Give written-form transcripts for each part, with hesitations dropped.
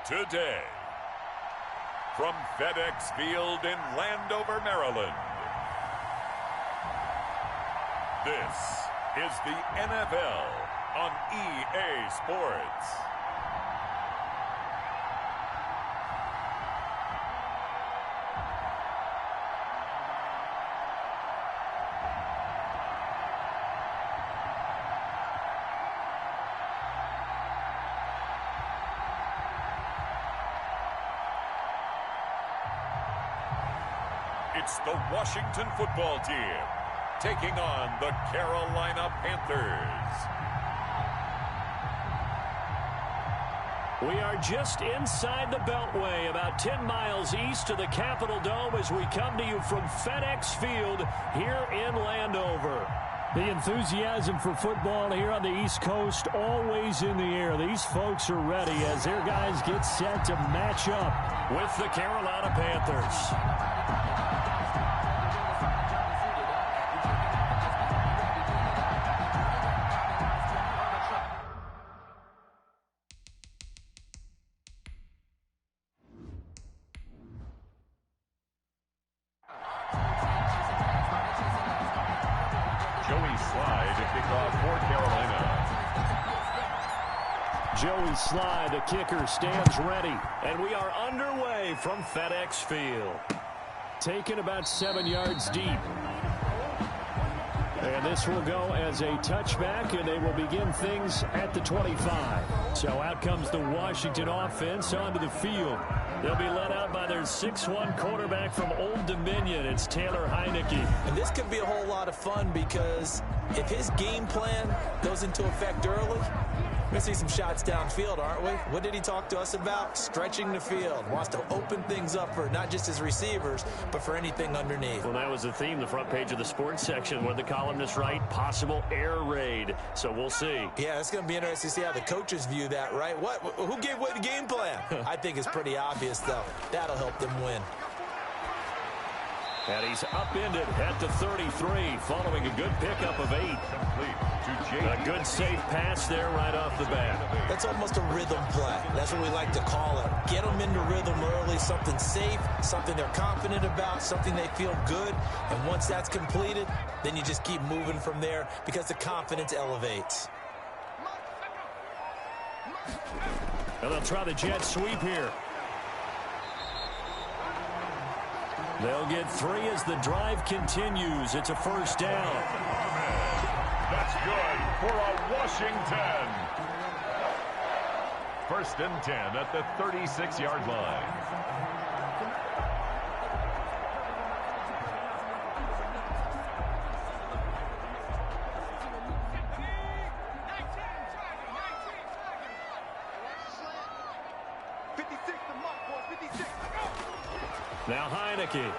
today. From FedEx Field in Landover, Maryland, this is the NFL on EA Sports. It's the Washington football team taking on the Carolina Panthers. We are just inside the Beltway, about 10 miles east of the Capitol Dome as we come to you from FedEx Field here in Landover. The enthusiasm for football here on the East Coast always in the air. These folks are ready as their guys get set to match up with the Carolina Panthers. Joey Sly, the kicker, stands ready. And we are underway from FedEx Field. Taken about 7 yards deep. And this will go as a touchback, and they will begin things at the 25. So out comes the Washington offense onto the field. They'll be led out by their 6'1" quarterback from Old Dominion. It's Taylor Heineke. And this could be a whole lot of fun because if his game plan goes into effect early, we're going to see some shots downfield, aren't we? What did he talk to us about? Stretching the field. Wants to open things up for not just his receivers, but for anything underneath. Well, that was the theme, the front page of the sports section, where the columnists write, possible air raid. So we'll see. Yeah, it's going to be interesting to see how the coaches view that, right? Who gave away the game plan? I think it's pretty obvious, though. That'll help them win. And he's upended at the 33, following a good pickup of 8. A good safe pass there right off the bat. That's almost a rhythm play. That's what we like to call it. Get them into rhythm early, something safe, something they're confident about, something they feel good. And once that's completed, then you just keep moving from there because the confidence elevates. And they'll try the jet sweep here. They'll get 3 as the drive continues. It's a first down. That's good for a Washington. 1st and 10 at the 36-yard line. Now Heineke.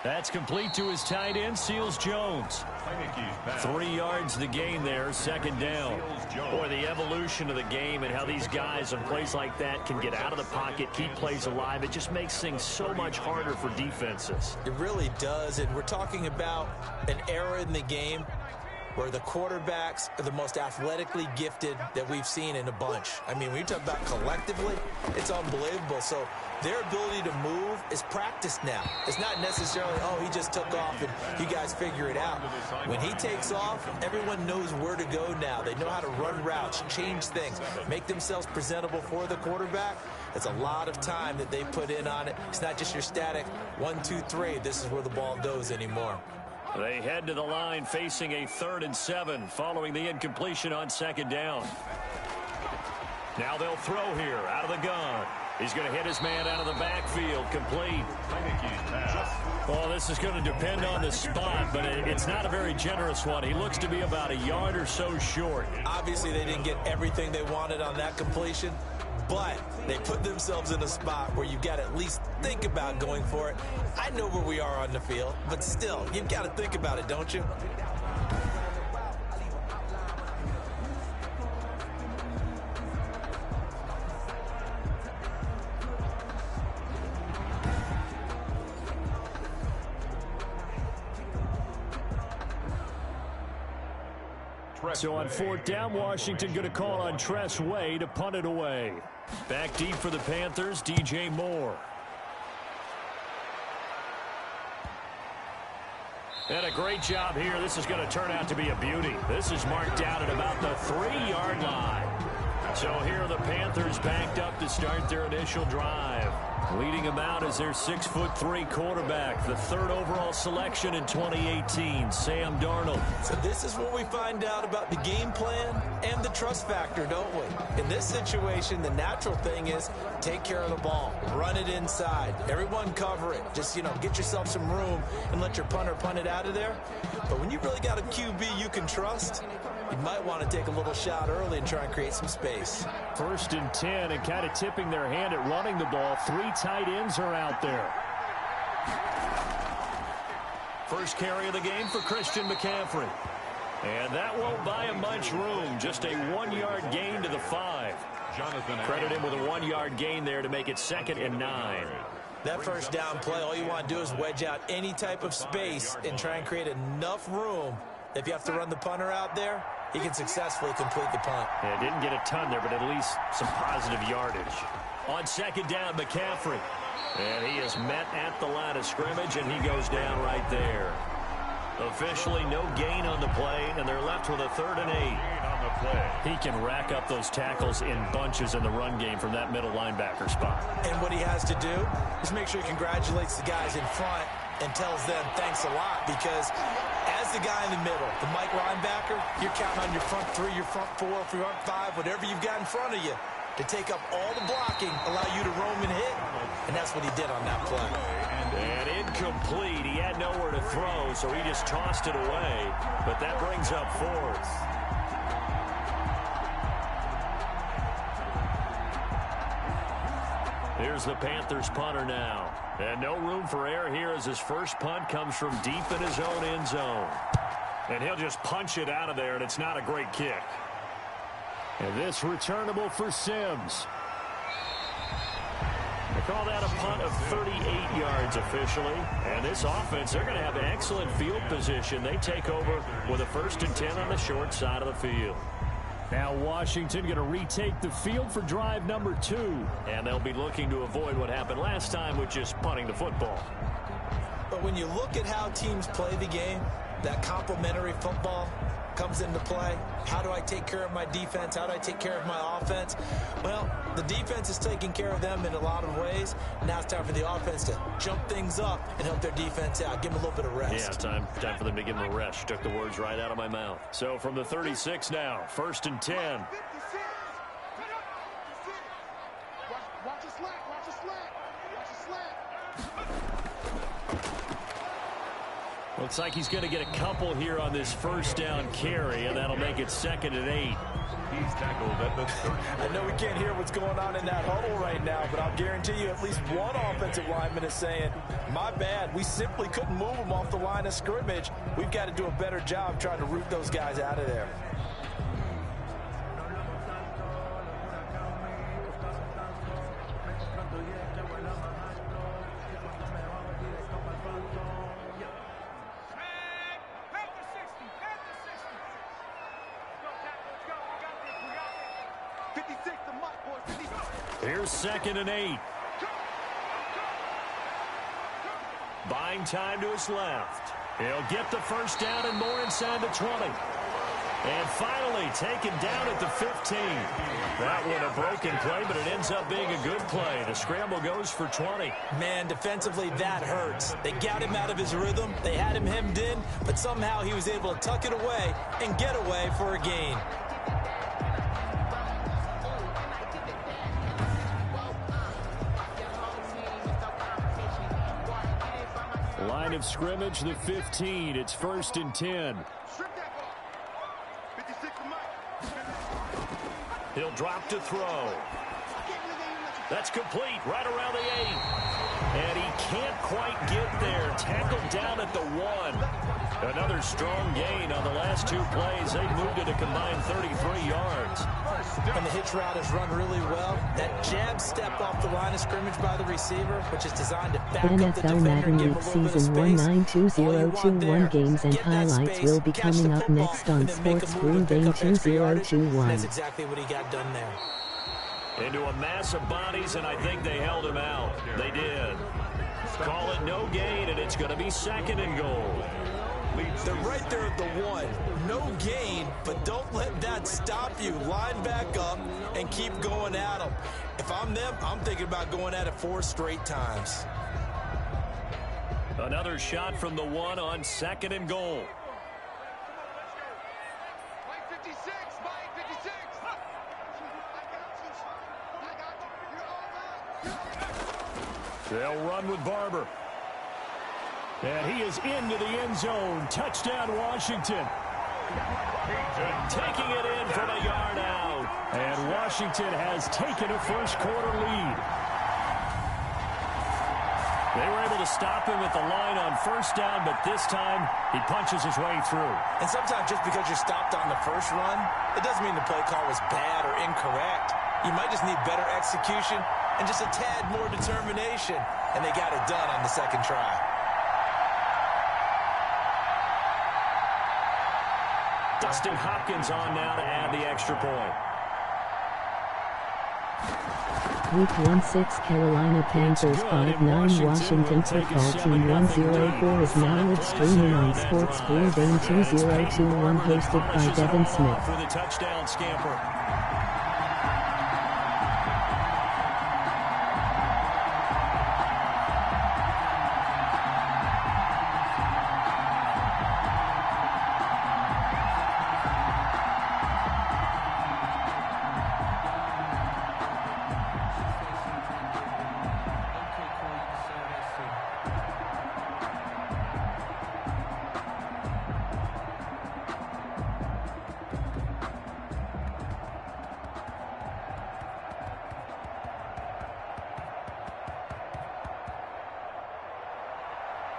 That's complete to his tight end, Seals Jones. 3 yards the gain there, 2nd down. Boy, the evolution of the game and how these guys in plays like that can get out of the pocket, keep plays alive, it just makes things so much harder for defenses. It really does, and we're talking about an era in the game where the quarterbacks are the most athletically gifted that we've seen in a bunch. I mean, when you talk about collectively, it's unbelievable. So their ability to move is practiced now. It's not necessarily, oh, he just took off and you guys figure it out. When he takes off, everyone knows where to go now. They know how to run routes, change things, make themselves presentable for the quarterback. It's a lot of time that they put in on it. It's not just your static 1, 2, 3. This is where the ball goes anymore. They head to the line facing a 3rd and 7 following the incompletion on 2nd down. Now they'll throw here out of the gun. He's going to hit his man out of the backfield, complete. Well, this is going to depend on the spot, but it's not a very generous one. He looks to be about a yard or so short. Obviously, they didn't get everything they wanted on that completion, but they put themselves in a spot where you've got to at least think about going for it. I know where we are on the field, but still, you've got to think about it, don't you? So on fourth down, Washington going to call on Tress Way to punt it away. Back deep for the Panthers, DJ Moore. And a great job here. This is going to turn out to be a beauty. This is marked out at about the 3-yard line. So here are the Panthers backed up to start their initial drive. Leading them out is their 6'3" quarterback, the 3rd overall selection in 2018, Sam Darnold. So this is what we find out about the game plan and the trust factor, don't we? In this situation, the natural thing is take care of the ball, run it inside, everyone cover it. Just, get yourself some room and let your punter punt it out of there. But when you really got a QB you can trust, you might want to take a little shot early and try and create some space. 1st and 10, and kind of tipping their hand at running the ball. 3 tight ends are out there. First carry of the game for Christian McCaffrey. And that won't buy him much room. Just a 1-yard gain to the 5. Credit him with a 1-yard gain there to make it 2nd and 9. That first down play, all you want to do is wedge out any type of space and try and create enough room. If you have to run the punter out there, he can successfully complete the punt. Yeah, didn't get a ton there, but at least some positive yardage. On 2nd down, McCaffrey. And he is met at the line of scrimmage, and he goes down right there. Officially no gain on the play, and they're left with a 3rd and 8. He can rack up those tackles in bunches in the run game from that middle linebacker spot. And what he has to do is make sure he congratulates the guys in front and tells them thanks a lot, because as the guy in the middle, the Mike linebacker, you're counting on your front 3, your front 4, front 5, whatever you've got in front of you to take up all the blocking, allow you to roam and hit, and that's what he did on that play. And incomplete. He had nowhere to throw, so he just tossed it away, but that brings up 4th. Here's the Panthers punter now. And no room for error here as his first punt comes from deep in his own end zone. And he'll just punch it out of there, and it's not a great kick. And this returnable for Sims. They call that a punt of 38 yards officially. And this offense, they're going to have an excellent field position. They take over with a 1st and 10 on the short side of the field. Now Washington going to retake the field for drive number 2. And they'll be looking to avoid what happened last time with just punting the football. But when you look at how teams play the game, that complementary football comes into play. How do I take care of my defense? How do I take care of my offense? Well, the defense is taking care of them in a lot of ways. Now it's time for the offense to jump things up and help their defense out. Give them a little bit of rest. Yeah, time for them to give them a rest. Took the words right out of my mouth. So from the 36 now, 1st and 10. Watch a slack. Looks like he's going to get a couple here on this 1st down carry, and that'll make it 2nd and 8. He's tackled at the 30. I know we can't hear what's going on in that huddle right now, but I'll guarantee you at least one offensive lineman is saying, my bad, we simply couldn't move them off the line of scrimmage. We've got to do a better job trying to root those guys out of there. Here's 2nd and 8. Buying time to his left. He'll get the 1st down and more inside the 20. And finally taken down at the 15. That one a broken play, but it ends up being a good play. The scramble goes for 20. Man, defensively, that hurts. They got him out of his rhythm. They had him hemmed in, but somehow he was able to tuck it away and get away for a gain. Line of scrimmage, the 15. It's 1st and 10. He'll drop to throw. That's complete right around the 8. And he can't quite get there. Tackled down at the 1. Another strong gain on the last 2 plays. They've moved it a combined 33 yards. And the hitch route is run really well. That jab step off the line of scrimmage by the receiver, which is designed to back up the NFL defender and Madden give him League a little bit of Season space. 192021 games and highlights will be coming up next on Sports Screen Game 2021. That's exactly what he got done there. Into a mass of bodies, and I think they held him out. They did. Call it no gain, and it's going to be 2nd and goal. They're right there at the 1. No gain, but don't let that stop you. Line back up and keep going at them. If I'm them, I'm thinking about going at it 4 straight times. Another shot from the 1 on 2nd and goal. Mike 56, Mike 56. They'll run with Barber. And he is into the end zone. Touchdown, Washington. Taking it in from a yard out. And Washington has taken a first-quarter lead. They were able to stop him at the line on first down, but this time he punches his way through. And sometimes just because you're stopped on the first run, it doesn't mean the play call was bad or incorrect. You might just need better execution and just a tad more determination. And they got it done on the 2nd try. Dustin Hopkins on now to add the extra point. Week 1-6 Carolina Panthers 5-9 Washington Football Team 104 is now live streaming on Sports Screen Game 2021 hosted by Devin Smith. For the touchdown scamper.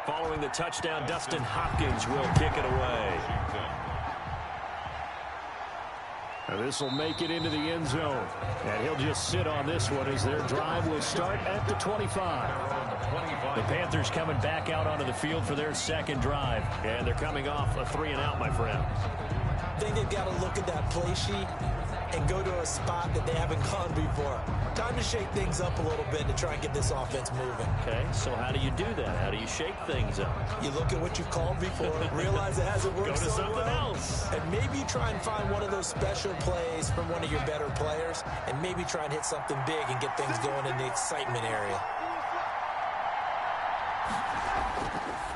Following the touchdown, Dustin Hopkins will kick it away. This will make it into the end zone. And he'll just sit on this one as their drive will start at the 25. The Panthers coming back out onto the field for their 2nd drive. And they're coming off a 3-and-out, my friend. I think they've got to look at that play sheet and go to a spot that they haven't gone before. Time to shake things up a little bit to try and get this offense moving. Okay, so how do you do that? How do you shake things up? You look at what you've called before, realize it hasn't worked Go to so something well, else. and maybe you try and find one of those special plays from one of your better players, and maybe try and hit something big and get things going in the excitement area.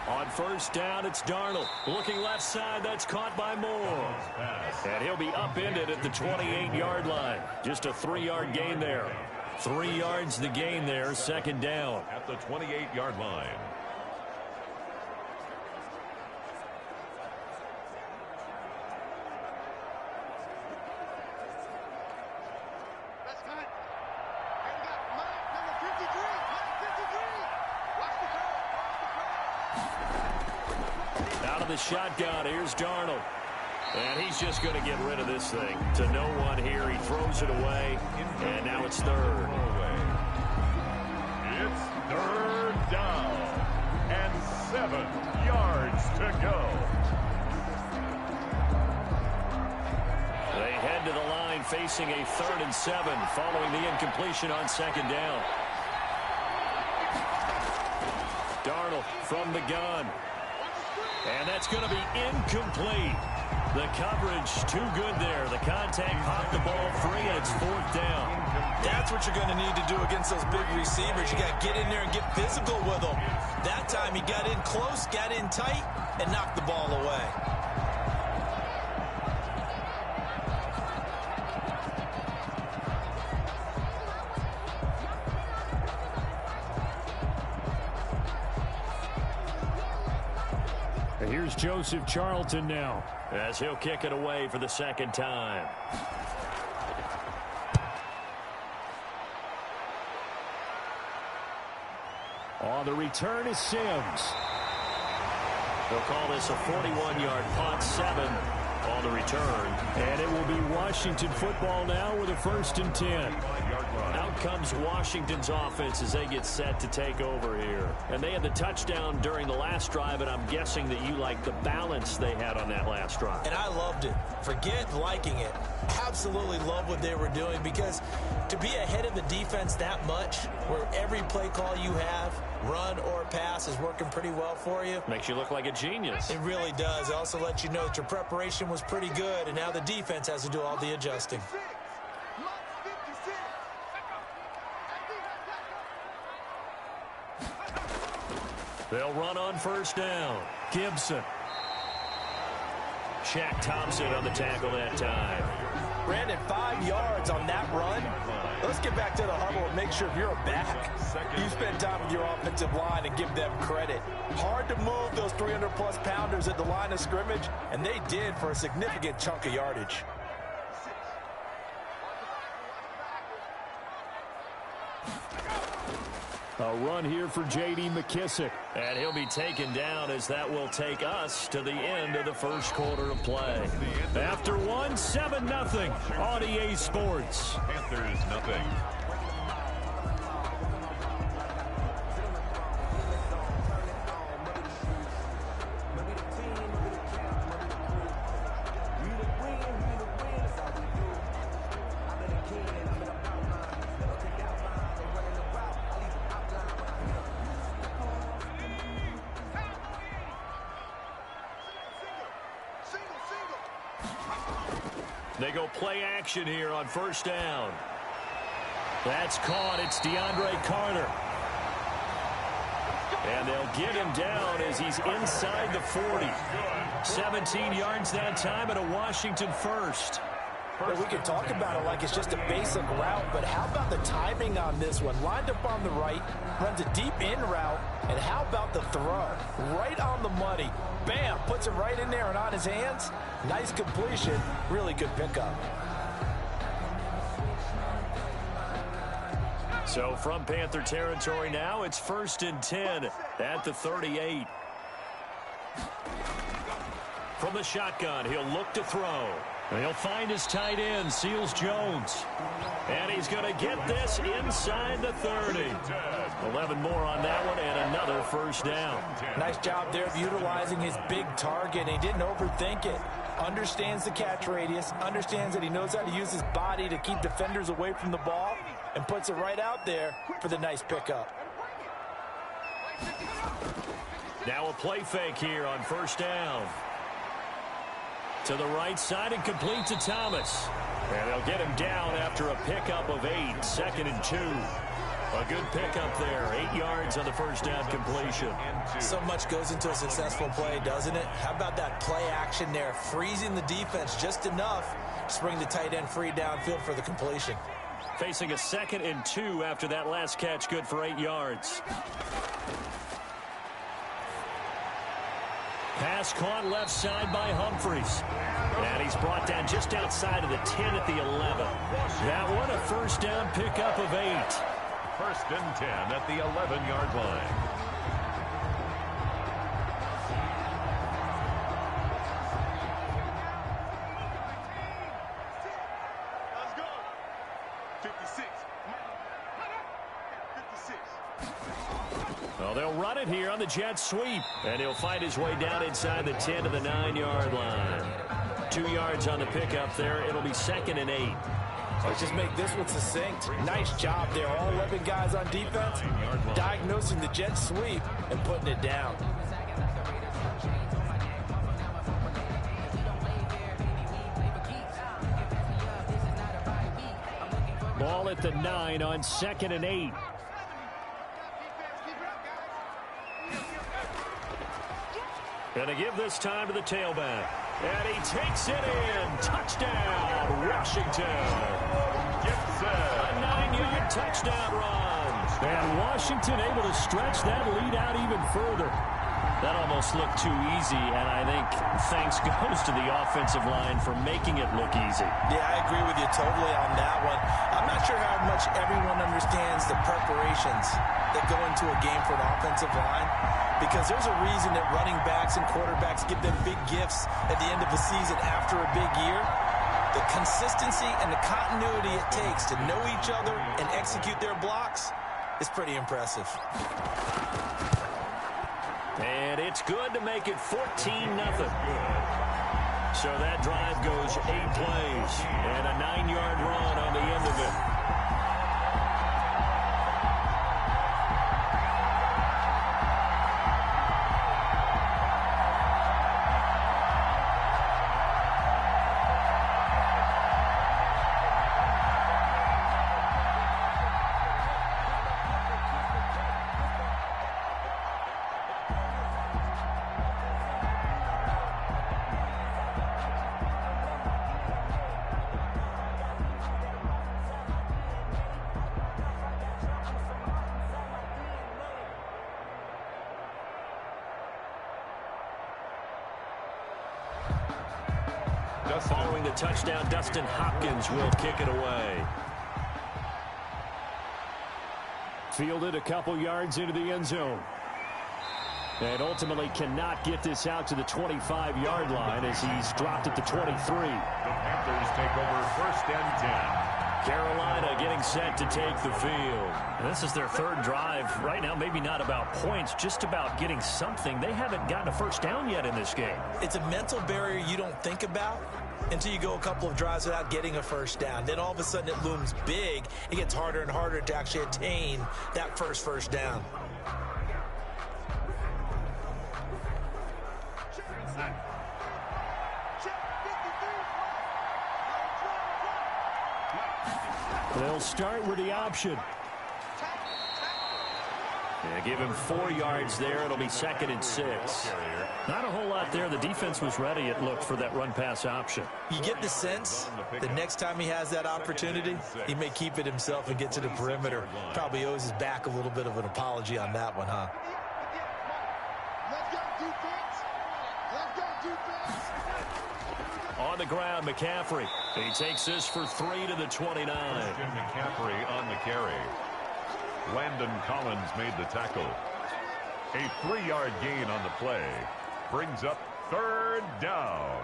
On first down, it's Darnold. Looking left side, that's caught by Moore. And he'll be upended at the 28-yard line. Just a 3-yard gain there. 3 yards the gain there, 2nd down. At the 28-yard line. That's time. And we got Mike number 53. Mike 53. Watch the curve. Watch the curve. Out of the shotgun, here's Darnold. And he's just going to get rid of this thing. To no one here, he throws it away. And now it's 3rd. It's 3rd down and 7 yards to go. They head to the line facing a 3rd and 7 following the incompletion on 2nd down. Darnold from the gun. And that's going to be incomplete. The coverage too good there. The contact popped the ball free, and it's 4th down. That's what you're going to need to do against those big receivers. You got to get in there and get physical with them. That time he got in close, got in tight, and knocked the ball away. And here's Joseph Charlton now, as he'll kick it away for the 2nd time. On the return is Sims. They'll call this a 41-yard punt, 7 on the return. And it will be Washington football now with a 1st and 10. Out comes Washington's offense as they get set to take over here. And they had the touchdown during the last drive, and I'm guessing that you like the balance they had on that last drive. And I loved it. Forget liking it. Absolutely love what they were doing, because to be ahead of the defense that much, where every play call you have, run or pass, is working pretty well for you. Makes you look like a genius. It really does. It also lets you know that your preparation was pretty good, and now the defense has to do all the adjusting. They'll run on 1st down. Gibson. Shaq Thompson on the tackle that time. Brandon, 5 yards on that run. Let's get back to the huddle and make sure if you're a back, you spend time with your offensive line and give them credit. Hard to move those 300-plus pounders at the line of scrimmage, and they did for a significant chunk of yardage. A run here for J.D. McKissick. And he'll be taken down as that will take us to the end of the 1st quarter of play. After 1, 7-0 on EA Sports. Panthers nothing. They go play action here on 1st down. That's caught. It's DeAndre Carter. And they'll get him down as he's inside the 40. 17 yards that time and a Washington 1st. Well, we can talk about it like it's just a basic route, but how about the timing on this one? Lined up on the right, runs a deep in route, and how about the throw? Right on the money. Bam, puts it right in there and on his hands. Nice completion, really good pickup. So from Panther territory now, it's 1st and 10 at the 38. From the shotgun, he'll look to throw. And he'll find his tight end, Seals Jones. And he's going to get this inside the 30. 11 more on that one and another 1st down. Nice job there of utilizing his big target. He didn't overthink it. Understands the catch radius, understands that he knows how to use his body to keep defenders away from the ball, and puts it right out there for the nice pickup. Now a play fake here on 1st down. To the right side and complete to Thomas. And they'll get him down after a pickup of 8. 2nd and 2. A good pickup there. 8 yards on the 1st down completion. So much goes into a successful play, doesn't it? How about that play action there? Freezing the defense just enough to bring the tight end free downfield for the completion. Facing a 2nd and 2 after that last catch, good for 8 yards. Pass caught left side by Humphries. And he's brought down just outside of the 10 at the 11. That one a 1st down pickup of 8. 1st and 10 at the 11-yard line. Let's go. 56. 56. Well, they'll run it here on the jet sweep. And he'll find his way down inside the 10 to the 9-yard line. 2 yards on the pickup there. It'll be 2nd and 8. Let's just make this one succinct. Nice job there. All 11 guys on defense diagnosing the jet sweep and putting it down. Ball at the 9 on 2nd and 8. And to give this time to the tailback. And he takes it in. Touchdown, Washington. A 9-yard touchdown run. And Washington able to stretch that lead out even further. That almost looked too easy, and I think thanks goes to the offensive line for making it look easy. Yeah, I agree with you totally on that one. I'm not sure how much everyone understands the preparations that go into a game for an offensive line. because there's a reason that running backs and quarterbacks give them big gifts at the end of the season after a big year. The consistency and the continuity it takes to know each other and execute their blocks is pretty impressive. And it's good to make it 14-0. So that drive goes 8 plays and a 9-yard run on the end of it. Following the touchdown, Dustin Hopkins will kick it away. Fielded a couple yards into the end zone. And ultimately cannot get this out to the 25-yard line as he's dropped at the 23. The Panthers take over 1st and 10. Carolina getting set to take the field. And this is their 3rd drive. Right now, maybe not about points, just about getting something. They haven't gotten a first down yet in this game. It's a mental barrier you don't think about until you go a couple of drives without getting a first down. Then all of a sudden it looms big. It gets harder and harder to actually attain that first down. They'll start with the option. Yeah, give him 4 yards there. It'll be 2nd and 6. Not a whole lot there. The defense was ready, it looked, for that run-pass option. You get the sense the next time he has that opportunity, he may keep it himself and get to the perimeter. Probably owes his back a little bit of an apology on that one, huh? On the ground, McCaffrey. He takes this for 3 to the 29. Christian McCaffrey on the carry. Landon Collins made the tackle. A 3-yard gain on the play. Brings up 3rd down.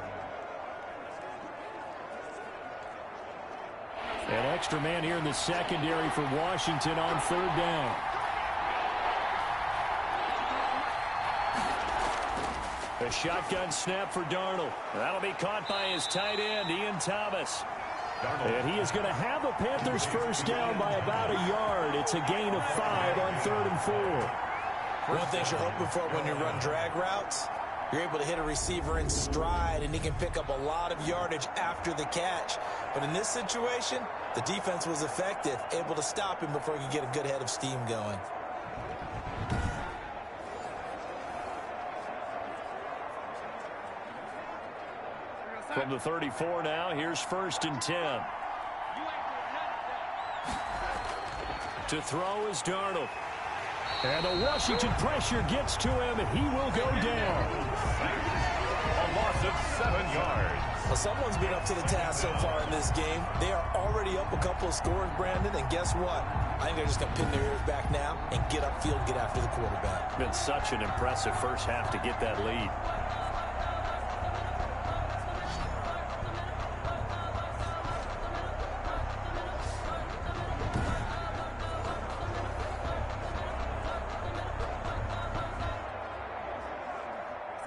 An extra man here in the secondary for Washington on 3rd down. A shotgun snap for Darnold. That'll be caught by his tight end, Ian Thomas. And he is going to have a Panthers first down by about a yard. It's a gain of 5 on 3rd and 4. One thing you're hoping for when you run drag routes, you're able to hit a receiver in stride, and he can pick up a lot of yardage after the catch. But in this situation, the defense was effective, able to stop him before he could get a good head of steam going. From the 34 now, here's 1st and 10. To throw is Darnold. And the Washington pressure gets to him. He will go down. A loss of 7 yards. Well, someone's been up to the task so far in this game. They are already up a couple of scores, Brandon, and guess what? I think they're just going to pin their ears back now and get upfield and get after the quarterback. Been such an impressive first half to get that lead.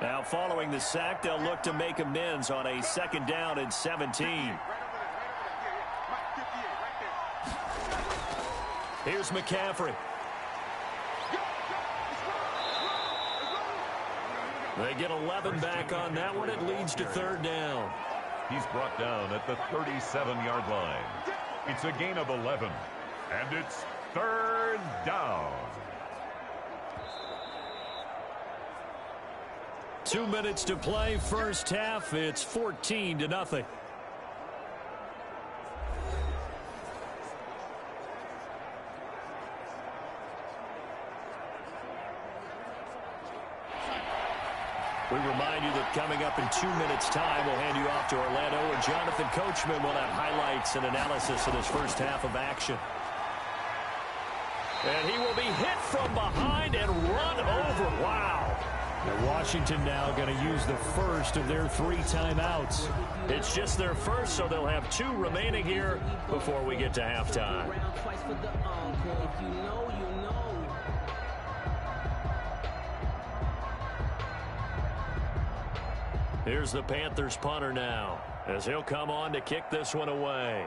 Now, following the sack, they'll look to make amends on a 2nd down and 17. Here's McCaffrey. They get 11 back on that one. It leads to 3rd down. He's brought down at the 37-yard line. It's a gain of 11, and it's 3rd down. 2 minutes to play, first half. It's 14-0. We remind you that coming up in 2 minutes' time, we'll hand you off to Orlando, and Jonathan Coachman will have highlights and analysis of this first half of action. And he will be hit from behind and run over. Wow. And Washington now going to use the first of their 3 timeouts. It's just their first, so they'll have 2 remaining here before we get to halftime. Here's the Panthers punter now, as he'll come on to kick this one away.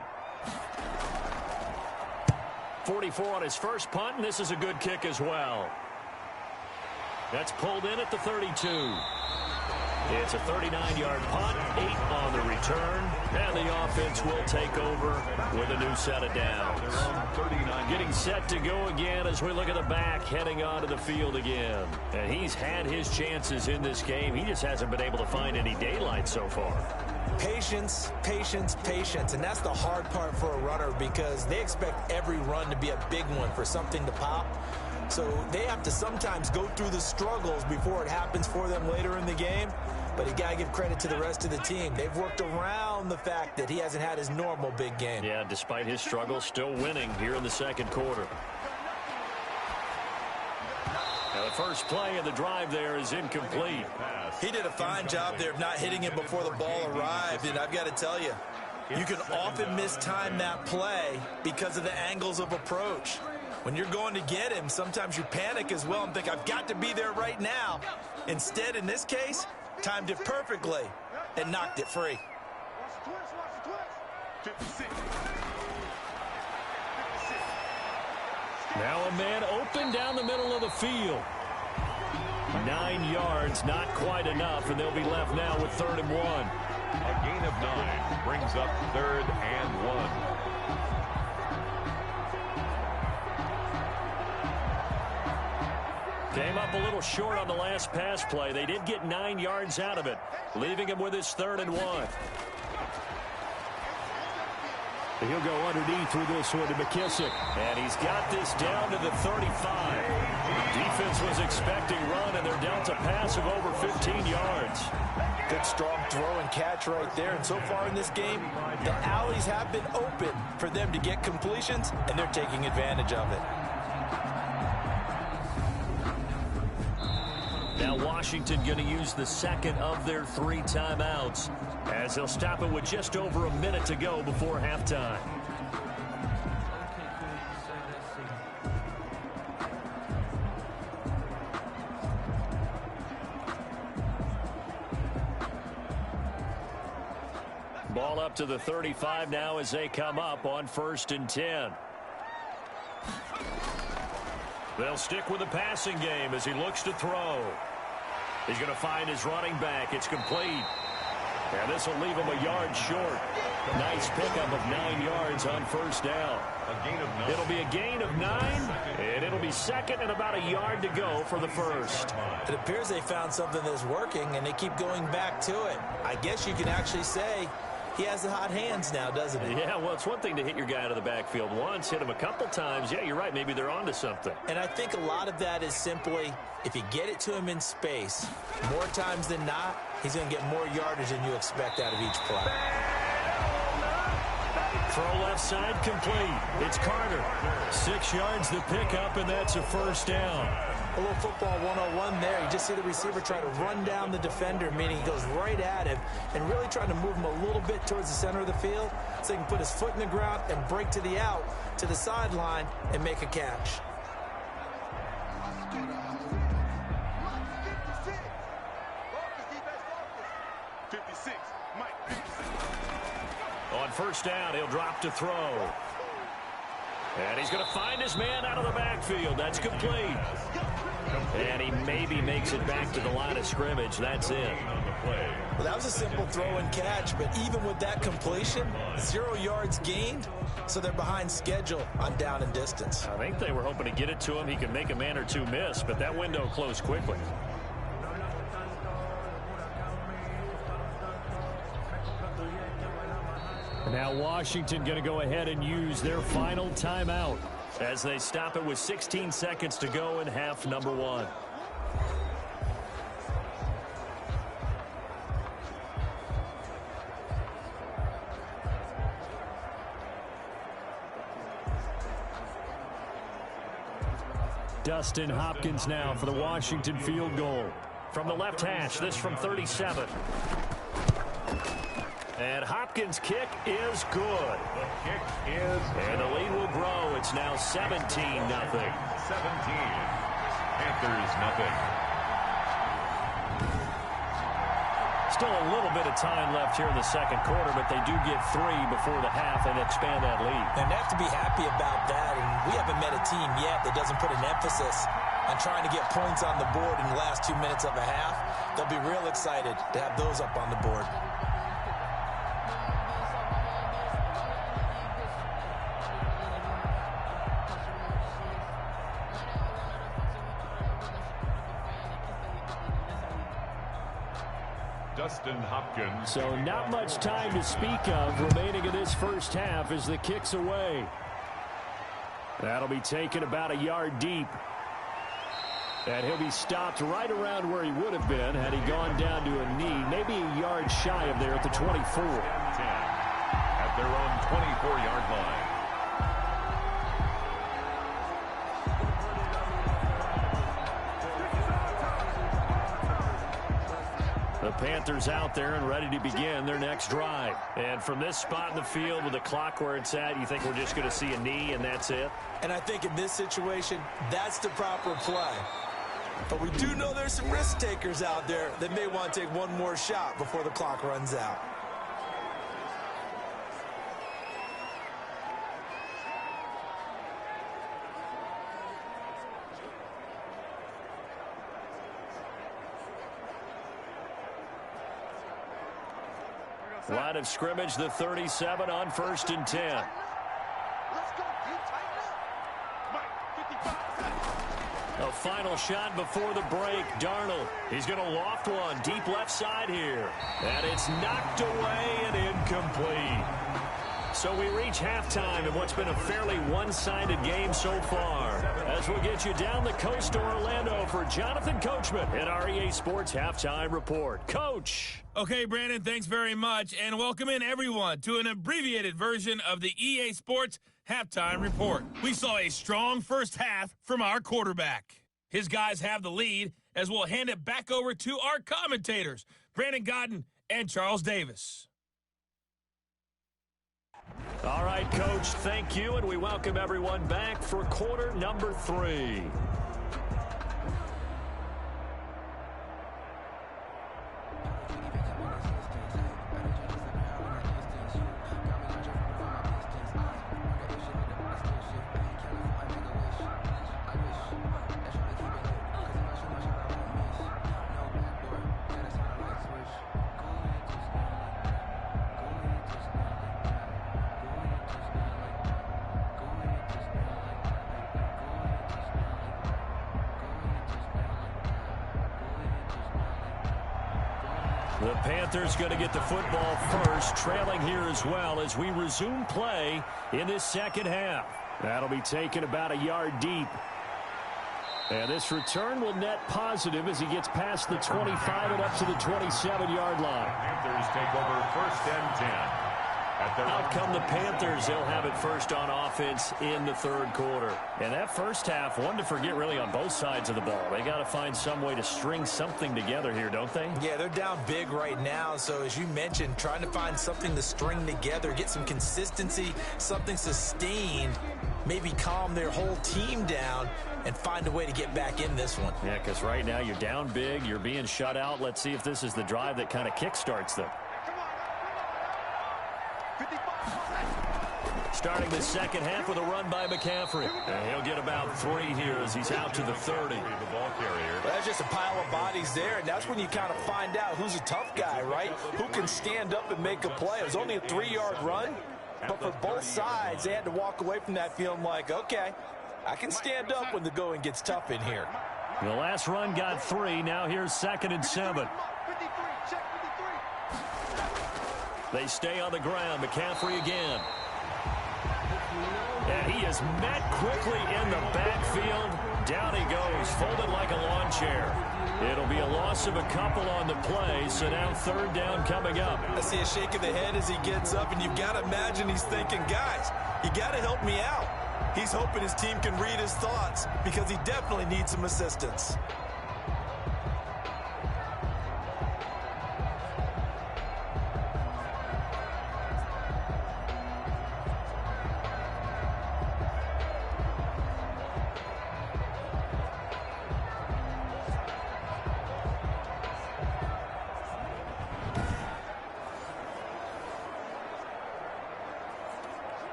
44 on his first punt, and this is a good kick as well. That's pulled in at the 32. It's a 39-yard punt, 8 on the return, and the offense will take over with a new set of downs. Getting set to go again as we look at the back heading onto the field again. And he's had his chances in this game. He just hasn't been able to find any daylight so far. Patience, patience, patience. And that's the hard part for a runner because they expect every run to be a big one for something to pop. So they have to sometimes go through the struggles before it happens for them later in the game. But you got to give credit to the rest of the team. They've worked around the fact that he hasn't had his normal big game. Yeah, despite his struggles, still winning here in the second quarter. Now the first play of the drive there is incomplete. He did a fine job there of not hitting him before the ball arrived. And I've got to tell you, you can often mistime that play because of the angles of approach. When you're going to get him, sometimes you panic as well and think, I've got to be there right now. Instead, in this case, timed it perfectly and knocked it free. Now a man open down the middle of the field. 9 yards, not quite enough, and they'll be left now with 3rd and 1. A gain of 9 brings up 3rd and 1. Came up a little short on the last pass play. They did get 9 yards out of it, leaving him with his 3rd and 1. He'll go underneath with this one to McKissick. And he's got this down to the 35. Defense was expecting run, and they're dealt a pass of over 15 yards. Good strong throw and catch right there. And so far in this game, the alleys have been open for them to get completions, and they're taking advantage of it. Now Washington going to use the second of their 3 timeouts as they'll stop it with just over a minute to go before halftime. Ball up to the 35 now as they come up on 1st and 10. They'll stick with the passing game as he looks to throw. He's going to find his running back. It's complete. And this will leave him a yard short. A nice pickup of 9 yards on 1st down. A gain of 9. It'll be a gain of 9, and it'll be 2nd and about a yard to go for the 1st. It appears they found something that's working, and they keep going back to it. I guess you can actually say he has the hot hands now, doesn't he? Yeah, well, it's one thing to hit your guy out of the backfield once, hit him a couple times. Yeah, you're right. Maybe they're onto something. And I think a lot of that is simply if you get it to him in space, more times than not, he's going to get more yardage than you expect out of each play. Throw left side complete. It's Carter. 6 yards the pickup, and that's a 1st down. A little football 101 there. You just see the receiver try to run down the defender, meaning he goes right at him and really trying to move him a little bit towards the center of the field so he can put his foot in the ground and break to the out, to the sideline, and make a catch. On 1st down, he'll drop to throw. And he's going to find his man out of the backfield. That's complete. And he maybe makes it back to the line of scrimmage. That's it. Well, that was a simple throw and catch, but even with that completion, 0 yards gained, so they're behind schedule on down and distance. I think they were hoping to get it to him. He could make a man or two miss, but that window closed quickly. Now Washington going to go ahead and use their final timeout as they stop it with 16 seconds to go in half number 1. Dustin Hopkins now for the Washington field goal. From the left hash, this from 37. And Hopkins' kick is good. The kick is And the lead will grow. It's now 17-0. 17. Panthers nothing. Still a little bit of time left here in the second quarter, but they do get 3 before the half and expand that lead. And they have to be happy about that. And we haven't met a team yet that doesn't put an emphasis on trying to get points on the board in the last 2 minutes of a half. They'll be real excited to have those up on the board. Dustin Hopkins. So not much time to speak of remaining in this first half as the kick's away. That'll be taken about a yard deep. And he'll be stopped right around where he would have been had he gone down to a knee, maybe a yard shy of there at the 24. 10 at their own 24-yard line. The Panthers out there and ready to begin their next drive. And from this spot in the field with the clock where it's at, you think we're just going to see a knee and that's it? And I think in this situation, that's the proper play. But we do know there's some risk takers out there that may want to take one more shot before the clock runs out. Line of scrimmage, the 37 on 1st and 10. Let's go. Deep, tighten up. Mike, 55. A final shot before the break. Darnold, he's going to loft one deep left side here. And it's knocked away and incomplete. So we reach halftime in what's been a fairly one-sided game so far. As we'll get you down the coast to Orlando for Jonathan Coachman in our EA Sports Halftime Report. Coach. Okay, Brandon, thanks very much, and welcome in everyone to an abbreviated version of the EA Sports Halftime Report. We saw a strong first half from our quarterback. His guys have the lead as we'll hand it back over to our commentators, Brandon Godden and Charles Davis. All right, Coach, thank you, and we welcome everyone back for quarter number 3. The Panthers going to get the football first, trailing here as well as we resume play in this second half. That'll be taken about a yard deep. And this return will net positive as he gets past the 25 and up to the 27-yard line. Panthers take over 1st and 10. Out come the Panthers. They'll have it first on offense in the third quarter. And that first half, one to forget really on both sides of the ball. They got to find some way to string something together here, don't they? Yeah, they're down big right now. So as you mentioned, trying to find something to string together, get some consistency, something sustained, maybe calm their whole team down and find a way to get back in this one. Yeah, because right now you're down big, you're being shut out. Let's see if this is the drive that kind of kickstarts them. Starting the second half with a run by McCaffrey. And he'll get about 3 here as he's out to the 30. The ball carrier. Well, that's just a pile of bodies there, and that's when you kind of find out who's a tough guy, right? Who can stand up and make a play. It was only a 3-yard run, but for both sides, they had to walk away from that feeling like, okay, I can stand up when the going gets tough in here. The last run got 3. Now here's 2nd and 7. They stay on the ground. McCaffrey again. And he is met quickly in the backfield. Down he goes, folded like a lawn chair. It'll be a loss of a couple on the play, so now 3rd down coming up. I see a shake of the head as he gets up, and you've got to imagine he's thinking, guys, you got to help me out. He's hoping his team can read his thoughts because he definitely needs some assistance.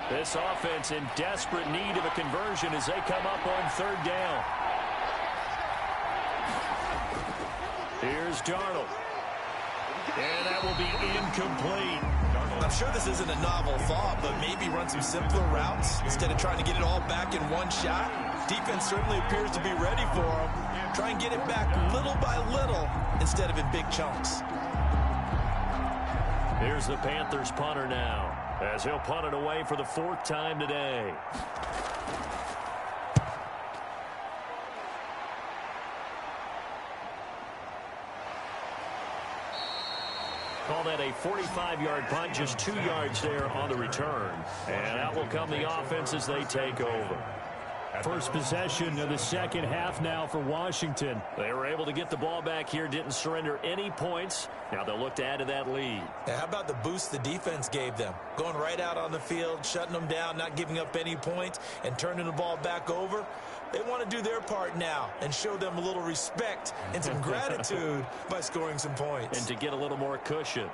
This offense in desperate need of a conversion as they come up on third down. Here's Darnold. And that will be incomplete. I'm sure this isn't a novel thought, but maybe run some simpler routes instead of trying to get it all back in one shot. Defense certainly appears to be ready for him. Try and get it back little by little instead of in big chunks. Here's the Panthers punter now, as he'll punt it away for the 4th time today. Call that a 45-yard punt, just 2 yards there on the return. And out will come the offense as they take over. First possession of the second half now for Washington. They were able to get the ball back here, didn't surrender any points. Now they'll look to add to that lead. Now, how about the boost the defense gave them? Going right out on the field, shutting them down, not giving up any points, and turning the ball back over. They want to do their part now and show them a little respect and some gratitude by scoring some points. And to get a little more cushion.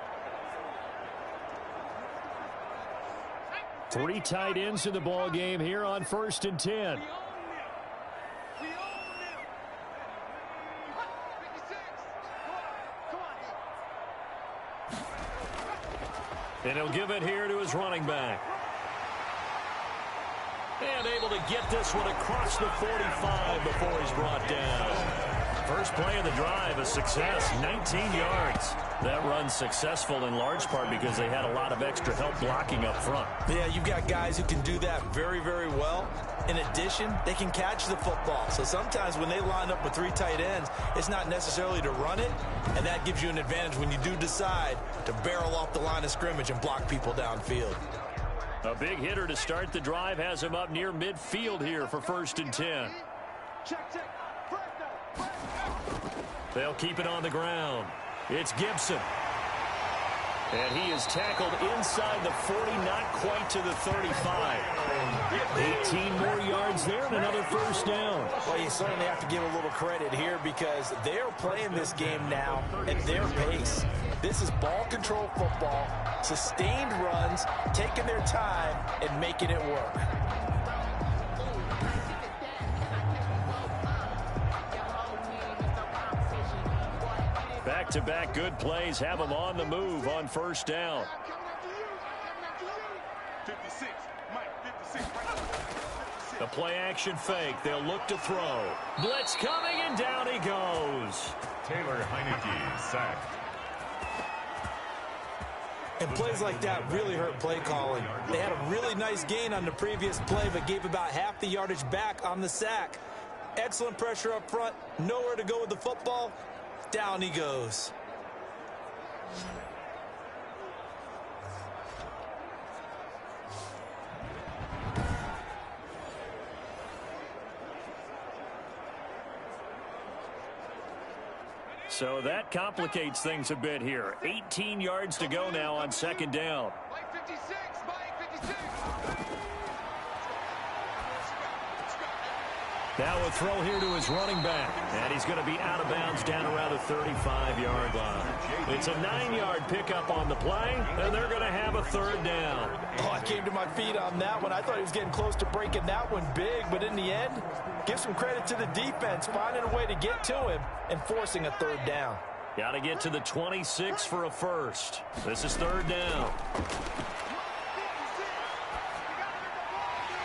3 tight ends in the ball game here on 1st and 10. And he'll give it here to his running back. And able to get this one across the 45 before he's brought down. First play of the drive, a success, 19 yards. That run's successful in large part because they had a lot of extra help blocking up front. Yeah, you've got guys who can do that very, very well. In addition, they can catch the football. So sometimes when they line up with 3 tight ends, it's not necessarily to run it, and that gives you an advantage when you do decide to barrel off the line of scrimmage and block people downfield. A big hitter to start the drive has him up near midfield here for 1st and 10. They'll keep it on the ground. It's Gibson. And he is tackled inside the 40, not quite to the 35. 18 more yards there and another first down. Well, you certainly have to give a little credit here because they're playing this game now at their pace. This is ball control football, sustained runs, taking their time and making it work. Back-to-back good plays have them on the move on first down. 56, Mike, 56. The play-action fake. They'll look to throw. Blitz coming, and down he goes. Taylor Heineke sacked. And plays like that really hurt play calling. They had a really nice gain on the previous play, but gave about half the yardage back on the sack. Excellent pressure up front. Nowhere to go with the football. Down he goes. So that complicates things a bit here. 18 yards to go now on second down. Mike 56, Mike 56. Now a throw here to his running back. And he's going to be out of bounds down around the 35-yard line. It's a 9-yard pickup on the play, and they're going to have a third down. Oh, I came to my feet on that one. I thought he was getting close to breaking that one big, but in the end, give some credit to the defense, finding a way to get to him and forcing a third down. Got to get to the 26 for a first. This is third down.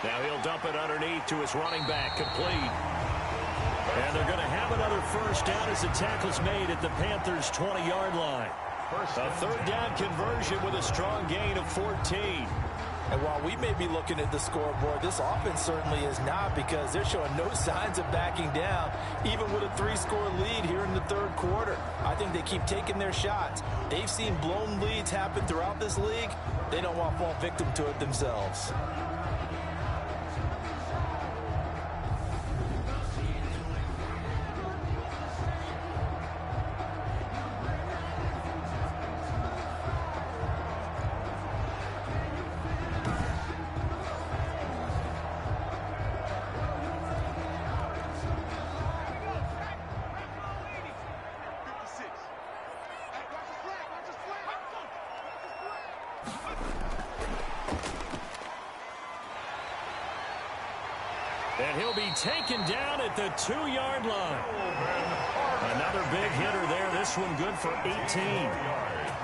Now he'll dump it underneath to his running back, complete. And they're going to have another first down as the tackle's made at the Panthers' 20-yard line. A third down conversion with a strong gain of 14. And while we may be looking at the scoreboard, this offense certainly is not, because they're showing no signs of backing down, even with a 3-score lead here in the third quarter. I think they keep taking their shots. They've seen blown leads happen throughout this league. They don't want to fall victim to it themselves. And he'll be taken down at the 2-yard line. Another big hitter there. This one good for 18.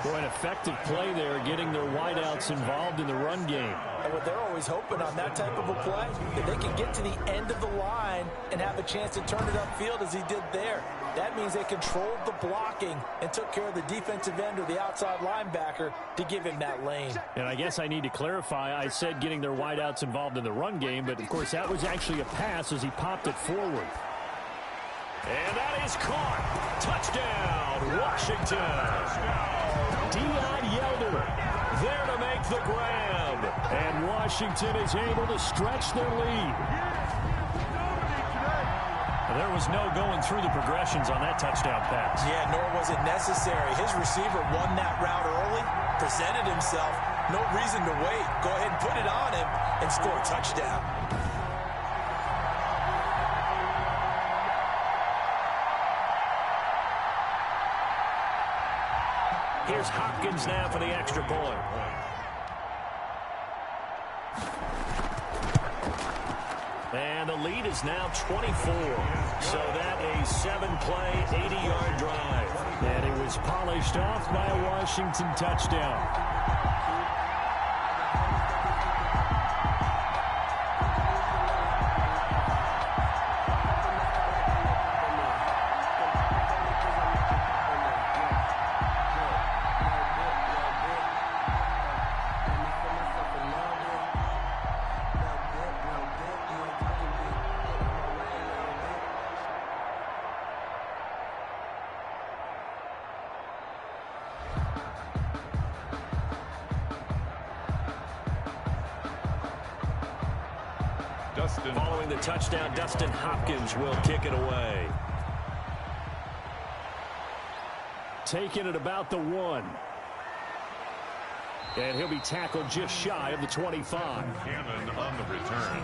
Boy, an effective play there, getting their wideouts involved in the run game. And what they're always hoping on that type of a play, that they can get to the end of the line and have a chance to turn it upfield as he did there. That means they controlled the blocking and took care of the defensive end or the outside linebacker to give him that lane. And I guess I need to clarify, I said getting their wideouts involved in the run game, but of course that was actually a pass as he popped it forward. And that is caught. Touchdown, Washington. Deion Yelder there to make the grab. And Washington is able to stretch their lead. There was no going through the progressions on that touchdown pass. Yeah, nor was it necessary. His receiver won that route early, presented himself. No reason to wait. Go ahead and put it on him and score a touchdown. Here's Hopkins now for the extra point. And the lead is now 24. So that a 7-play, 80-yard drive. And it was polished off by a Washington touchdown. Following the touchdown, Dustin Hopkins will kick it away. Taking it about the 1. And he'll be tackled just shy of the 25. Cannon on the return.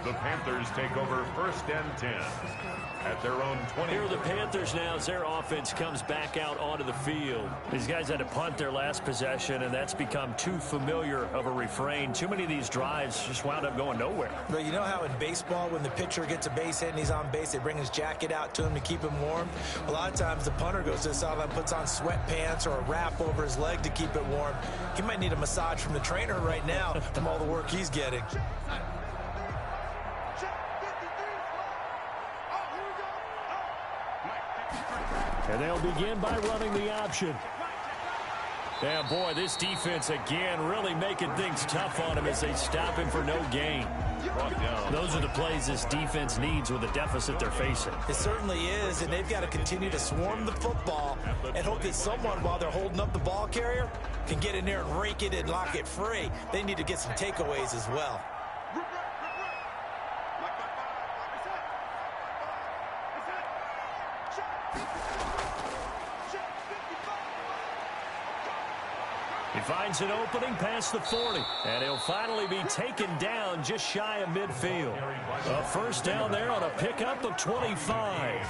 The Panthers take over 1st and 10 at their own 20. Here are the Panthers now as their offense comes back out onto the field. These guys had to punt their last possession, and that's become too familiar of a refrain. Too many of these drives just wound up going nowhere. But you know how in baseball, when the pitcher gets a base hit and he's on base, they bring his jacket out to him to keep him warm? A lot of times the punter goes to the sideline, puts on sweatpants or a wrap over his leg to keep it warm. He might need a massage from the trainer right now from all the work he's getting. And they'll begin by running the option. Yeah, boy, this defense again really making things tough on him as they stop him for no gain. Those are the plays this defense needs with the deficit they're facing. It certainly is, and they've got to continue to swarm the football and hope that someone, while they're holding up the ball carrier, can get in there and rake it and lock it free. They need to get some takeaways as well. He finds an opening past the 40, and he'll finally be taken down just shy of midfield. A first down there on a pickup of 25.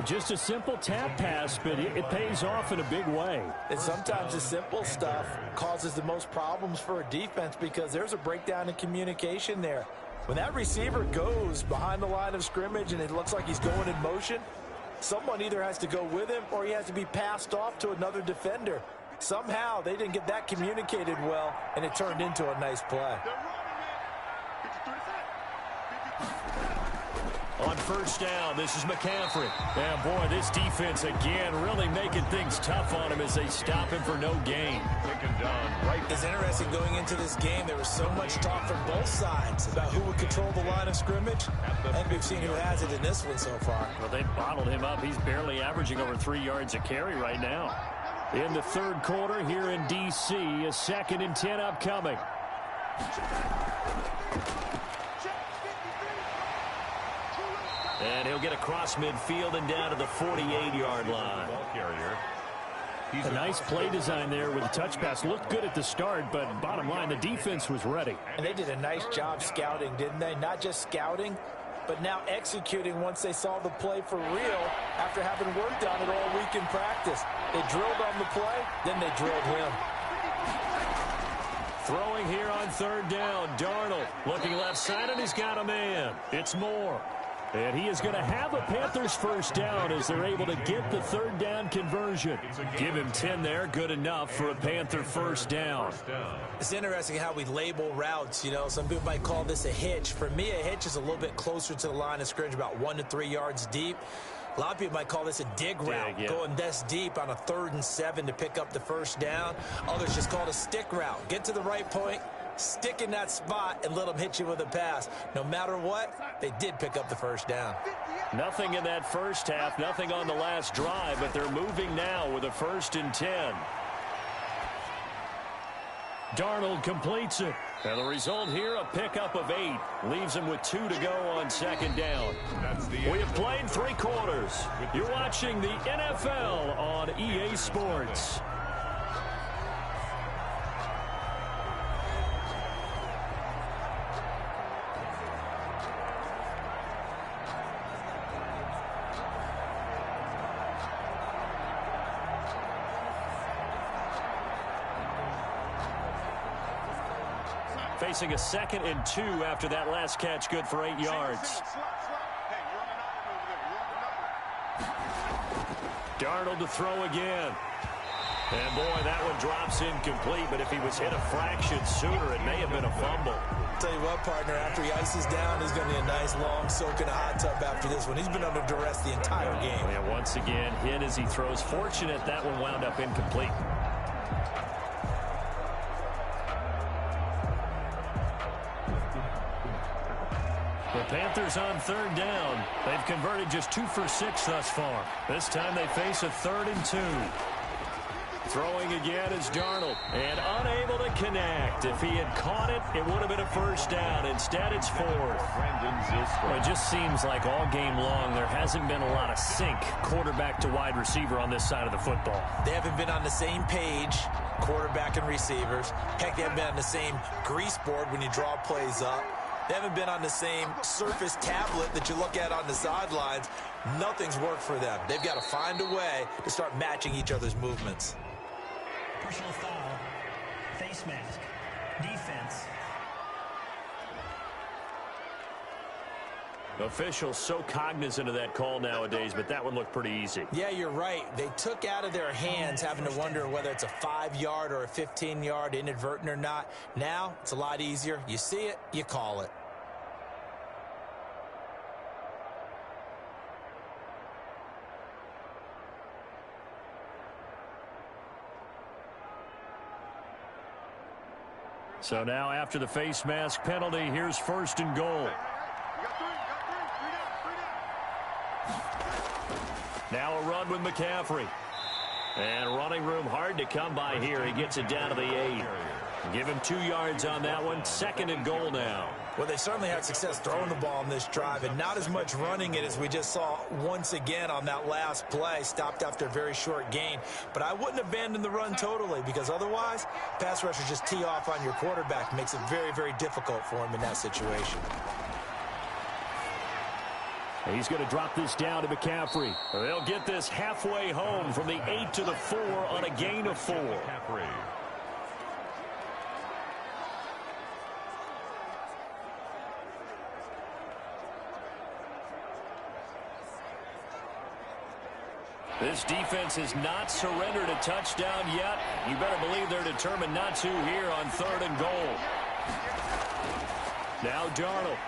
Just a simple tap pass, but it pays off in a big way. And sometimes the simple stuff causes the most problems for a defense because there's a breakdown in communication there. When that receiver goes behind the line of scrimmage and it looks like he's going in motion, someone either has to go with him or he has to be passed off to another defender. Somehow they didn't get that communicated well, and it turned into a nice play. On first down, this is McCaffrey. And, boy, this defense, again, really making things tough on him as they stop him for no gain. It's interesting going into this game. There was so much talk from both sides about who would control the line of scrimmage. And we've seen who has it in this one so far. Well, they bottled him up. He's barely averaging over 3 yards a carry right now. In the third quarter here in D.C., a 2nd and 10 upcoming. And he'll get across midfield and down to the 48-yard line. A nice play design there with the touch pass. Looked good at the start, but bottom line, the defense was ready. And they did a nice job scouting, didn't they? Not just scouting, but now executing once they saw the play for real after having worked on it all week in practice. They drilled on the play, then they drilled him. Throwing here on third down, Darnold looking left side, and he's got a man. It's Moore. And he is going to have a Panthers first down as they're able to get the third down conversion. Give him 10 there, good enough for a Panther first down. It's interesting how we label routes. You know, some people might call this a hitch. For me, a hitch is a little bit closer to the line of scrimmage, about 1 to 3 yards deep. A lot of people might call this a dig route, going this deep on a 3rd and 7 to pick up the first down. Others just call it a stick route. Get to the right point, stick in that spot, and let them hit you with a pass. No matter what, they did pick up the first down. Nothing in that first half, nothing on the last drive, but they're moving now with a 1st and 10. Darnold completes it. And the result here, a pickup of 8. Leaves him with 2 to go on 2nd down. We have played 3 quarters. You're watching the NFL on EA Sports. Facing a 2nd and 2 after that last catch, good for 8 yards. Darnold to throw again. And, boy, that one drops incomplete, but if he was hit a fraction sooner, it may have been a fumble. Tell you what, partner, after he ices down, he's going to need a nice long soak in a hot tub after this one. He's been under duress the entire game. And once again, hit as he throws. Fortunate that one wound up incomplete. The Panthers on 3rd down. They've converted just 2 for 6 thus far. This time they face a 3rd and 2. Throwing again is Darnold, and unable to connect. If he had caught it, it would have been a first down. Instead, it's 4th. Well, it just seems like all game long there hasn't been a lot of sync quarterback to wide receiver on this side of the football. They haven't been on the same page, quarterback and receivers. Heck, they haven't been on the same grease board when you draw plays up. They haven't been on the same Surface tablet that you look at on the sidelines. Nothing's worked for them. They've got to find a way to start matching each other's movements. Personal foul, face mask, defense. Officials so cognizant of that call nowadays, but that one looked pretty easy. Yeah, you're right. They took out of their hands having to wonder whether it's a 5-yard or a 15-yard inadvertent or not. Now, it's a lot easier. You see it, you call it. So now after the face mask penalty, here's 1st and goal. Now a run with McCaffrey. And running room hard to come by here. He gets it down to the 8. Give him 2 yards on that one. 2nd and goal now. Well, they certainly had success throwing the ball on this drive, and not as much running it as we just saw once again on that last play. Stopped after a very short gain. But I wouldn't abandon the run totally, because otherwise, pass rushers just tee off on your quarterback. Makes it very, very difficult for him in that situation. He's going to drop this down to McCaffrey. They'll get this halfway home from the 8 to the 4 on a gain of 4. This defense has not surrendered a touchdown yet. You better believe they're determined not to here on 3rd and goal. Now Darnold.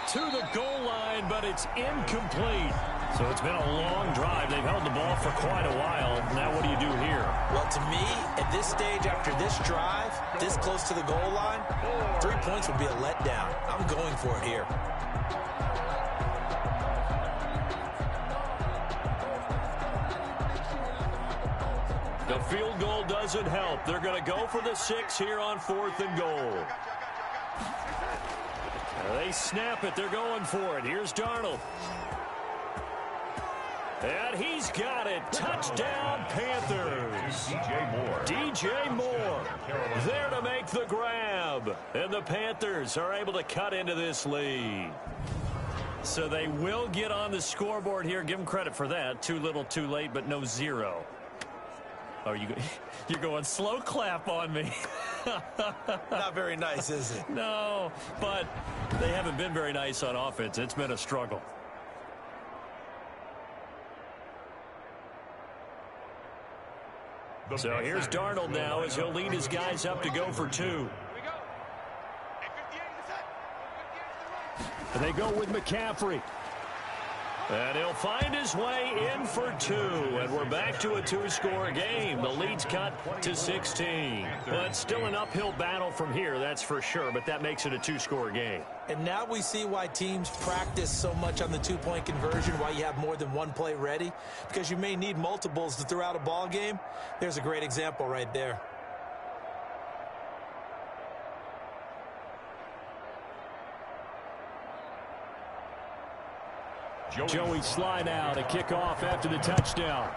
to the goal line, but it's incomplete. So it's been a long drive. They've held the ball for quite a while. Now what do you do here? Well, to me, at this stage, after this drive, this close to the goal line, 3 points would be a letdown. I'm going for it here. The field goal doesn't help. They're going to go for the 6 here on 4th and goal. They snap it. They're going for it. Here's Darnold. And he's got it. Touchdown, Panthers. DJ Moore there to make the grab. And the Panthers are able to cut into this lead. So they will get on the scoreboard here. Give them credit for that. Too little, too late, but no 0. Oh, you're going slow clap on me. Not very nice, is it? No, but they haven't been very nice on offense. It's been a struggle. So here's Darnold now as he'll lead his guys up to go for 2. And they go with McCaffrey. And he'll find his way in for 2. And we're back to a 2-score game. The lead's cut to 16. But still an uphill battle from here, that's for sure. But that makes it a 2-score game. And now we see why teams practice so much on the 2-point conversion, why you have more than one play ready. Because you may need multiples to throw out a ball game. There's a great example right there. Joey slide out, a kickoff after the touchdown.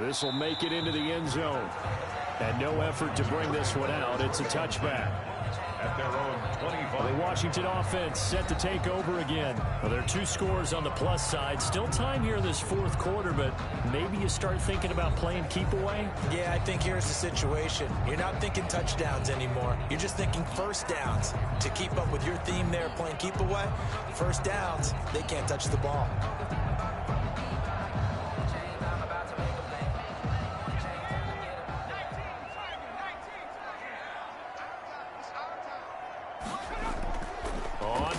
This will make it into the end zone. And no effort to bring this one out. It's a touchback. At their own 25. The Washington offense set to take over again. Well, there are 2 scores on the plus side. Still time here in this 4th quarter, but maybe you start thinking about playing keep away. Yeah, I think here's the situation. You're not thinking touchdowns anymore. You're just thinking first downs. To keep up with your theme there, playing keep away, first downs, they can't touch the ball.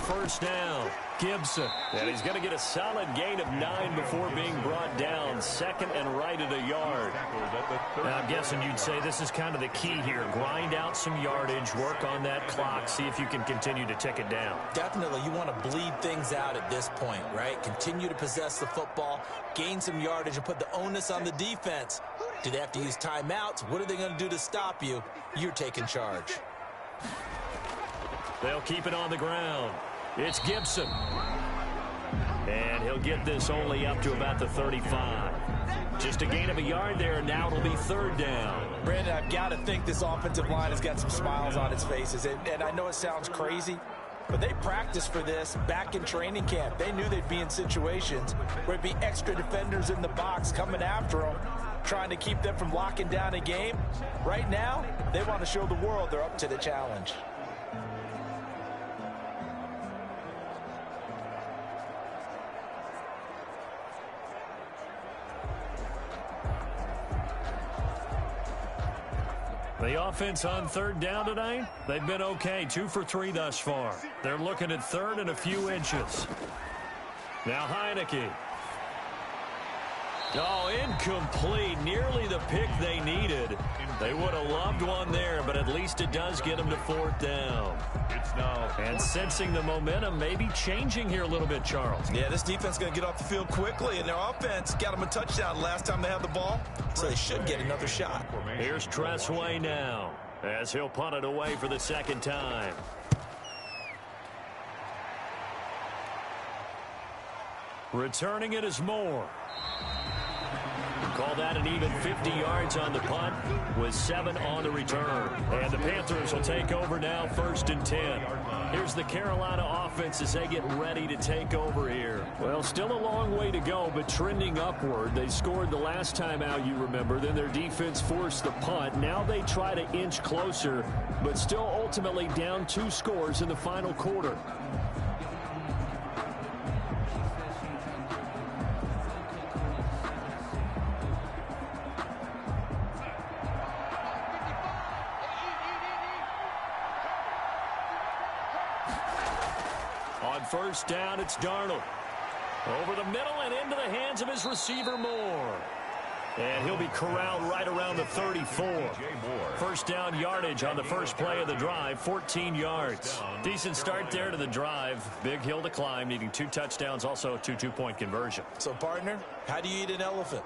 First down, Gibson. And he's going to get a solid gain of 9 before being brought down. 2nd and right at a yard. Now, I'm guessing you'd say this is kind of the key here. Grind out some yardage, work on that clock, see if you can continue to tick it down. Definitely, you want to bleed things out at this point, right? Continue to possess the football, gain some yardage, and put the onus on the defense. Do they have to use timeouts? What are they going to do to stop you? You're taking charge. They'll keep it on the ground. It's Gibson. And he'll get this only up to about the 35. Just a gain of a yard there, and now it'll be 3rd down. Brandon, I've got to think this offensive line has got some smiles on its faces. And I know it sounds crazy, but they practiced for this back in training camp. They knew they'd be in situations where it'd be extra defenders in the box coming after them, trying to keep them from locking down a game. Right now, they want to show the world they're up to the challenge. The offense on 3rd down tonight, they've been okay. 2 for 3 thus far. They're looking at 3rd and a few inches. Now Heineke. Oh, incomplete. Nearly the pick they needed. They would have loved one there, but at least it does get them to 4th down. And sensing the momentum, maybe changing here a little bit, Charles. Yeah, this defense is going to get off the field quickly, and their offense got them a touchdown last time they had the ball, so they should get another shot. Here's Tressway now, as he'll punt it away for the 2nd time. Returning it is Moore. Call that an even 50 yards on the punt with 7 on the return. And the Panthers will take over now, 1st and 10. Here's the Carolina offense as they get ready to take over here. Well, still a long way to go, but trending upward. They scored the last time out, you remember. Then their defense forced the punt. Now they try to inch closer, but still ultimately down 2 scores in the final quarter. on first down, it's Darnold. Over the middle and into the hands of his receiver, Moore. And he'll be corralled right around the 34. First down yardage on the first play of the drive, 14 yards. Decent start there to the drive. Big hill to climb, needing 2 touchdowns, also a 2-2-point conversion. So, partner, how do you eat an elephant?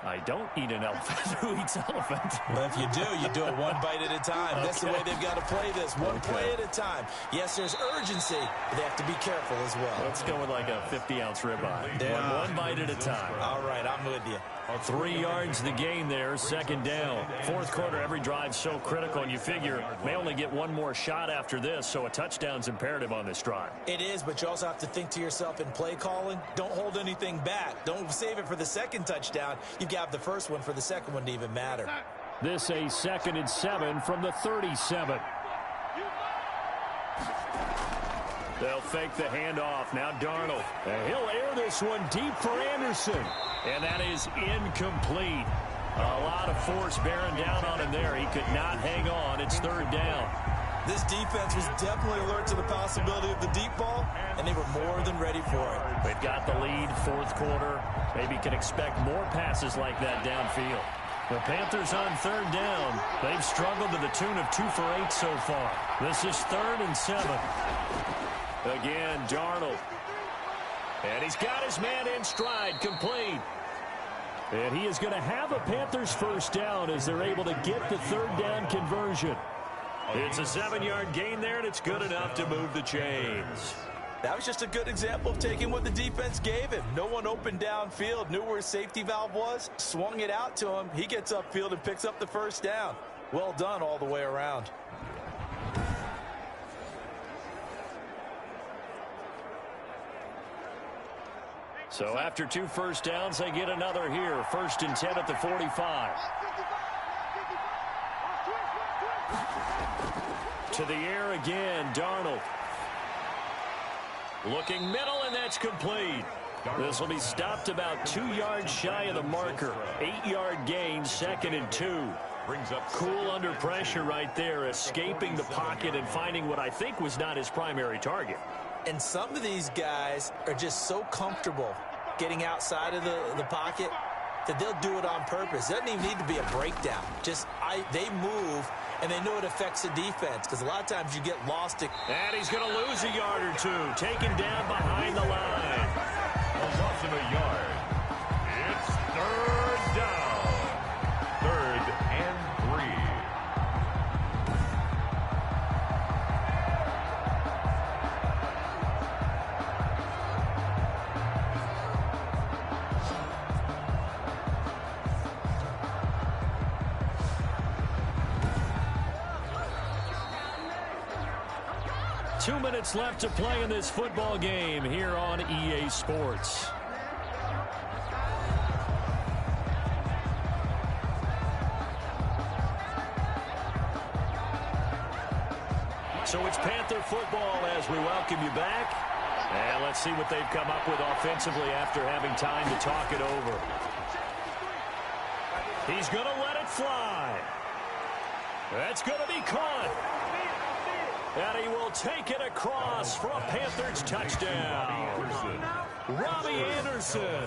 I don't eat an elephant. Who eats elephant? But if you do it one bite at a time. That's the way they've got to play this, one play at a time. Yes, there's urgency, but they have to be careful as well. Let's go with like a 50-ounce ribeye. Yeah. One bite at a time. All right, I'm with you. 3 yards the gain there, second down. Fourth quarter, every drive's so critical, and you figure may only get one more shot after this, so a touchdown's imperative on this drive. It is, but you also have to think to yourself in play calling, don't hold anything back. Don't save it for the second touchdown. You've got the first one for the second one to even matter. This a 2nd and 7 from the 37. They'll fake the handoff. Now Darnold. And he'll air this one deep for Anderson. And that is incomplete. A lot of force bearing down on him there. He could not hang on. It's third down. This defense was definitely alert to the possibility of the deep ball, and they were more than ready for it. They've got the lead, fourth quarter. Maybe can expect more passes like that downfield. The Panthers on third down. They've struggled to the tune of 2 for 8 so far. This is 3rd and 7. Again, Darnold. And he's got his man in stride, complete. And he is going to have a Panthers first down as they're able to get the third down conversion. It's a 7-yard gain there, and it's good enough to move the chains. That was just a good example of taking what the defense gave him. No one opened downfield, knew where his safety valve was, swung it out to him. He gets upfield and picks up the first down. Well done all the way around. So after 2 first downs, they get another here. 1st and 10 at the 45. To the air again, Darnold. Looking middle, and that's complete. This will be stopped about 2 yards shy of the marker. 8-yard gain, 2nd and 2. Cool under pressure right there, escaping the pocket and finding what I think was not his primary target. And some of these guys are just so comfortable getting outside of the pocket that they'll do it on purpose. It doesn't even need to be a breakdown. They move, and they know it affects the defense because a lot of times you get lost. And he's going to lose a yard or 2, taken down behind the line. A loss of a yard. It's third down. 3rd and 3. 2 minutes left to play in this football game here on EA Sports. So it's Panther football as we welcome you back. And let's see what they've come up with offensively after having time to talk it over. He's going to let it fly. That's going to be caught. And he will take it across for a Panthers touchdown. Robbie Anderson,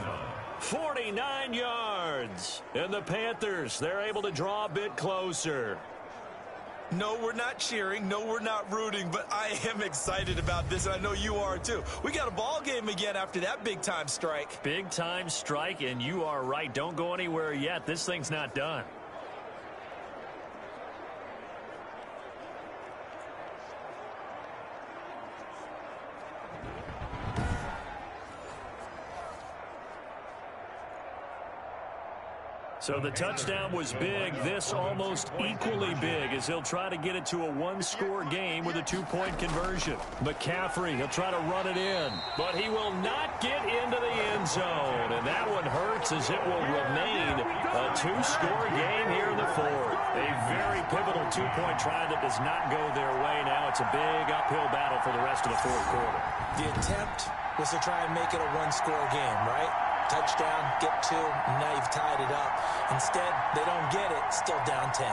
49 yards. And the Panthers, they're able to draw a bit closer. No, we're not cheering. No, we're not rooting, but I am excited about this, and I know you are too. We got a ball game again after that big-time strike. Big-time strike, and you are right. Don't go anywhere yet. This thing's not done. So the touchdown was big. This almost equally big as he'll try to get it to a one-score game with a two-point conversion. McCaffrey, he'll try to run it in, but he will not get into the end zone. And that one hurts as it will remain a two-score game here in the fourth. A very pivotal two-point try that does not go their way. Now it's a big uphill battle for the rest of the fourth quarter. The attempt was to try and make it a one-score game, right? Touchdown, get 2, and now you've tied it up. Instead, they don't get it, still down 10.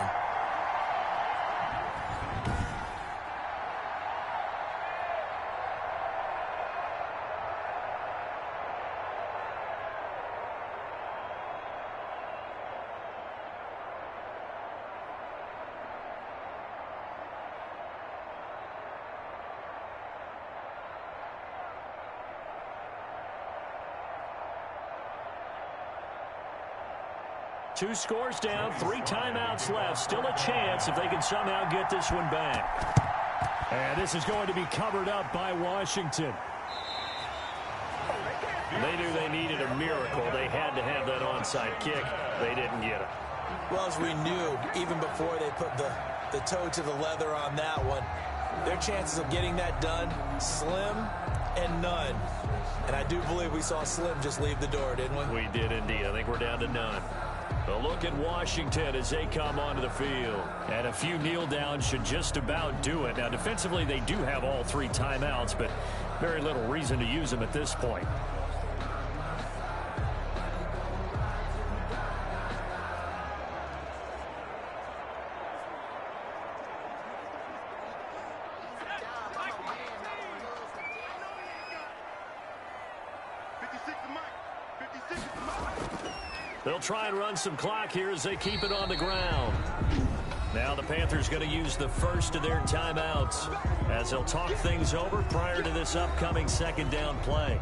2 scores down, 3 timeouts left. Still a chance if they can somehow get this one back. And this is going to be covered up by Washington. They knew they needed a miracle. They had to have that onside kick. They didn't get it. Well, as we knew, even before they put the toe to the leather on that one, their chances of getting that done, slim and none. And I do believe we saw Slim just leave the door, didn't we? We did indeed. I think we're down to none. A look at Washington as they come onto the field. And a few kneel downs should just about do it. Now, defensively, they do have all 3 timeouts, but very little reason to use them at this point. They'll try and run some clock here as they keep it on the ground. Now the Panthers going to use the first of their timeouts as they'll talk things over prior to this upcoming second down play.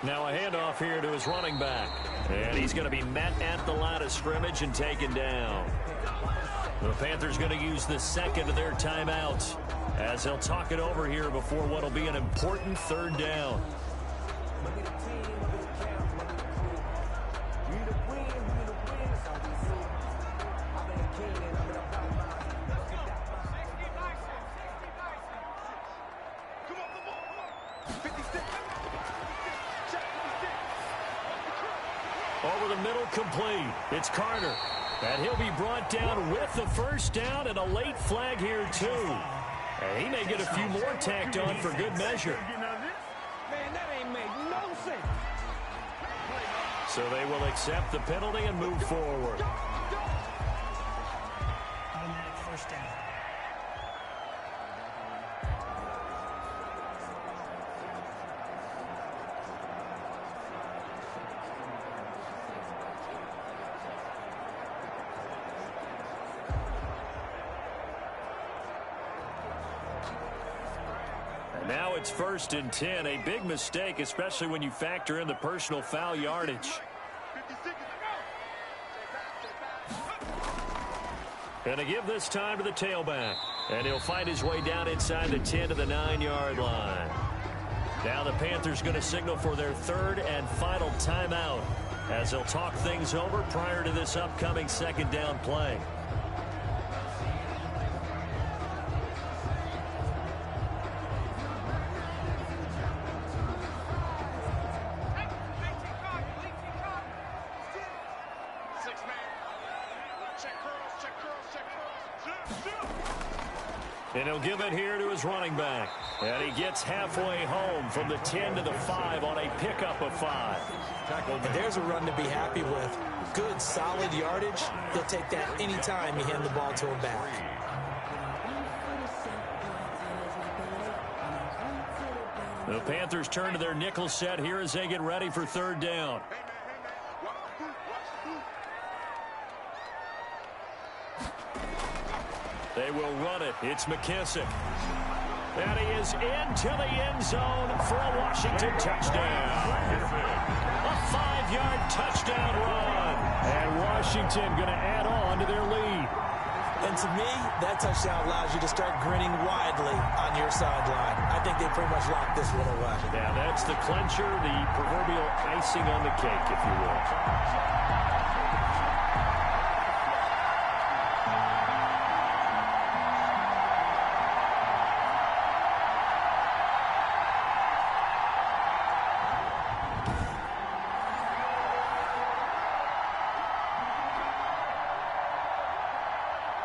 Now a handoff here to his running back. And he's going to be met at the line of scrimmage and taken down. The Panthers going to use the second of their timeouts as they'll talk it over here before what will be an important third down. Over the middle, complete. It's Carter. And he'll be brought down with the first down and a late flag here, too. And he may get a few more tacked on for good measure. Man, that ain't make no sense. So they will accept the penalty and move forward. Automatic first down. Now it's 1st and 10, a big mistake, especially when you factor in the personal foul yardage. And to give this time to the tailback. And he'll find his way down inside the 10 to the 9-yard line. Now the Panthers going to signal for their third and final timeout as they'll talk things over prior to this upcoming second down play. And he'll give it here to his running back. And he gets halfway home from the 10 to the 5 on a pickup of 5. And there's a run to be happy with. Good, solid yardage. He'll take that anytime you hand the ball to him back. The Panthers turn to their nickel set here as they get ready for third down. They will run it. It's McKissick. And he is into the end zone for a Washington touchdown. A 5-yard touchdown run. And Washington going to add on to their lead. And to me, that touchdown allows you to start grinning widely on your sideline. I think they pretty much locked this one away. Yeah, that's the clincher, the proverbial icing on the cake, if you will.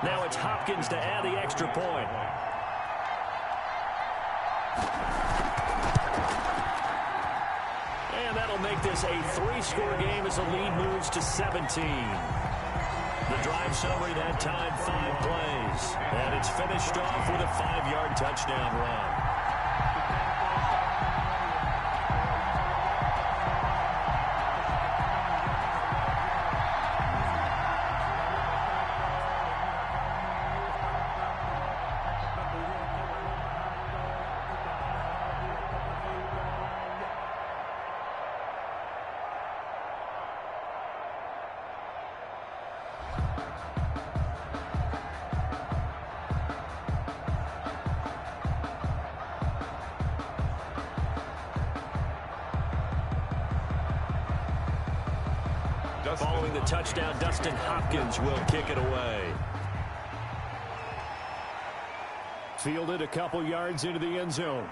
Now it's Hopkins to add the extra point. And that'll make this a 3-score game as the lead moves to 17. The drive summary that time, 5 plays. And it's finished off with a 5-yard touchdown run. Following the touchdown, Dustin Hopkins will kick it away. Fielded a couple yards into the end zone.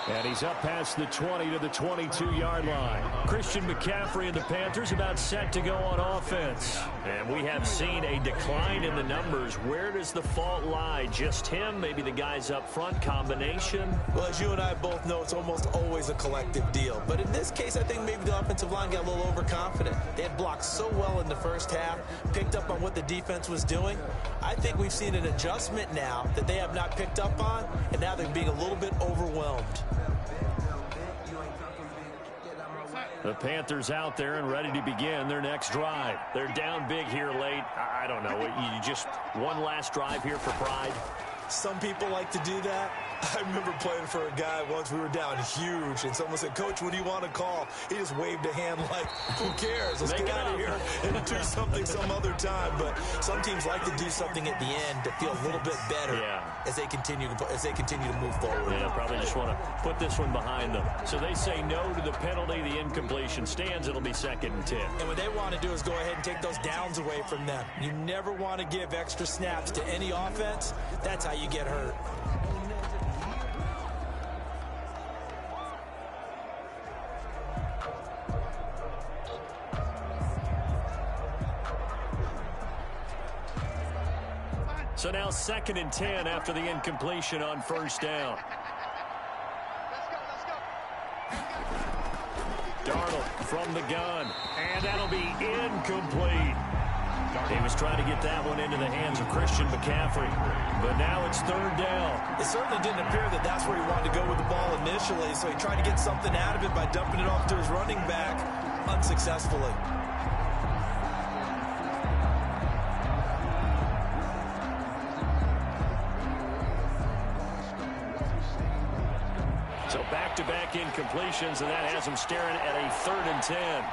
And he's up past the 20 to the 22-yard line. Christian McCaffrey and the Panthers about set to go on offense. And we have seen a decline in the numbers. Where does the fault lie? Just him? Maybe the guys up front? Combination? Well, as you and I both know, it's almost always a collective deal. But in this case, I think maybe the offensive line got a little overconfident. They had blocked so well in the first half, picked up on what the defense was doing. I think we've seen an adjustment now that they have not picked up on, and now they're being a little bit overwhelmed. The Panthers out there and ready to begin their next drive. They're down big here late. I don't know. You just one last drive here for pride? Some people like to do that. I remember playing for a guy once. We were down huge, and someone said, "Coach, what do you want to call?" He just waved a hand like, "Who cares? Let's get out of here and do something some other time." But some teams like to do something at the end to feel a little bit better as they continue to move forward. Yeah, probably just want to put this one behind them. So they say no to the penalty. The incompletion stands. It'll be 2nd and 10. And what they want to do is go ahead and take those downs away from them. You never want to give extra snaps to any offense. That's how you get hurt. So now 2nd and 10 after the incompletion on 1st down. Darnold from the gun, and that'll be incomplete. He was trying to get that one into the hands of Christian McCaffrey, but now it's 3rd down. It certainly didn't appear that that's where he wanted to go with the ball initially, so he tried to get something out of it by dumping it off to his running back unsuccessfully. So back-to-back incompletions, and that has him staring at a 3rd and 10.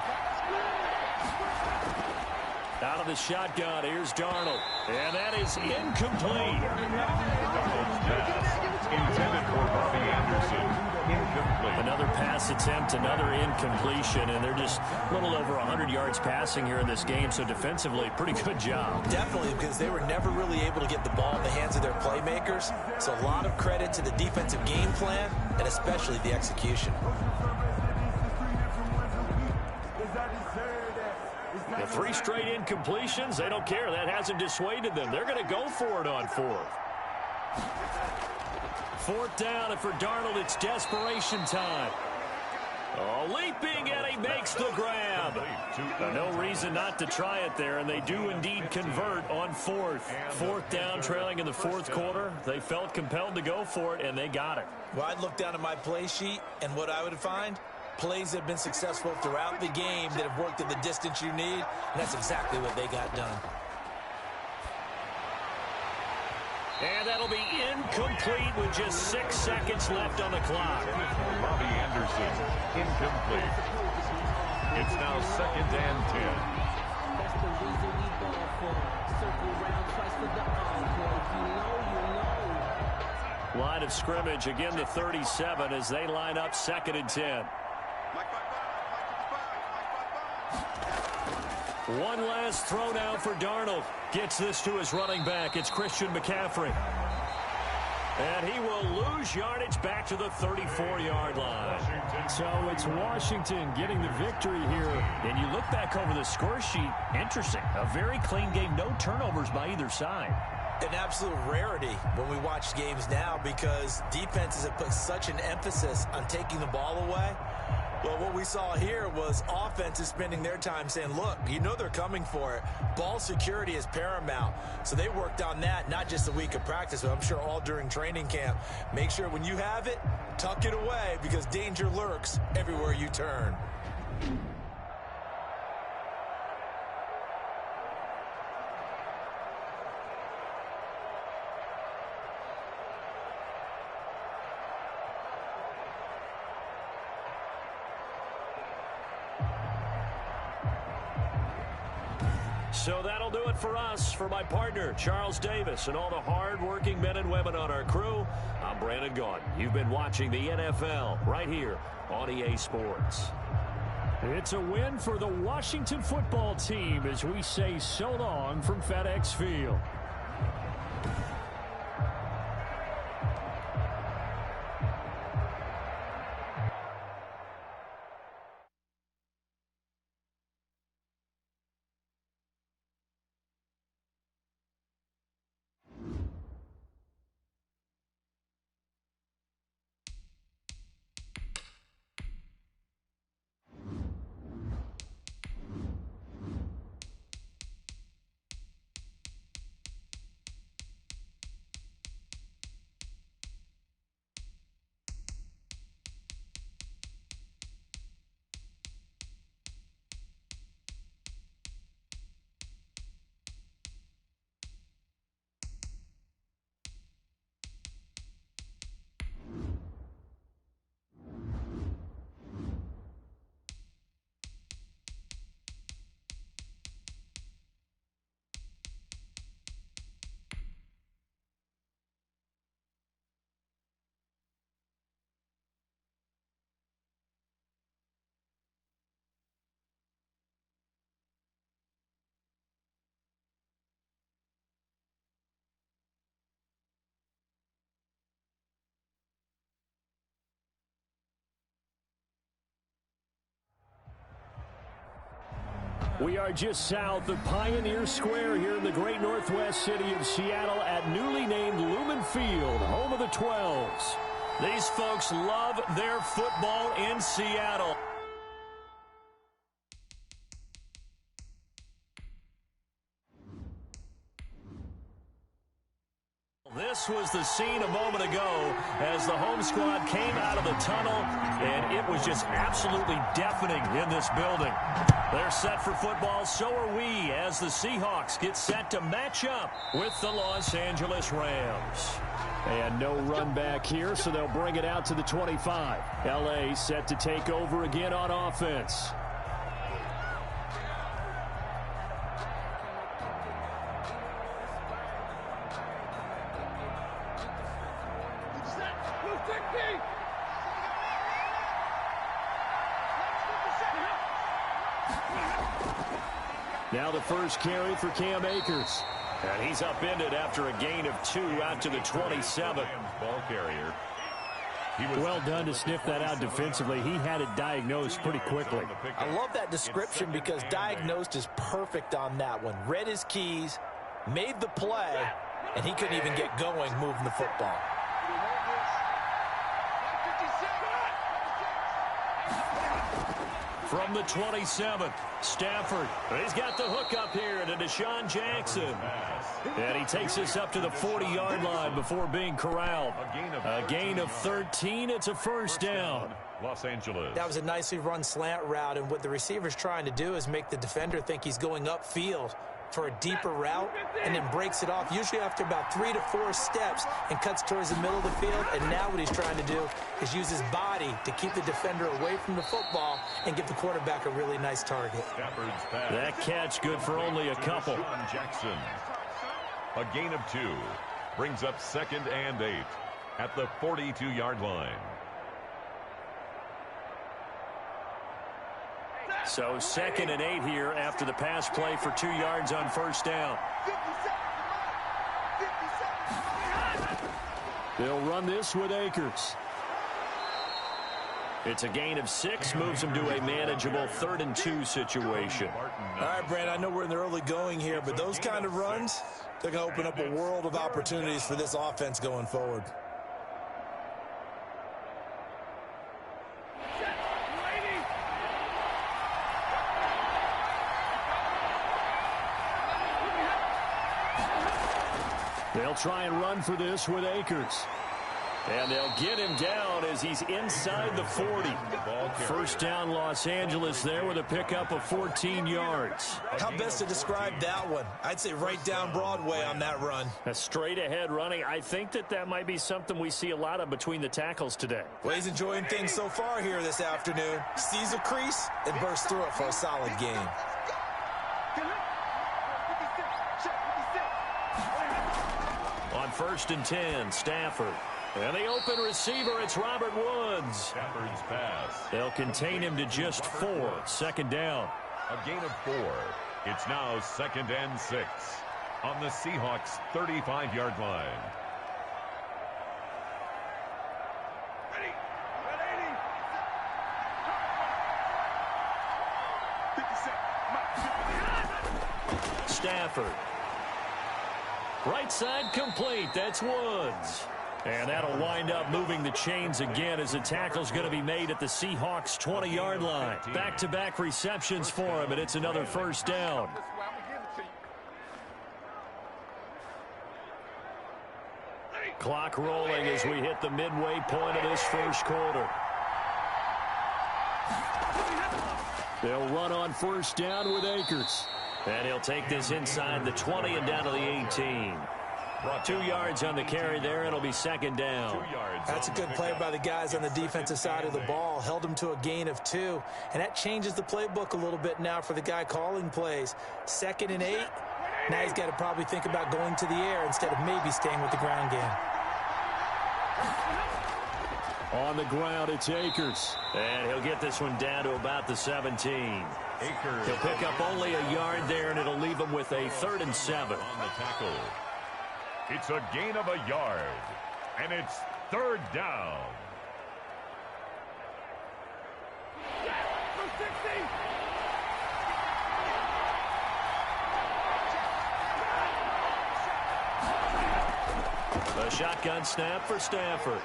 Out of the shotgun, here's Darnold. And that is incomplete. Darnold's pass intended for Bobby Anderson. Incomplete. Another pass attempt, another incompletion, and they're just a little over 100 yards passing here in this game, so defensively, pretty good job. Definitely, because they were never really able to get the ball in the hands of their playmakers, so a lot of credit to the defensive game plan, and especially the execution. The 3 straight incompletions, they don't care. That hasn't dissuaded them. They're going to go for it on 4th. 4th down, and for Darnold, it's desperation time. Oh, leaping, and he makes the grab. No reason not to try it there, and they do indeed convert on 4th. 4th down, trailing in the 4th quarter. They felt compelled to go for it, and they got it. Well, I'd look down at my play sheet, and what I would find, plays that have been successful throughout the game that have worked at the distance you need, and that's exactly what they got done. And that'll be incomplete with just 6 seconds left on the clock. Bobby Anderson, incomplete. It's now 2nd and 10. That's the reason we ball for. Circle round twice for the encore. You know. Line of scrimmage, again the 37 as they line up 2nd and 10. One last throw now for Darnold. Gets this to his running back. It's Christian McCaffrey. And he will lose yardage back to the 34-yard line. So it's Washington getting the victory here. And you look back over the score sheet, interesting. A very clean game, no turnovers by either side. An absolute rarity when we watch games now because defenses have put such an emphasis on taking the ball away. Well, what we saw here was offenses spending their time saying, look, you know they're coming for it. Ball security is paramount. So they worked on that, not just a week of practice, but I'm sure all during training camp. Make sure when you have it, tuck it away because danger lurks everywhere you turn. So that'll do it for us. For my partner, Charles Davis, and all the hard-working men and women on our crew, I'm Brandon Gaudin. You've been watching the NFL right here on EA Sports. It's a win for the Washington football team as we say so long from FedEx Field. We are just south of Pioneer Square here in the great northwest city of Seattle at newly named Lumen Field, home of the 12s. These folks love their football in Seattle. This was the scene a moment ago as the home squad came out of the tunnel, and it was just absolutely deafening in this building. They're set for football, so are we, as the Seahawks get set to match up with the Los Angeles Rams. And no run back here, so they'll bring it out to the 25. L.A. set to take over again on offense. Now the first carry for Cam Akers. And he's upended after a gain of 2 out to the 27. Ball carrier. Well done to sniff that out defensively. He had it diagnosed pretty quickly. I love that description because diagnosed is perfect on that one. Read his keys, made the play, and he couldn't even get going moving the football. From the 27, Stafford. He's got the hook up here to Deshaun Jackson. And he takes us up to the 40-yard line before being corralled. A gain of 13. It's a first down. Los Angeles. That was a nicely run slant route, and what the receiver's trying to do is make the defender think he's going upfield for a deeper route and then breaks it off, usually after about 3 to 4 steps, and cuts towards the middle of the field. And now what he's trying to do is use his body to keep the defender away from the football and give the quarterback a really nice target. That catch good for only a couple. Jackson. A gain of 2 brings up 2nd and 8 at the 42-yard line. So 2nd and 8 here after the pass play for 2 yards on first down. They'll run this with Akers. It's a gain of 6, moves him to a manageable 3rd and 2 situation. All right, Brad, I know we're in the early going here, but those kind of runs, they're going to open up a world of opportunities for this offense going forward. They'll try and run for this with Akers. And they'll get him down as he's inside the 40. First down, Los Angeles there with a pickup of 14 yards. How best to describe that one? I'd say right down Broadway on that run. A straight ahead running. I think that might be something we see a lot of between the tackles today. Well, he's enjoying things so far here this afternoon. Sees a crease and bursts through it for a solid game. On 1st and 10, Stafford. And the open receiver, it's Robert Woods. Stafford's pass. They'll contain him to just 4. Second down. A gain of 4. It's now 2nd and 6 on the Seahawks' 35-yard line. Stafford. Right side complete. That's Woods. And that'll wind up moving the chains again as the tackle's going to be made at the Seahawks' 20-yard line. Back-to-back receptions for him, and it's another first down. Clock rolling as we hit the midway point of this first quarter. They'll run on first down with Akers. And he'll take this inside the 20 and down to the 18. 2 yards on the carry there. It'll be second down. That's a good play by the guys on the defensive side of the ball. Held him to a gain of 2. And that changes the playbook a little bit now for the guy calling plays. 2nd and 8. Now he's got to probably think about going to the air instead of maybe staying with the ground game. On the ground, it's Akers. And he'll get this one down to about the 17. Akers. He'll pick up only a yard there, and it'll leave him with a 3rd and 7. On the tackle. It's a gain of a yard. And it's 3rd down. A shotgun snap for Stafford.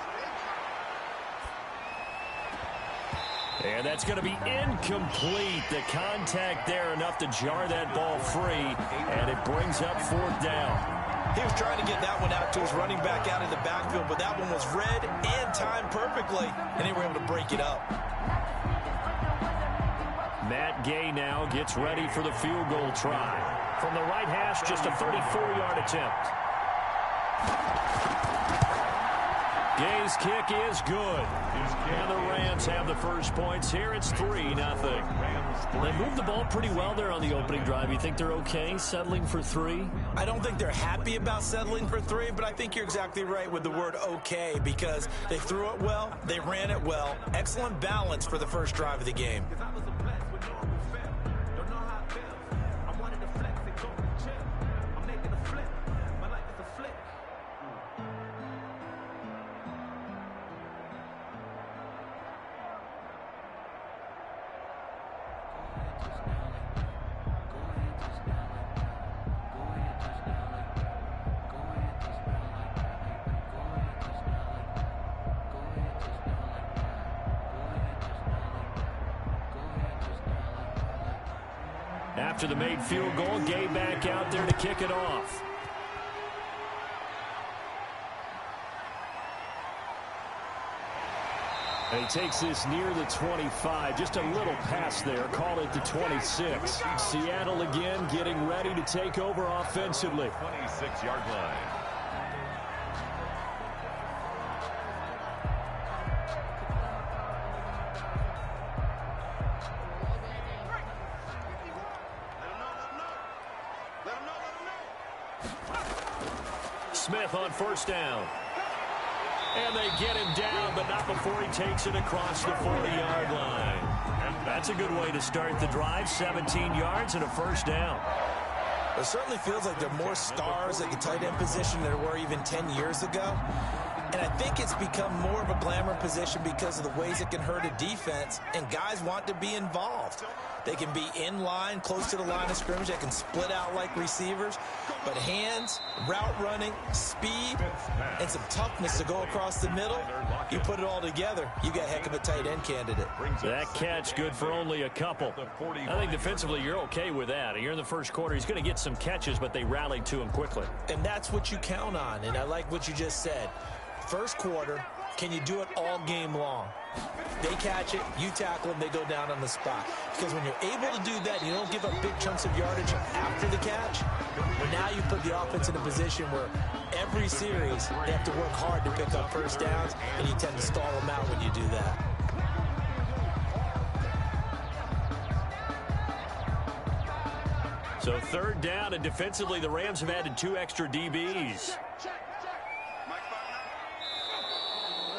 And that's going to be incomplete. The contact there enough to jar that ball free, and it brings up 4th down. He was trying to get that one out to his running back out in the backfield, but that one was read and timed perfectly, and they were able to break it up. Matt Gay now gets ready for the field goal try. From the right hash, just a 34-yard attempt. Gay's kick is good. And the Rams have the first points here. It's 3-0. They moved the ball pretty well there on the opening drive. You think they're okay settling for 3? I don't think they're happy about settling for 3, but I think you're exactly right with the word okay because they threw it well, they ran it well. Excellent balance for the first drive of the game. After the made field goal, Gay back out there to kick it off. And he takes this near the 25. Just a little pass there. Call it the 26. Seattle again getting ready to take over offensively. 26-yard line. Smith on first down. And they get him down, but not before he takes it across the 40-yard line. And that's a good way to start the drive. 17 yards and a first down. It certainly feels like there are more stars at the tight end position than there were even 10 years ago. And I think it's become more of a glamour position because of the ways it can hurt a defense, and guys want to be involved. They can be in line, close to the line of scrimmage. They can split out like receivers. But hands, route running, speed, and some toughness to go across the middle, you put it all together, you got a heck of a tight end candidate. That catch good for only a couple. I think defensively you're okay with that. Here in the first quarter, he's going to get some catches, but they rallied to him quickly. And that's what you count on, and I like what you just said. First quarter, can you do it all game long? They catch it, you tackle them, they go down on the spot. Because when you're able to do that, you don't give up big chunks of yardage after the catch. But now you put the offense in a position where every series they have to work hard to pick up first downs, and you tend to stall them out when you do that. So third down, and defensively the Rams have added 2 extra DBs.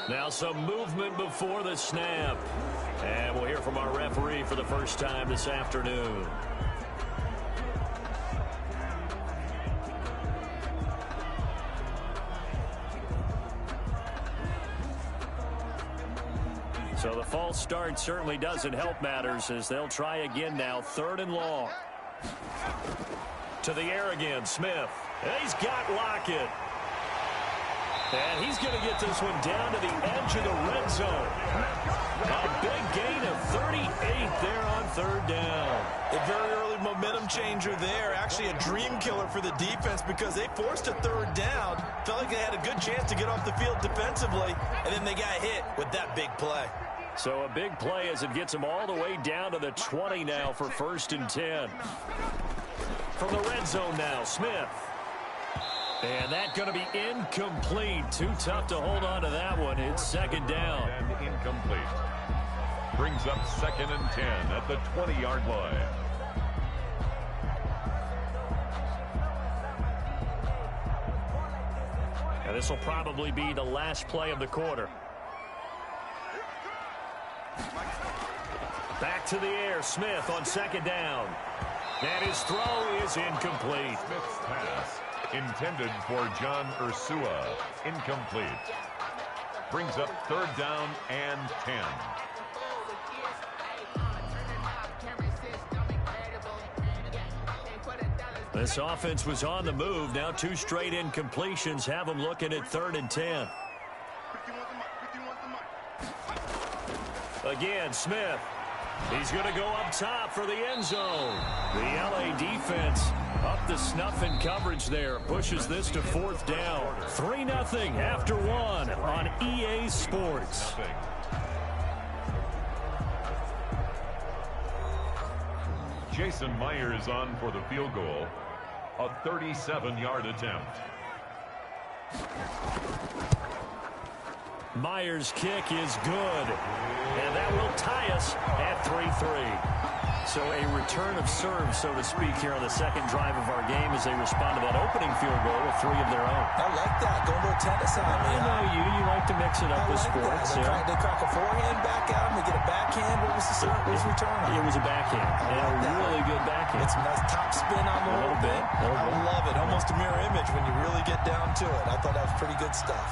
Now some movement before the snap. And we'll hear from our referee for the first time this afternoon. So the false start certainly doesn't help matters as they'll try again now. 3rd and long. To the air again, Smith. And he's got Lockett. And he's going to get this one down to the edge of the red zone. A big gain of 38 there on 3rd down. A very early momentum changer there. Actually a dream killer for the defense because they forced a 3rd down. Felt like they had a good chance to get off the field defensively. And then they got hit with that big play. So a big play as it gets them all the way down to the 20 now for 1st and 10. From the red zone now, Smith. And that's going to be incomplete. Too tough to hold on to that one. It's 2nd down. And incomplete. Brings up 2nd and 10 at the 20-yard line. And this will probably be the last play of the quarter. Back to the air. Smith on 2nd down. And his throw is incomplete. Smith's pass intended for John Ursua. Incomplete. Brings up 3rd down and 10. This offense was on the move. Now 2 straight incompletions have them looking at 3rd and 10. Again, Smith. He's going to go up top for the end zone. The LA defense up the snuff in coverage there. Pushes this to 4th down. 3-0 after 1 on EA Sports. Jason Myers on for the field goal. A 37-yard attempt. Myers' kick is good. And that will tie us at 3-3. So a return of serve, so to speak, here on the 2nd drive of our game as they respond to that opening field goal with 3 of their own. I like that. Going to a tennis on me. I know you. You like to mix it up with sports. They crack a forehand back out and they get a backhand. What was the return on? It was a backhand. And a really good backhand. It's a nice top spin on the little bit. I love it. Almost a mirror image when you really get down to it. I thought that was pretty good stuff.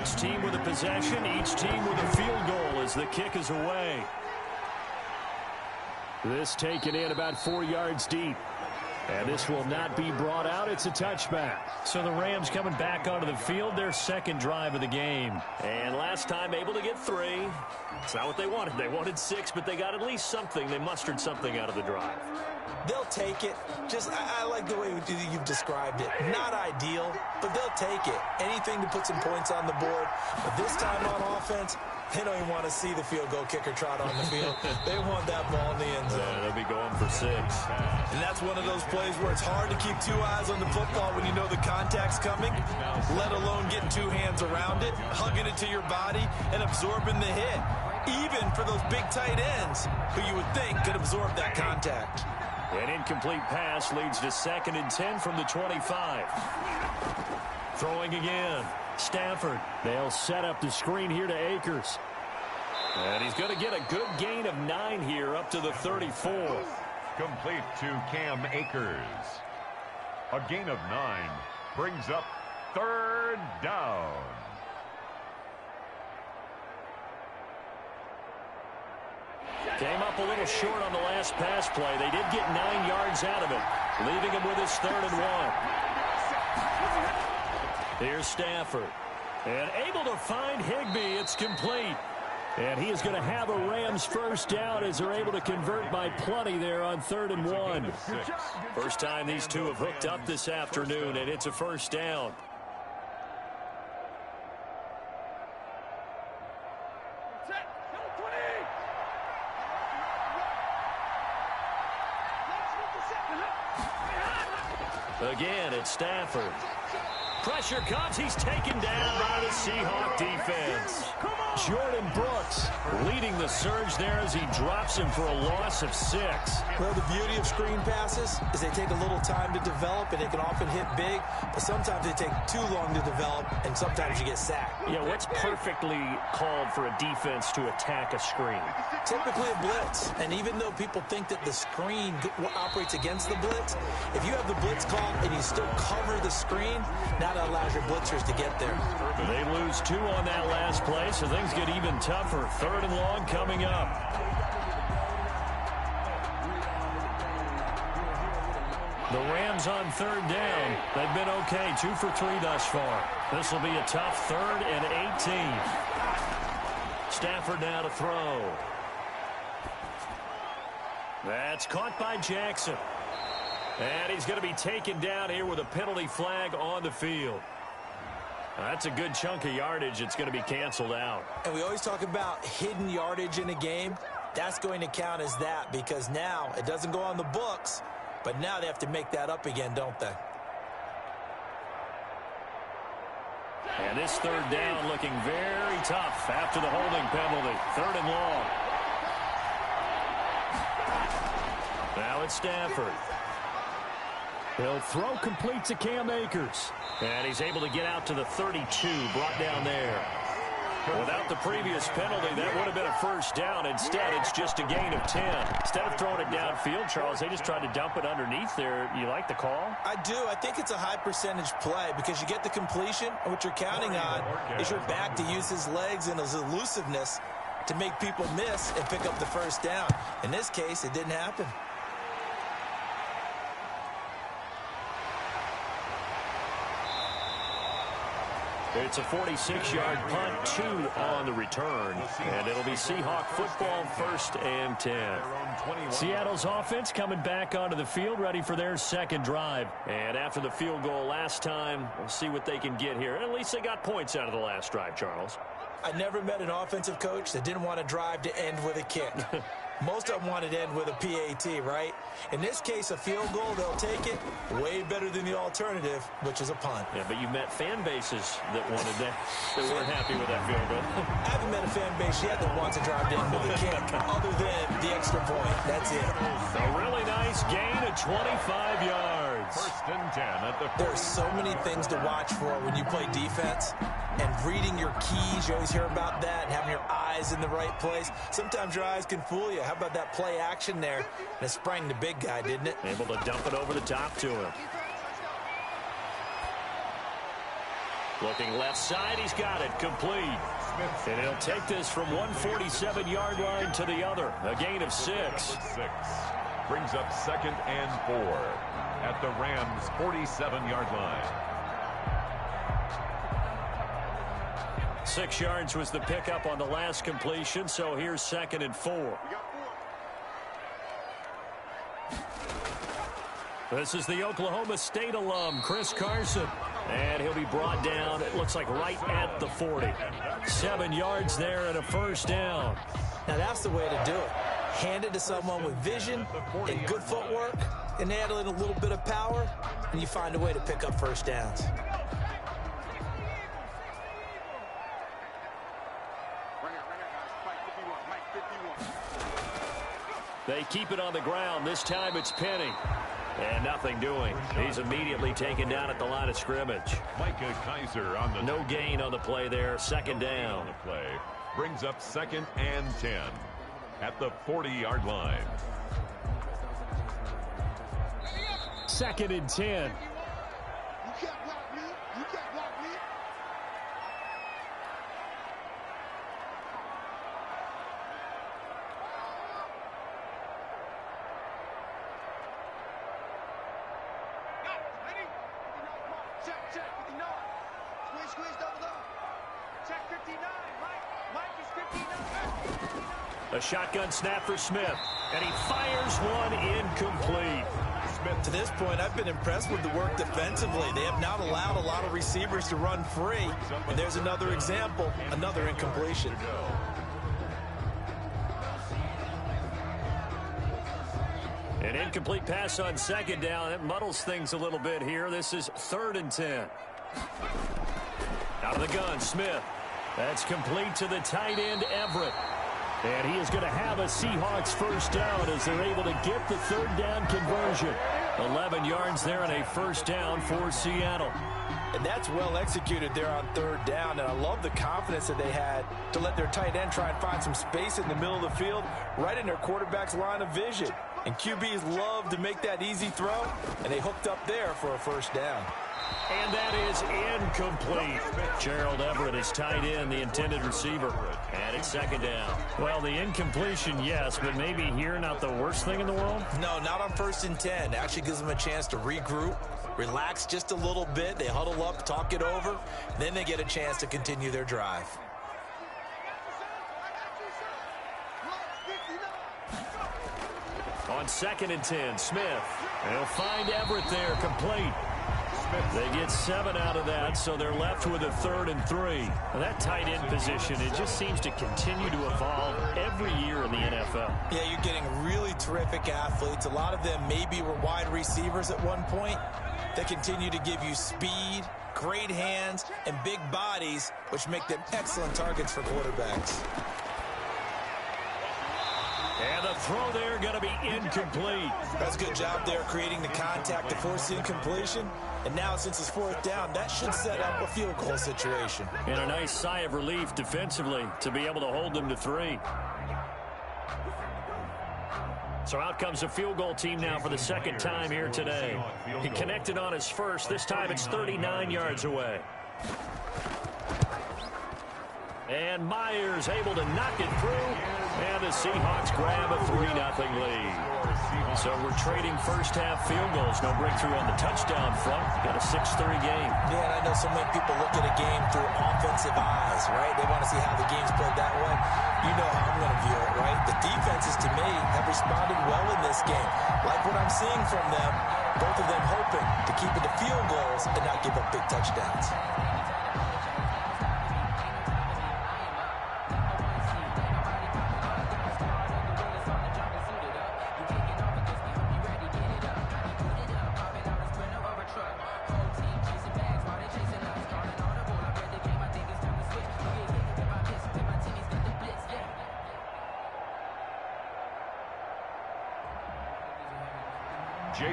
Each team with a possession, each team with a field goal as the kick is away. This taken in about 4 yards deep. And this will not be brought out. It's a touchback. So the Rams coming back onto the field, their 2nd drive of the game. And last time able to get 3. It's not what they wanted. They wanted 6, but they got at least something. They mustered something out of the drive. They'll take it. I like the way you've described it. Not ideal, but they'll take it. Anything to put some points on the board. But this time on offense, they don't even want to see the field goal kicker trot on the field. They want that ball in the end zone. They'll be going for 6. And that's one of those plays where it's hard to keep 2 eyes on the football when you know the contact's coming, let alone getting 2 hands around it, hugging it to your body, and absorbing the hit. Even for those big tight ends who you would think could absorb that contact. An incomplete pass leads to 2nd and 10 from the 25. Throwing again. Stafford. They'll set up the screen here to Akers. And he's going to get a good gain of 9 here up to the 34. Complete to Cam Akers. A gain of 9 brings up 3rd down. Came up a little short on the last pass play. They did get 9 yards out of it, leaving him with his 3rd and 1. Here's Stafford. And able to find Higbee. It's complete. And he is going to have a Rams 1st down as they're able to convert by plenty there on 3rd and 1. First time these two have hooked up this afternoon, and it's a 1st down. Again, it's Stafford. Pressure comes. He's taken down by the Seahawk defense. Jordan Brooks leading the surge there as he drops him for a loss of 6. Well, the beauty of screen passes is they take a little time to develop, and they can often hit big, but sometimes they take too long to develop, and sometimes you get sacked. Yeah, what's perfectly called for a defense to attack a screen? Typically a blitz, and even though people think that the screen operates against the blitz, if you have the blitz called and you still cover the screen, now that allows your blitzers to get there. They lose 2 on that last play, so things get even tougher. 3rd and long coming up. The Rams on 3rd down. They've been okay, 2 for 3 thus far. This will be a tough 3rd and 18. Stafford now to throw. That's caught by Jackson. And he's going to be taken down here with a penalty flag on the field. That's a good chunk of yardage. It's going to be canceled out. And we always talk about hidden yardage in a game. That's going to count as that because now it doesn't go on the books, but now they have to make that up again, don't they? And this 3rd down looking very tough after the holding penalty. 3rd and long. Now it's Stafford. He'll throw complete to Cam Akers. And he's able to get out to the 32, brought down there. Without the previous penalty, that would have been a 1st down. Instead, it's just a gain of 10. Instead of throwing it downfield, Charles, they just tried to dump it underneath there. You like the call? I do. I think it's a high percentage play because you get the completion, and what you're counting on is your back to use his legs and his elusiveness to make people miss and pick up the 1st down. In this case, it didn't happen. It's a 46-yard punt, 2 on the return, and it'll be Seahawk football, 1st and 10. Seattle's offense coming back onto the field, ready for their 2nd drive. And after the field goal last time, we'll see what they can get here. At least they got points out of the last drive, Charles. I never met an offensive coach that didn't want to drive to end with a kick. Most of them wanted to end with a PAT, right? In this case, a field goal, they'll take it way better than the alternative, which is a punt. Yeah, but you've met fan bases that wanted that, that weren't happy with that field goal. I haven't met a fan base yet that wants to drive to end with a kick, other than the extra point. That's it. A really nice gain of 25 yards. 1st and 10 at the 40. There's so many things to watch for when you play defense. And reading your keys, you always hear about that, and having your eyes in the right place. Sometimes your eyes can fool you. How about that play action there? And it sprang the big guy, didn't it? Able to dump it over the top to him. Looking left side, he's got it, complete. And he'll take this from 147-yard line to the other. A gain of 6. Brings up 2nd and 4 at the Rams' 47-yard line. 6 yards was the pickup on the last completion, so here's 2nd and 4. This is the Oklahoma State alum, Chris Carson. And he'll be brought down, it looks like right at the 40. 7 yards there and a 1st down. Now that's the way to do it. Hand it to someone with vision and good footwork, and add in a little bit of power, and you find a way to pick up 1st downs. They keep it on the ground. This time it's Penny. And nothing doing. He's immediately taken down at the line of scrimmage. Micah Kaiser on the no gain on the play there. 2nd down. The play brings up 2nd and 10 at the 40-yard line. 2nd and 10. You can't block me. You can't block me. Check 59. Squeeze, double up. Check 59. Mike is 59. A shotgun snap for Smith. And he fires one incomplete. To this point, I've been impressed with the work defensively. They have not allowed a lot of receivers to run free. And there's another example, another incompletion. An incomplete pass on second down. It muddles things a little bit here. This is 3rd and 10. Out of the gun, Smith. That's complete to the tight end, Everett. And he is going to have a Seahawks first down as they're able to get the 3rd down conversion. 11 yards there and a first down for Seattle. And that's well executed there on 3rd down. And I love the confidence that they had to let their tight end try and find some space in the middle of the field, right in their quarterback's line of vision. And QBs love to make that easy throw, and they hooked up there for a first down. And that is incomplete. Gerald Everett is tied in, the intended receiver. And it's 2nd down. Well, the incompletion, yes, but maybe here not the worst thing in the world? No, not on 1st and 10. It actually gives them a chance to regroup, relax just a little bit. They huddle up, talk it over. Then they get a chance to continue their drive. On 2nd and 10, Smith. They'll find Everett there, complete. They get 7 out of that, so they're left with a 3rd and 3. Well, that tight end position, it just seems to continue to evolve every year in the NFL. Yeah, you're getting really terrific athletes. A lot of them maybe were wide receivers at one point. They continue to give you speed, great hands, and big bodies, which make them excellent targets for quarterbacks. And the throw there going to be incomplete. That's a good job there creating the contact to force the incompletion. And now since it's 4th down, that should set up a field goal situation. And a nice sigh of relief defensively to be able to hold them to 3. So out comes the field goal team now for the 2nd time here today. He connected on his first. This time it's 39 yards away. And Myers able to knock it through. And the Seahawks grab a 3-0 lead. So we're trading first-half field goals. No breakthrough on the touchdown front. Got a 6-3 game. Yeah, and I know so many people look at a game through offensive eyes, right? They want to see how the game's played that way. You know how I'm going to view it, right? The defenses, to me, have responded well in this game. Like what I'm seeing from them, both of them hoping to keep it to field goals and not give up big touchdowns.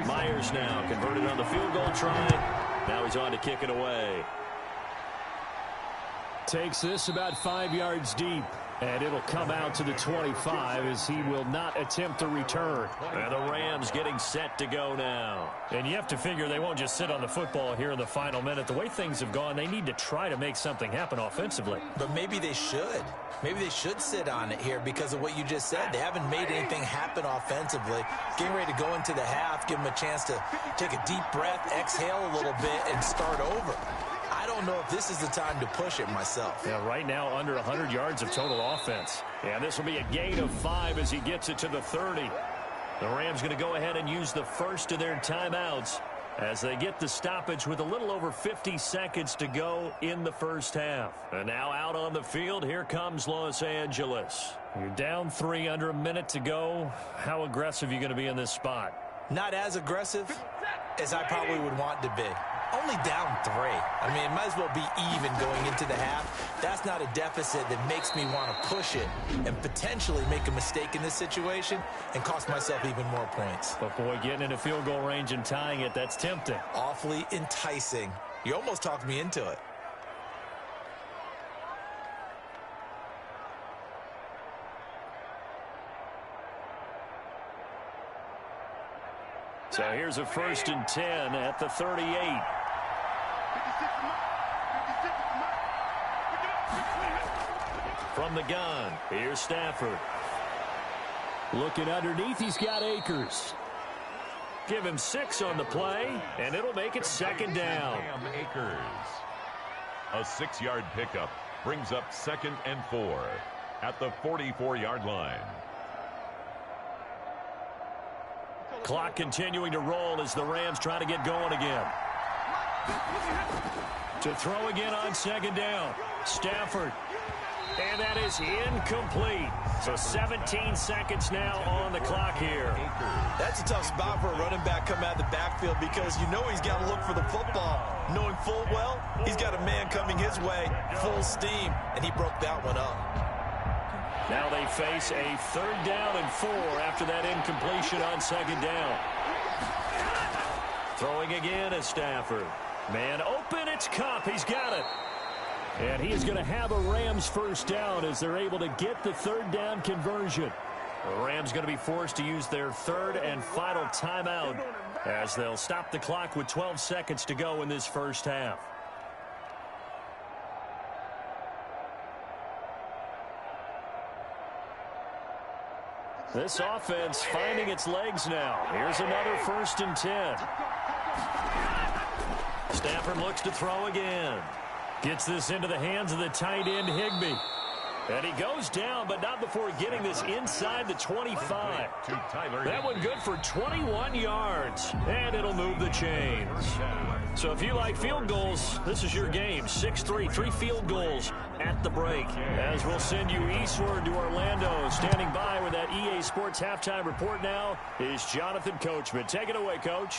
Myers now converted on the field goal try. Now he's on to kick it away. Takes this about 5 yards deep. And it'll come out to the 25 as he will not attempt a return. And the Rams getting set to go now. And you have to figure they won't just sit on the football here in the final minute. The way things have gone, they need to try to make something happen offensively. But maybe they should. Maybe they should sit on it here because of what you just said. They haven't made anything happen offensively. Getting ready to go into the half, give them a chance to take a deep breath, exhale a little bit, and start over. I don't know if this is the time to push it myself. Yeah, right now under 100 yards of total offense. And this will be a gain of 5 as he gets it to the 30. The Rams going to go ahead and use the first of their timeouts as they get the stoppage with a little over 50 seconds to go in the first half. And now out on the field, here comes Los Angeles. You're down 3 under a minute to go. How aggressive are you going to be in this spot? Not as aggressive as I probably would want to be. Only down 3. I mean, it might as well be even going into the half. That's not a deficit that makes me want to push it and potentially make a mistake in this situation and cost myself even more points. But, boy, getting into field goal range and tying it, that's tempting. Awfully enticing. You almost talked me into it. So here's a 1st and 10 at the 38. From the gun, here's Stafford. Looking underneath, he's got Akers. Give him 6 on the play, and it'll make it 2nd down. Akers. A 6-yard pickup brings up 2nd and 4 at the 44-yard line. Clock continuing to roll as the Rams try to get going again. To throw again on 2nd down. Stafford. And that is incomplete. So 17 seconds now on the clock here. That's a tough spot for a running back coming out of the backfield because you know he's got to look for the football, knowing full well he's got a man coming his way, full steam, and he broke that one up. Now they face a 3rd down and 4 after that incompletion on 2nd down. Throwing again is Stafford. Man open, it's Kupp. He's got it. And he is going to have a Rams 1st down as they're able to get the 3rd down conversion. The Rams going to be forced to use their 3rd and final timeout as they'll stop the clock with 12 seconds to go in this 1st half. This offense finding its legs now. Here's another 1st and 10. Stafford looks to throw again. Gets this into the hands of the tight end, Higbee. And he goes down, but not before getting this inside the 25. That one good for 21 yards. And it'll move the chains. So if you like field goals, this is your game. 6-3, 3 field goals at the break. As we'll send you eastward to Orlando. Standing by with that EA Sports halftime report now is Jonathan Coachman. Take it away, Coach.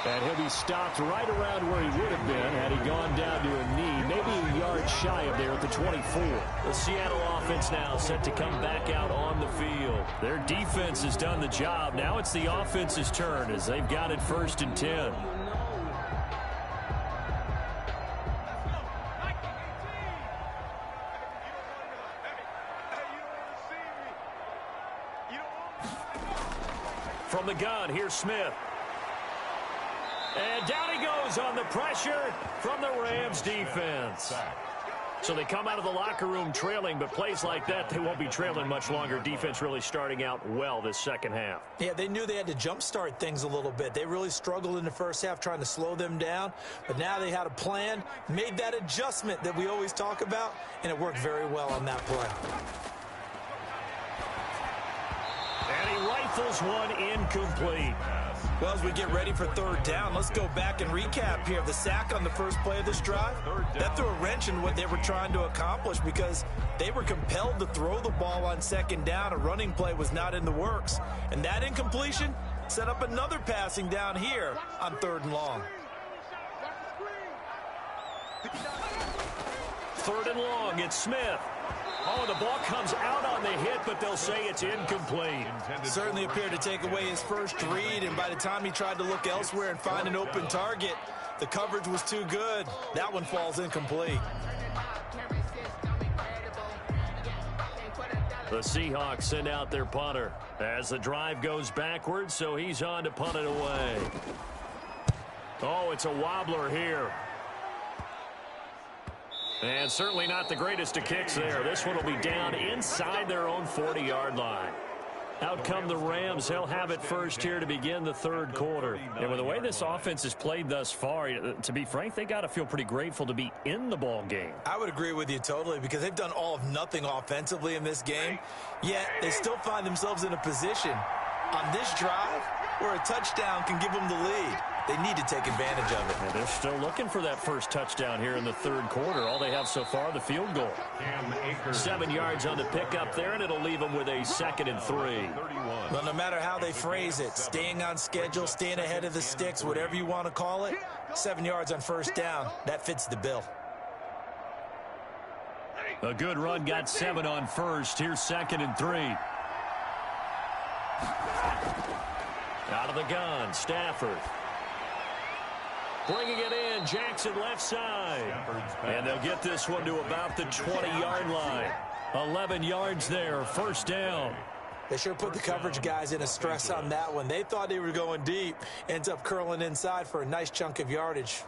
And he'll be stopped right around where he would have been had he gone down to a knee, maybe a yard shy of there at the 24. The Seattle offense now set to come back out on the field. Their defense has done the job. Now it's the offense's turn as they've got it 1st and 10. From the gun, here's Smith. And down he goes on the pressure from the Rams defense. So they come out of the locker room trailing, but plays like that, they won't be trailing much longer. Defense really starting out well this 2nd half. Yeah, they knew they had to jumpstart things a little bit. They really struggled in the 1st half trying to slow them down, but now they had a plan, made that adjustment that we always talk about, and it worked very well on that play. And he rifles one incomplete. Well, as we get ready for 3rd down, let's go back and recap here. The sack on the first play of this drive, that threw a wrench in what they were trying to accomplish because they were compelled to throw the ball on 2nd down. A running play was not in the works. And that incompletion set up another passing down here on 3rd and long. 3rd and long, it's Smith. Oh, the ball comes out on the hit, but they'll say it's incomplete. Certainly appeared to take away his first read, and by the time he tried to look elsewhere and find an open target, the coverage was too good. That one falls incomplete. The Seahawks send out their punter as the drive goes backwards, so he's on to punt it away. Oh, it's a wobbler here. And certainly not the greatest of kicks there. This one will be down inside their own 40-yard line. Out come the Rams. They'll have it first here to begin the 3rd quarter. And with the way this offense has played thus far, to be frank, they got to feel pretty grateful to be in the ball game. I would agree with you totally because they've done all of nothing offensively in this game, yet they still find themselves in a position on this drive where a touchdown can give them the lead. They need to take advantage of it. And they're still looking for that first touchdown here in the 3rd quarter. All they have so far, the field goal. 7 yards on the pickup there, and it'll leave them with a 2nd and 3. Well, no matter how they phrase it, staying on schedule, staying ahead of the sticks, whatever you want to call it, 7 yards on 1st down, that fits the bill. A good run got 7 on 1st. Here's 2nd and 3. Out of the gun, Stafford. Bringing it in, Jackson left side. And they'll get this one to about the 20-yard line. 11 yards there, 1st down. They sure put the coverage guys in a stress on that one. They thought they were going deep. Ends up curling inside for a nice chunk of yardage.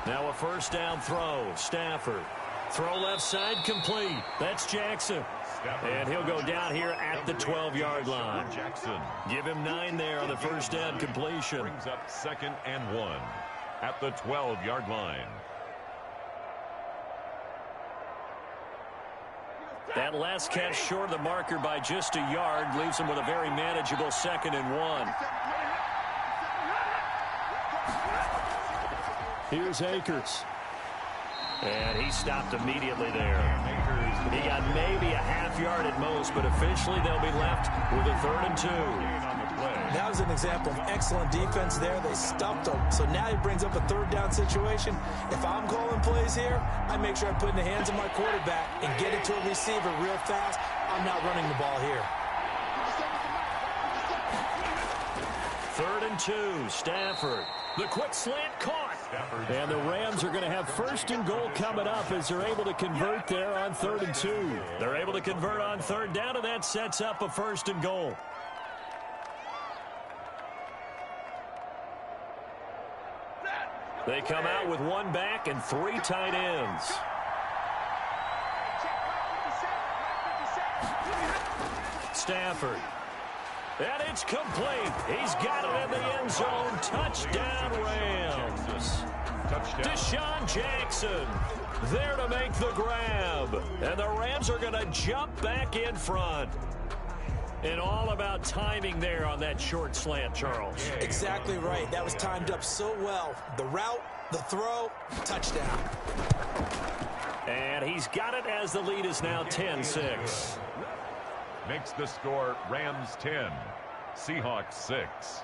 Now a 1st down throw, Stafford. Throw left side, complete. That's Jackson. And he'll go down here at the 12-yard line. Give him 9 there on the 1st down completion. Brings up 2nd and 1 at the 12-yard line. That last catch short of the marker by just a yard leaves him with a very manageable 2nd and 1. Here's Akers. And he stopped immediately there. He got maybe a half yard at most, but officially they'll be left with a 3rd and 2. That was an example of excellent defense there. They stumped him. So now he brings up a 3rd down situation. If I'm calling plays here, I make sure I put it in the hands of my quarterback and get it to a receiver real fast. I'm not running the ball here. 3rd and 2, Stafford. The quick slant caught. And the Rams are going to have 1st and goal coming up as they're able to convert there on 3rd and 2. They're able to convert on 3rd down, and that sets up a 1st and goal. They come out with 1 back and 3 tight ends. Stafford. And it's complete. He's got it in the end zone. Touchdown, Rams. Deshaun Jackson there to make the grab. And the Rams are going to jump back in front. And all about timing there on that short slant, Charles. Exactly right. That was timed up so well. The route, the throw, touchdown. And he's got it as the lead is now 10-6. Makes the score Rams 10, Seahawks 6.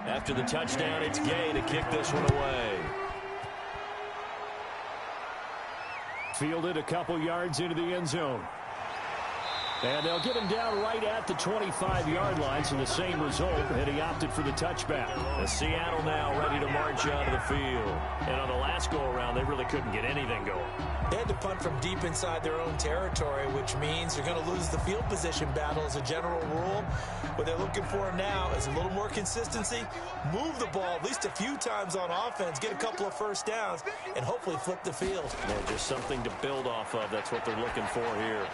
After the touchdown, it's Gay to kick this one away. Fielded a couple yards into the end zone. And they'll get him down right at the 25-yard line, so the same result, and he opted for the touchback. Seattle now ready to march onto the field. And on the last go-around, they really couldn't get anything going. They had to punt from deep inside their own territory, which means you're going to lose the field position battle as a general rule. What they're looking for now is a little more consistency, move the ball at least a few times on offense, get a couple of 1st downs, and hopefully flip the field. Yeah, just something to build off of. That's what they're looking for here.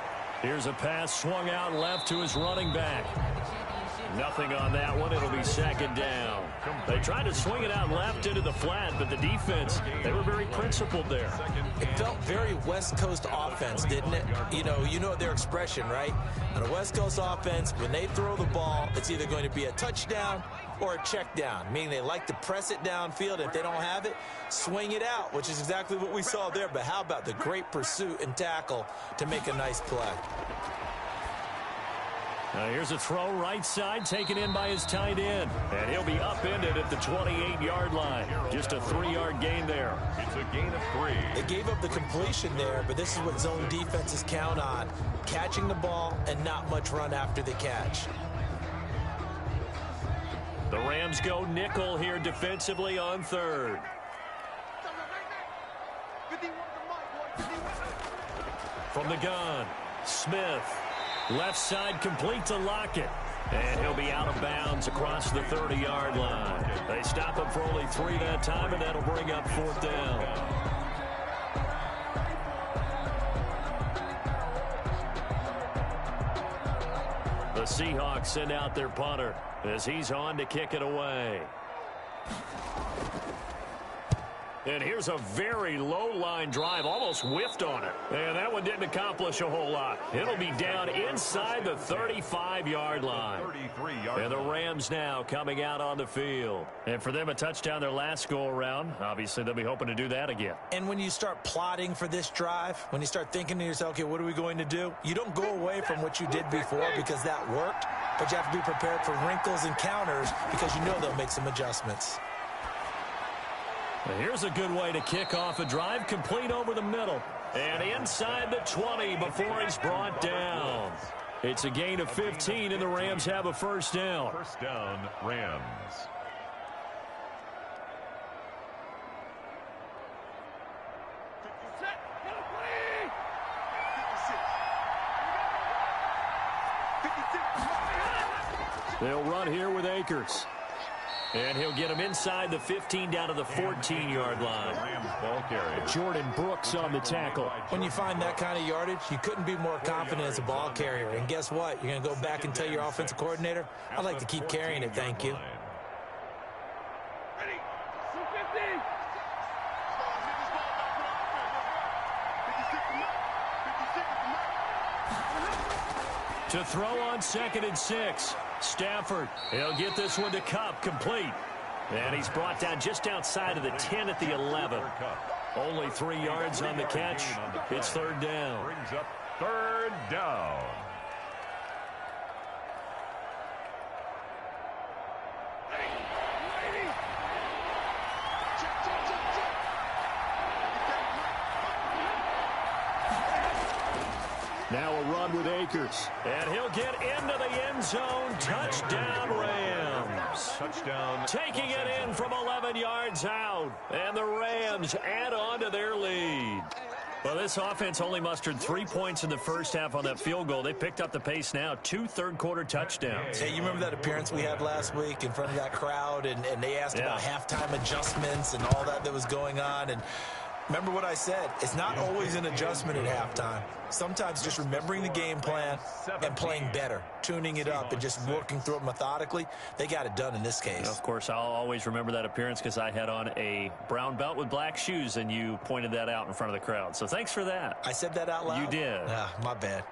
Here's a pass swung out left to his running back. Nothing on that one. It'll be 2nd down. They tried to swing it out left into the flat, but the defense, they were very principled there. It felt very West Coast offense, didn't it? You know their expression, right? On a West Coast offense, when they throw the ball, it's either going to be a touchdown or a check down, meaning they like to press it downfield. If they don't have it, swing it out, which is exactly what we saw there. But how about the great pursuit and tackle to make a nice play? Now here's a throw right side taken in by his tight end. And he'll be upended at the 28-yard line. Just a 3-yard gain there. It's a gain of 3. They gave up the completion there, but this is what zone defenses count on. Catching the ball and not much run after the catch. The Rams go nickel here defensively on 3rd. From the gun, Smith. Left side complete to Lockett. And he'll be out of bounds across the 30-yard line. They stop him for only 3 that time, and that'll bring up 4th down. The Seahawks send out their punter as he's on to kick it away. And here's a very low-line drive, almost whiffed on it. And that one didn't accomplish a whole lot. It'll be down inside the 35-yard line. And the Rams now coming out on the field. And for them, a touchdown their last go-around. Obviously, they'll be hoping to do that again. And when you start plotting for this drive, when you start thinking to yourself, okay, what are we going to do? You don't go away from what you did before because that worked, but you have to be prepared for wrinkles and counters because you know they'll make some adjustments. Here's a good way to kick off a drive, complete over the middle. And inside the 20 before he's brought down. It's a gain of 15, and the Rams have a 1st down. 1st down, Rams. They'll run here with Akers. And he'll get him inside the 15 down to the 14-yard line. Rams ball carrier. Jordan Brooks on the tackle. When you find that kind of yardage, you couldn't be more confident as a ball carrier. And guess what? You're going to go back and tell your offensive coordinator, I'd like to keep carrying it, thank you. To throw on 2nd and 6. Stafford. He'll get this one to Kupp, complete. And he's brought down just outside of the 10 at the 11. Only 3 yards on the catch. It's 3rd down. Brings up 3rd down. Now a run with Akers. And he'll get into the end zone. Touchdown, Rams. Touchdown. Taking it in from 11 yards out. And the Rams add on to their lead. Well, this offense only mustered 3 points in the first half on that field goal. They picked up the pace now. 2 third-quarter touchdowns. Hey, you remember that appearance we had last week in front of that crowd, and they asked about halftime adjustments and all that was going on, and remember what I said. It's not always an adjustment at halftime. Sometimes just remembering the game plan and playing better, tuning it up and just working through it methodically. They got it done in this case. Of course, I'll always remember that appearance because I had on a brown belt with black shoes, and you pointed that out in front of the crowd. So thanks for that. I said that out loud? You did. My bad.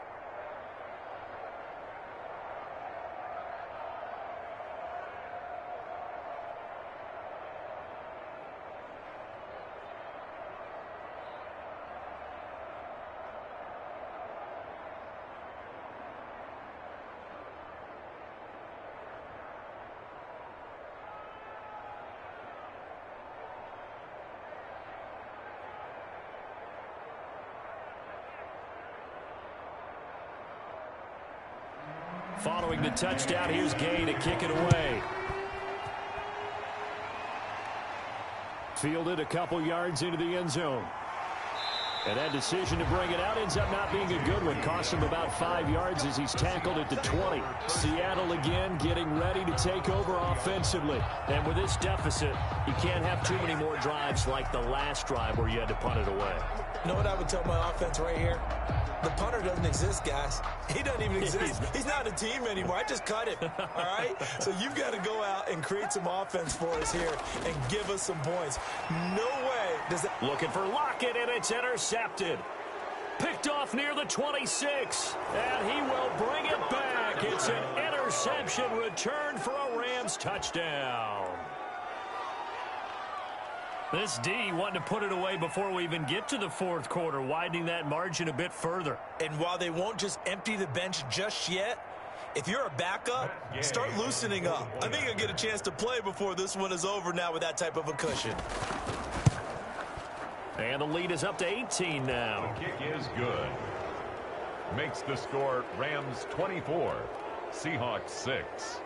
Following the touchdown, here's Gay to kick it away. Fielded a couple yards into the end zone. And that decision to bring it out ends up not being a good one. Cost him about 5 yards as he's tackled at the 20. Seattle again getting ready to take over offensively. And with this deficit, you can't have too many more drives like the last drive where you had to punt it away. You know what I would tell my offense right here? The punter doesn't exist, guys. He doesn't even exist. He's not a team anymore. I just cut him, all right? So you've got to go out and create some offense for us here and give us some points. No way does that... Looking for Lockett, and it's intercepted. Picked off near the 26, and he will bring it back. It's an interception returned for a Rams touchdown. This D wanted to put it away before we even get to the 4th quarter, widening that margin a bit further. And while they won't just empty the bench just yet, if you're a backup, start loosening up. I think you'll get a chance to play before this one is over now with that type of a cushion. And the lead is up to 18 now. The kick is good. Makes the score Rams 24, Seahawks 6.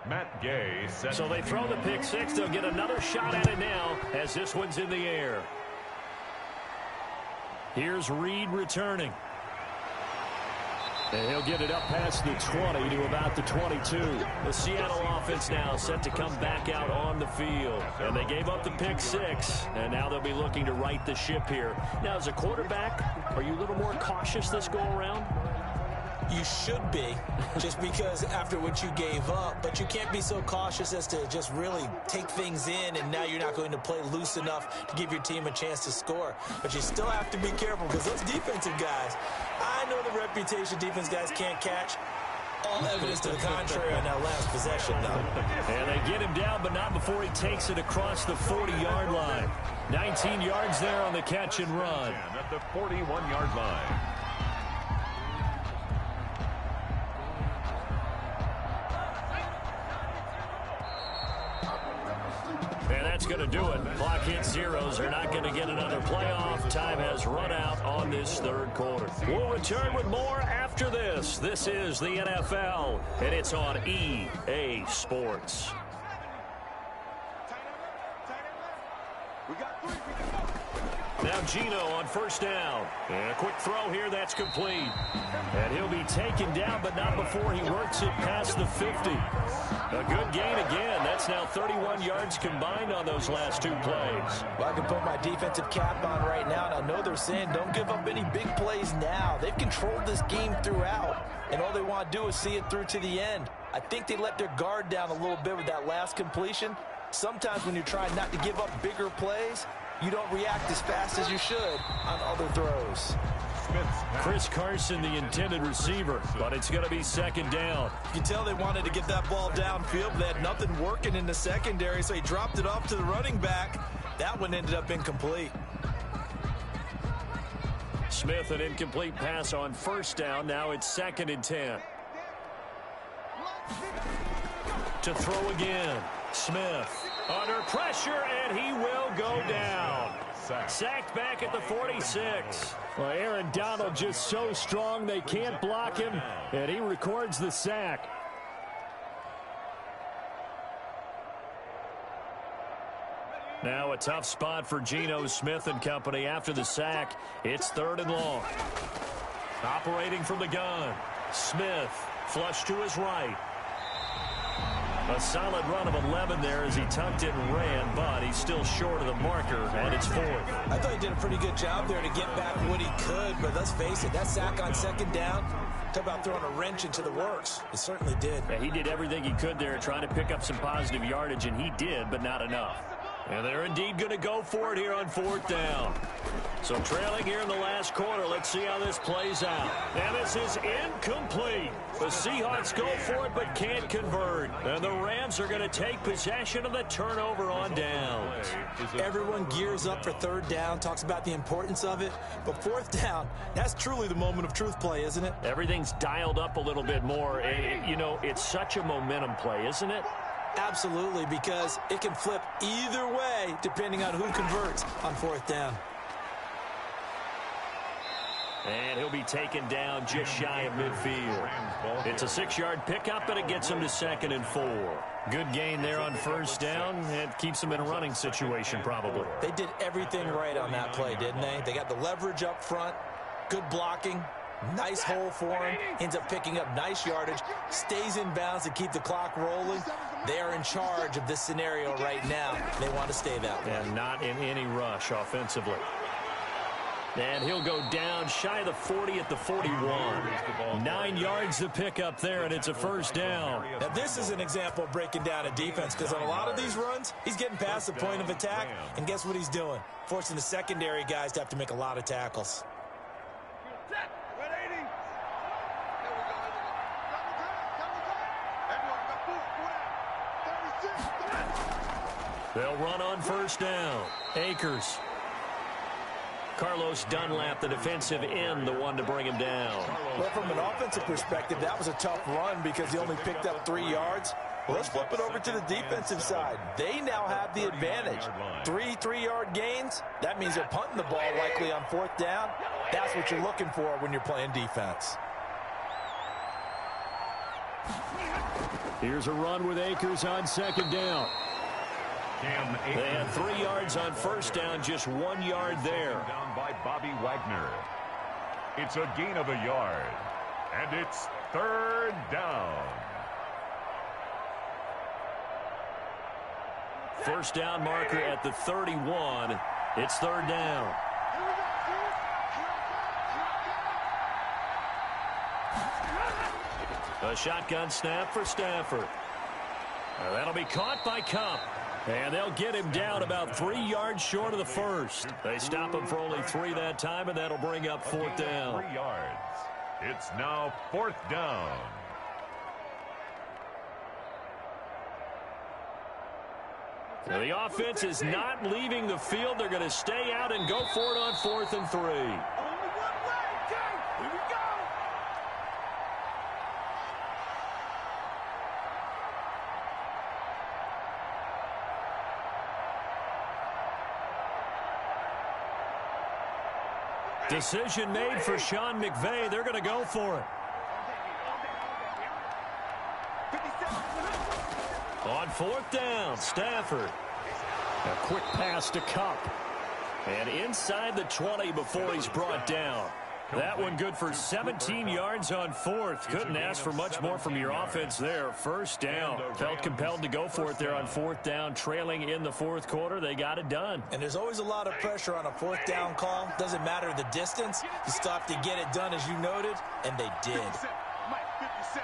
Matt Gay. So they throw the pick six. They'll get another shot at it now as this one's in the air. Here's Reed returning. And he'll get it up past the 20 to about the 22. The Seattle offense now set to come back out on the field. And they gave up the pick six, and now they'll be looking to right the ship here. Now, as a quarterback, are you a little more cautious this go-around? You should be, just because after what you gave up, but you can't be so cautious as to just really take things in, and now you're not going to play loose enough to give your team a chance to score. But you still have to be careful, because those defensive guys, I know the reputation defense guys can't catch, All evidence to the contrary on that last possession, though. And they get him down, but not before he takes it across the 40-yard line. 19 yards there on the catch and run. At the 41-yard line. And that's going to do it. Clock hits zeros. They're not going to get another playoff. Time has run out on this third quarter. We'll return with more after this. This is the NFL, and it's on EA Sports. Now Gino on first down. And a quick throw here that's complete. And he'll be taken down, but not before he works it past the 50. A good gain again. That's now 31 yards combined on those last two plays. Well, I can put my defensive cap on right now, and I know they're saying don't give up any big plays now. They've controlled this game throughout, and all they want to do is see it through to the end. I think they let their guard down a little bit with that last completion. Sometimes when you're trying not to give up bigger plays, you don't react as fast as you should on other throws. Chris Carson, the intended receiver, but it's going to be second down. You can tell they wanted to get that ball downfield, but they had nothing working in the secondary, so he dropped it off to the running back. That one ended up incomplete. Smith, an incomplete pass on first down. Now it's 2nd and 10. To throw again. Smith under pressure, and he will go down. Sacked back at the 46. Well, Aaron Donald just so strong they can't block him, and he records the sack. Now a tough spot for Geno Smith and company after the sack. It's 3rd and long. Operating from the gun. Smith flush to his right. A solid run of 11 there as he tucked it and ran, but he's still short of the marker, and it's 4th. I thought he did a pretty good job there to get back what he could, but let's face it, that sack on 2nd down, talk about throwing a wrench into the works. It certainly did. Yeah, he did everything he could there trying to pick up some positive yardage, and he did, but not enough. And they're indeed going to go for it here on 4th down. So trailing here in the last quarter. Let's see how this plays out. And this is incomplete. The Seahawks go for it but can't convert. And the Rams are going to take possession of the turnover on downs. Everyone gears up for 3rd down, talks about the importance of it. But 4th down, that's truly the moment of truth play, isn't it? Everything's dialed up a little bit more. You know, it's such a momentum play, isn't it? Absolutely, because it can flip either way depending on who converts on 4th down. And he'll be taken down just shy of midfield. It's a 6-yard pickup, and it gets him to 2nd and 4. Good gain there on 1st down. It keeps him in a running situation probably. They did everything right on that play, didn't they? They got the leverage up front, good blocking, nice hole for him, ends up picking up nice yardage, stays in bounds to keep the clock rolling. They are in charge of this scenario right now. They want to stay that way. And not in any rush offensively. And he'll go down shy of the 40 at the 41. 9 yards to pick up there, and it's a 1st down. Now, this is an example of breaking down a defense, because on a lot of these runs, he's getting past the point of attack, and guess what he's doing? Forcing the secondary guys to have to make a lot of tackles. They'll run on 1st down. Akers. Carlos Dunlap, the defensive end, the one to bring him down. Well, from an offensive perspective, that was a tough run because he only picked up 3 yards. Well, let's flip it over to the defensive side. They now have the advantage. 3 3-yard gains. That means they're punting the ball likely on 4th down. That's what you're looking for when you're playing defense. Here's a run with Akers on 2nd down. They had 3 yards on 1st down, just 1 yard there. Down by Bobby Wagner. It's a gain of a yard, and it's 3rd down. 1st down marker at the 31. It's 3rd down. A shotgun snap for Stafford. That'll be caught by Kupp. And they'll get him down about 3 yards short of the 1st. They stop him for only 3 that time, and that'll bring up 4th down. 3 yards. It's now 4th down. Now, the offense is not leaving the field. They're going to stay out and go for it on 4th and 3. Only one way, okay? Here we go. Decision made for Sean McVay. They're going to go for it. On 4th down, Stafford. A quick pass to Cup. And inside the 20 before he's brought down. That one good for 17 yards on 4th. Couldn't ask for much more from your offense there. 1st down. Felt compelled to go for it there on 4th down. Trailing in the 4th quarter. They got it done. And there's always a lot of pressure on a 4th down call. Doesn't matter the distance. You stop to get it done, as you noted, and they did. Mike, 57.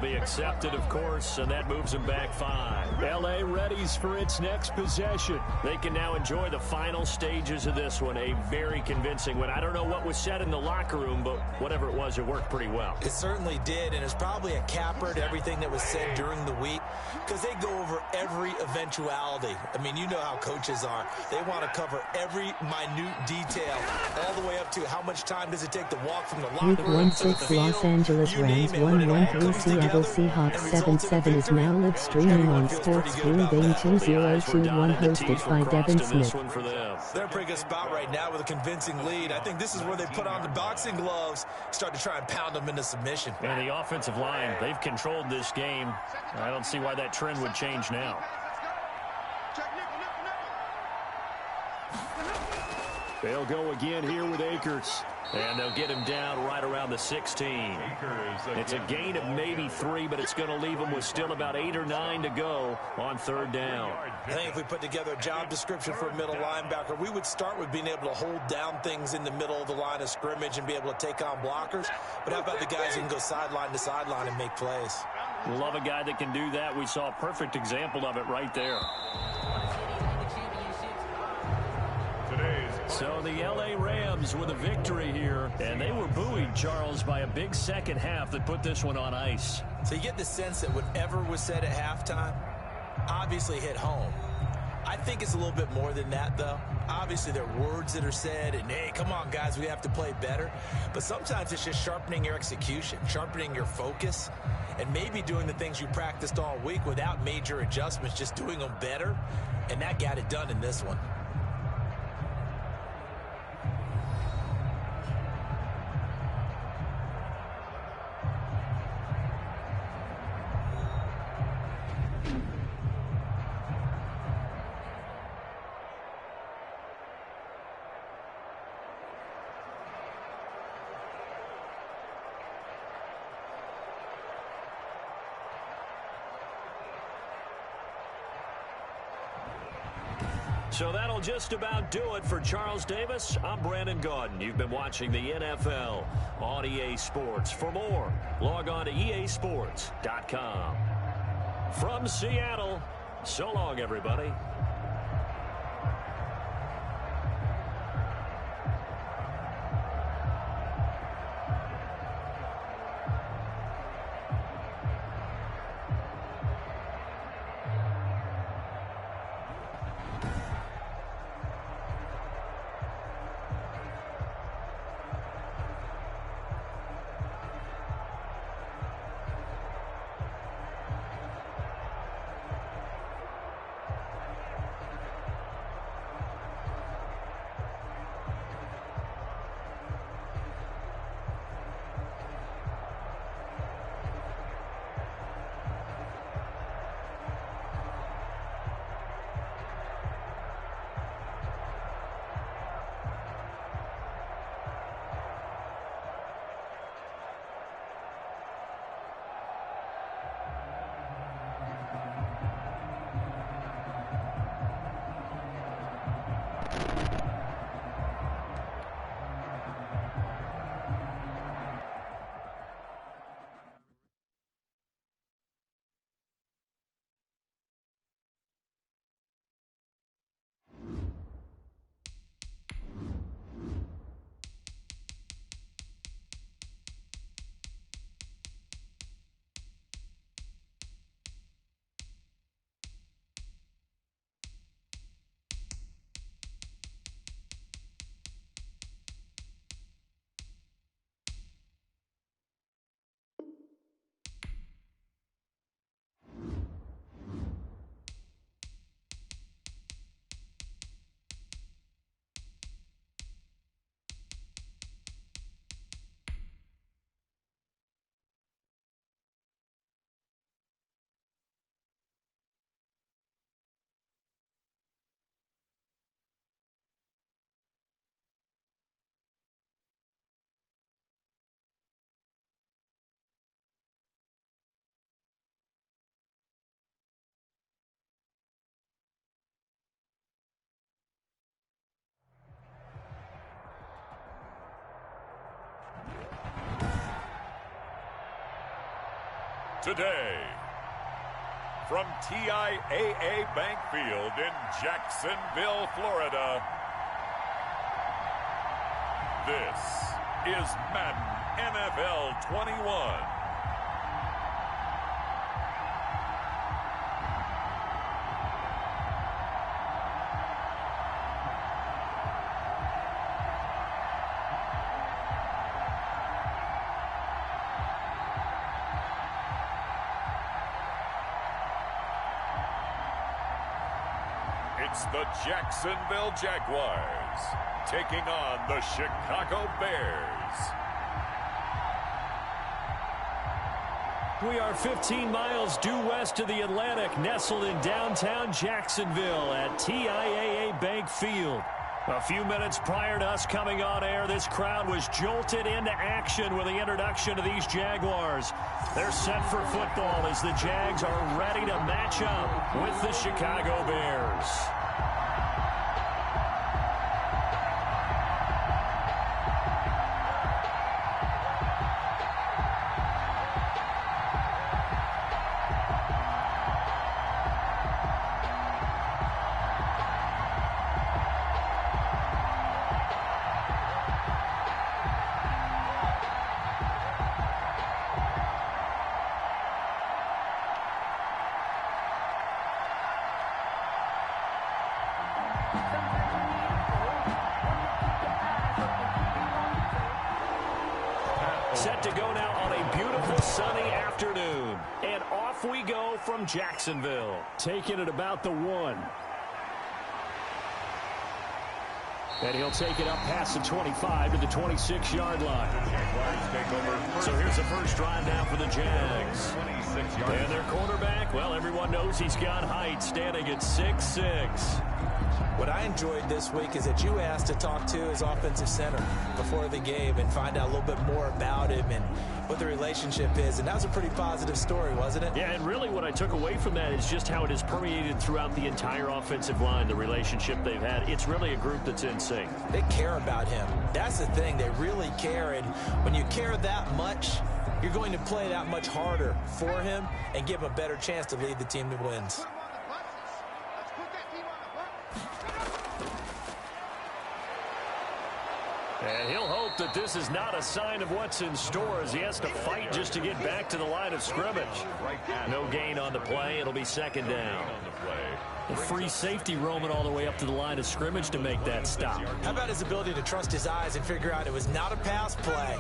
Accepted, of course, and that moves him back 5. L.A. readies for its next possession. They can now enjoy the final stages of this one. A very convincing one. I don't know what was said in the locker room, but whatever it was, it worked pretty well. It certainly did, and it's probably a capper to everything that was said during the week because they go over every eventuality. I mean, you know how coaches are. They want to cover every minute detail all the way up to how much time does it take to walk from the locker room to the field. Los Angeles Rams 1-1 Seattle Seahawks 7-7 is now live streaming on Sports Blue Vein 2021 hosted by Devin Smith. They're in a pretty good spot right now with a convincing lead. I think this is where they put on the boxing gloves, start to try and pound them into submission. And the offensive line, they've controlled this game. I don't see why that trend would change now. They'll go again here with Akers. And they'll get him down right around the 16. It's a gain of maybe 3, but it's going to leave him with still about 8 or 9 to go on 3rd down. I think if we put together a job description for a middle linebacker, we would start with being able to hold down things in the middle of the line of scrimmage and be able to take on blockers. But how about the guys who can go sideline to sideline and make plays? Love a guy that can do that. We saw a perfect example of it right there. So the L.A. Rams with a victory here, and they were buoyed, Charles, by a big second half that put this one on ice. So you get the sense that whatever was said at halftime obviously hit home. I think it's a little bit more than that, though. Obviously, there are words that are said, and, hey, come on, guys, we have to play better. But sometimes it's just sharpening your execution, sharpening your focus, and maybe doing the things you practiced all week without major adjustments, just doing them better, and that got it done in this one. So that'll just about do it for Charles Davis. I'm Brandon Gaudin. You've been watching the NFL on EA Sports. For more, log on to easports.com. From Seattle, so long, everybody. today. From TIAA Bank Field in Jacksonville, Florida, this is Madden NFL 21. It's the Jacksonville Jaguars taking on the Chicago Bears. We are 15 miles due west of the Atlantic, nestled in downtown Jacksonville at TIAA Bank Field. A few minutes prior to us coming on air, this crowd was jolted into action with the introduction of these Jaguars. They're set for football as the Jags are ready to match up with the Chicago Bears. Set to go now on a beautiful sunny afternoon. And off we go from Jacksonville. Taking it about the 1. And he'll take it up past the 25 to the 26-yard line. So here's the first drive now for the Jags. And their quarterback, well, everyone knows he's got height, standing at 6'6". What I enjoyed this week is that you asked to talk to his offensive center before the game and find out a little bit more about him and what the relationship is. And that was a pretty positive story, wasn't it? Yeah, and really what I took away from that is just how it has permeated throughout the entire offensive line, the relationship they've had. It's really a group that's in sync. They care about him. That's the thing. They really care. And when you care that much, you're going to play that much harder for him and give him a better chance to lead the team to wins. And he'll hope that this is not a sign of what's in store as he has to fight just to get back to the line of scrimmage. No gain on the play. It'll be second down. A free safety roaming all the way up to the line of scrimmage to make that stop. How about his ability to trust his eyes and figure out it was not a pass play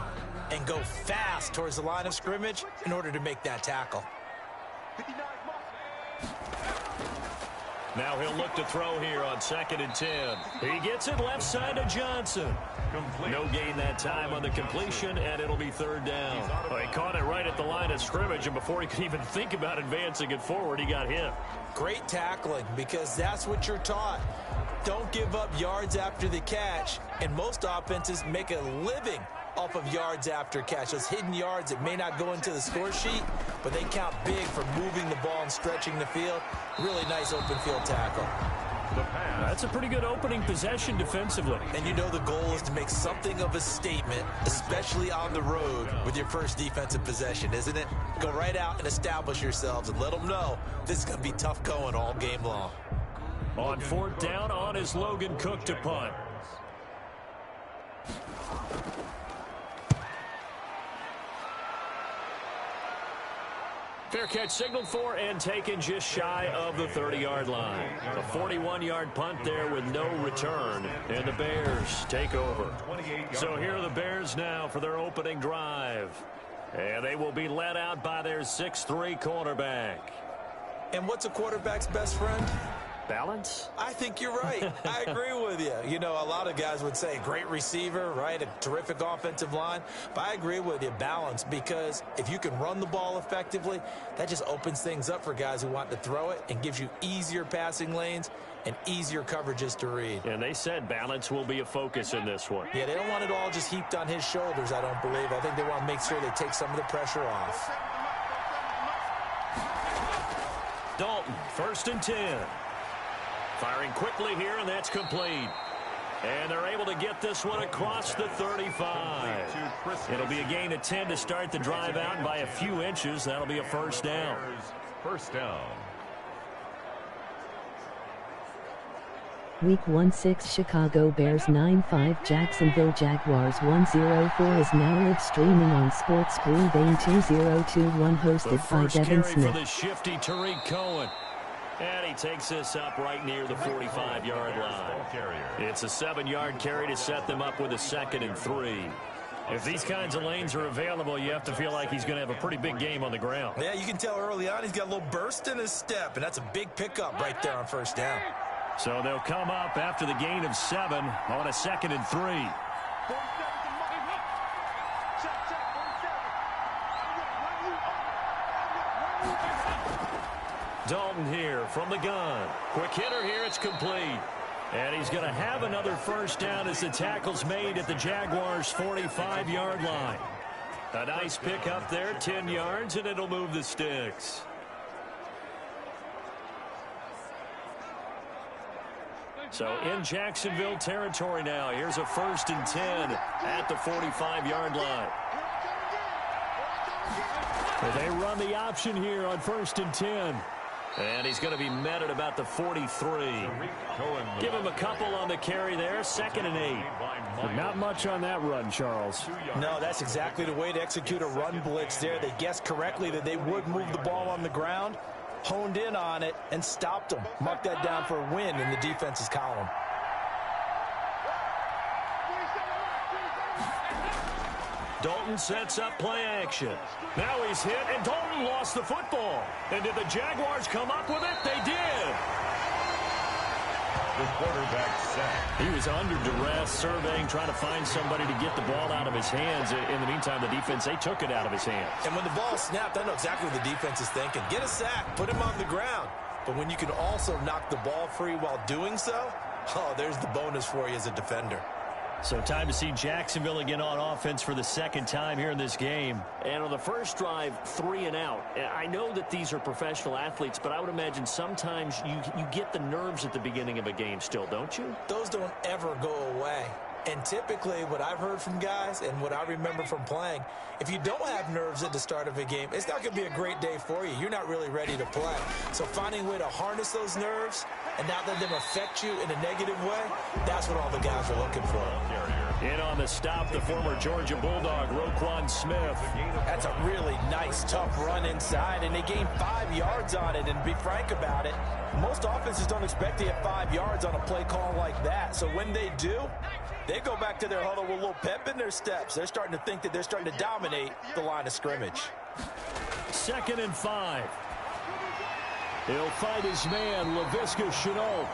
and go fast towards the line of scrimmage in order to make that tackle? Now he'll look to throw here on 2nd and 10. He gets it left side to Johnson. No gain that time on the completion, and it'll be 3rd down. Well, he caught it right at the line of scrimmage, and before he could even think about advancing it forward, he got hit. Great tackling, because that's what you're taught. Don't give up yards after the catch, and most offenses make a living off of yards after catch. Those hidden yards that may not go into the score sheet, but they count big for moving the ball and stretching the field. Really nice open field tackle. That's a pretty good opening possession defensively. And you know the goal is to make something of a statement, especially on the road with your first defensive possession, isn't it? Go right out and establish yourselves and let them know this is going to be tough going all game long. On 4th down, on is Logan Cook to punt. Fair catch signaled for and taken just shy of the 30-yard line. A 41-yard punt there with no return, and the Bears take over. So here are the Bears now for their opening drive. And they will be led out by their 6'3" quarterback. And what's a quarterback's best friend? Balance? I think you're right. I agree with you. You know, a lot of guys would say great receiver, right? A terrific offensive line. But I agree with you, balance, because if you can run the ball effectively, that just opens things up for guys who want to throw it and gives you easier passing lanes and easier coverages to read. And they said balance will be a focus in this one. Yeah, they don't want it all just heaped on his shoulders, I don't believe. I think they want to make sure they take some of the pressure off. Dalton, 1st and 10. Firing quickly here, and that's complete. And they're able to get this one across the 35. It'll be a gain of 10 to start the drive out, and by a few inches, that'll be a first down. First down. Week 1-6 Chicago Bears 9-5 Jacksonville Jaguars 1-0-4 is now live streaming on Sports Blue Vein 2021 hosted by Devin Smith. For the shifty Tariq Cohen. And he takes this up right near the 45-yard line. It's a 7-yard carry to set them up with a 2nd and 3. If these kinds of lanes are available, you have to feel like he's going to have a pretty big game on the ground. Yeah, you can tell early on he's got a little burst in his step, and that's a big pickup right there on first down. So they'll come up after the gain of 7 on a 2nd and 3. Dalton here from the gun. Quick hitter here. It's complete. And he's going to have another first down as the tackle's made at the Jaguars' 45-yard line. A nice pick up there, 10 yards, and it'll move the sticks. So in Jacksonville territory now. Here's a 1st and 10 at the 45-yard line. They run the option here on 1st and 10. And he's going to be met at about the 43. Give him a couple on the carry there. 2nd and 8. But not much on that run, Charles. No, that's exactly the way to execute a run blitz there. They guessed correctly that they would move the ball on the ground, honed in on it, and stopped them. Mark that down for a win in the defense's column. Dalton sets up play action. Now he's hit, and Dalton lost the football. And did the Jaguars come up with it? They did. The quarterback sack. He was under duress, surveying, trying to find somebody to get the ball out of his hands. In the meantime, the defense, they took it out of his hands. And when the ball snapped, I know exactly what the defense is thinking. Get a sack, put him on the ground. But when you can also knock the ball free while doing so, oh, there's the bonus for you as a defender. So time to see Jacksonville again on offense for the 2nd time here in this game. And on the first drive, 3 and out. I know that these are professional athletes, but I would imagine sometimes you get the nerves at the beginning of a game still, don't you? Those don't ever go away. And typically what I've heard from guys and what I remember from playing, if you don't have nerves at the start of a game, it's not going to be a great day for you. You're not really ready to play. So finding a way to harness those nerves and not let them affect you in a negative way, that's what all the guys are looking for. In on the stop, the former Georgia Bulldog, Roquan Smith. That's a really nice, tough run inside, and they gained 5 yards on it. And to be frank about it, most offenses don't expect to get 5 yards on a play call like that. So when they do, they go back to their huddle with a little pep in their steps. They're starting to think that they're starting to dominate the line of scrimmage. 2nd and 5. He'll find his man, Laviska Shenault.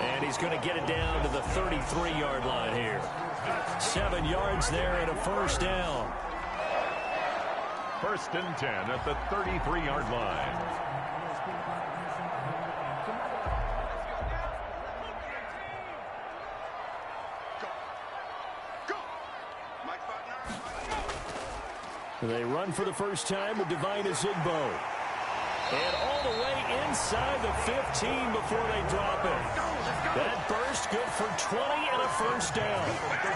And he's going to get it down to the 33-yard line here. 7 yards there and a first down. 1st and 10 at the 33-yard line. They run for the first time with Devine Ezigbo. And all the way inside the 15 before they drop it. That burst good for 20 and a first down.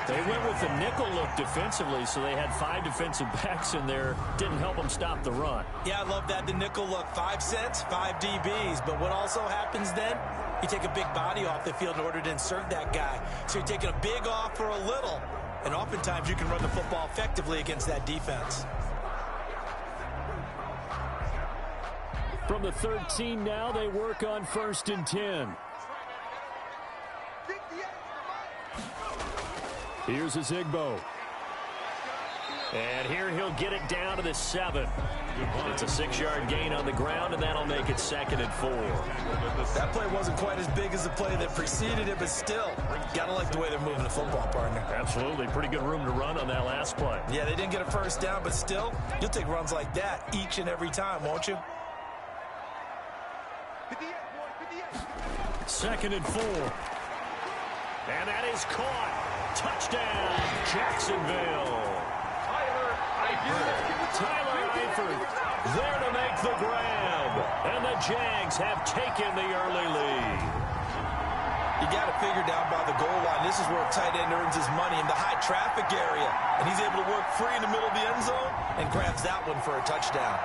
They went with the nickel look defensively, so they had 5 defensive backs in there. Didn't help them stop the run. Yeah, I love that. The nickel look, 5 cents, 5 DBs. But what also happens then, you take a big body off the field in order to insert that guy. So you're taking a big off for a little. And oftentimes you can run the football effectively against that defense. From the 13 now, they work on 1st and 10. Here's Ezigbo. And here he'll get it down to the 7. It's a 6-yard gain on the ground, and that'll make it 2nd and 4. That play wasn't quite as big as the play that preceded it, but still, gotta like the way they're moving the football, partner. Absolutely. Pretty good room to run on that last play. Yeah, they didn't get a first down, but still, you'll take runs like that each and every time, won't you? 2nd and 4. And that is caught. Touchdown, Jacksonville. Tyler Eifert there to make the grab. And the Jags have taken the early lead. You got to figure down by the goal line. This is where a tight end earns his money in the high traffic area. And he's able to work free in the middle of the end zone and grabs that one for a touchdown.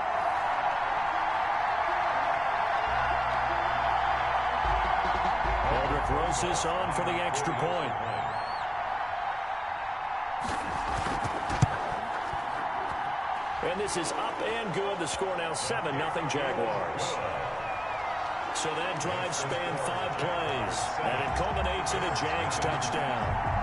Aldrich Rosas on for the extra point. And this is up and good. The score now 7-0 Jaguars. So that drive spanned 5 plays, and it culminates in a Jags touchdown.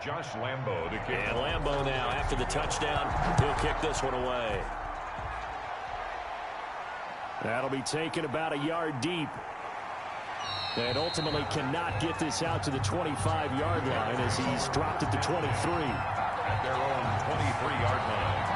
Josh Lambo to kick. And Lambo now, after the touchdown, he'll kick this one away. That'll be taken about a yard deep. And ultimately cannot get this out to the 25-yard line as he's dropped at the 23. At their own 23-yard line.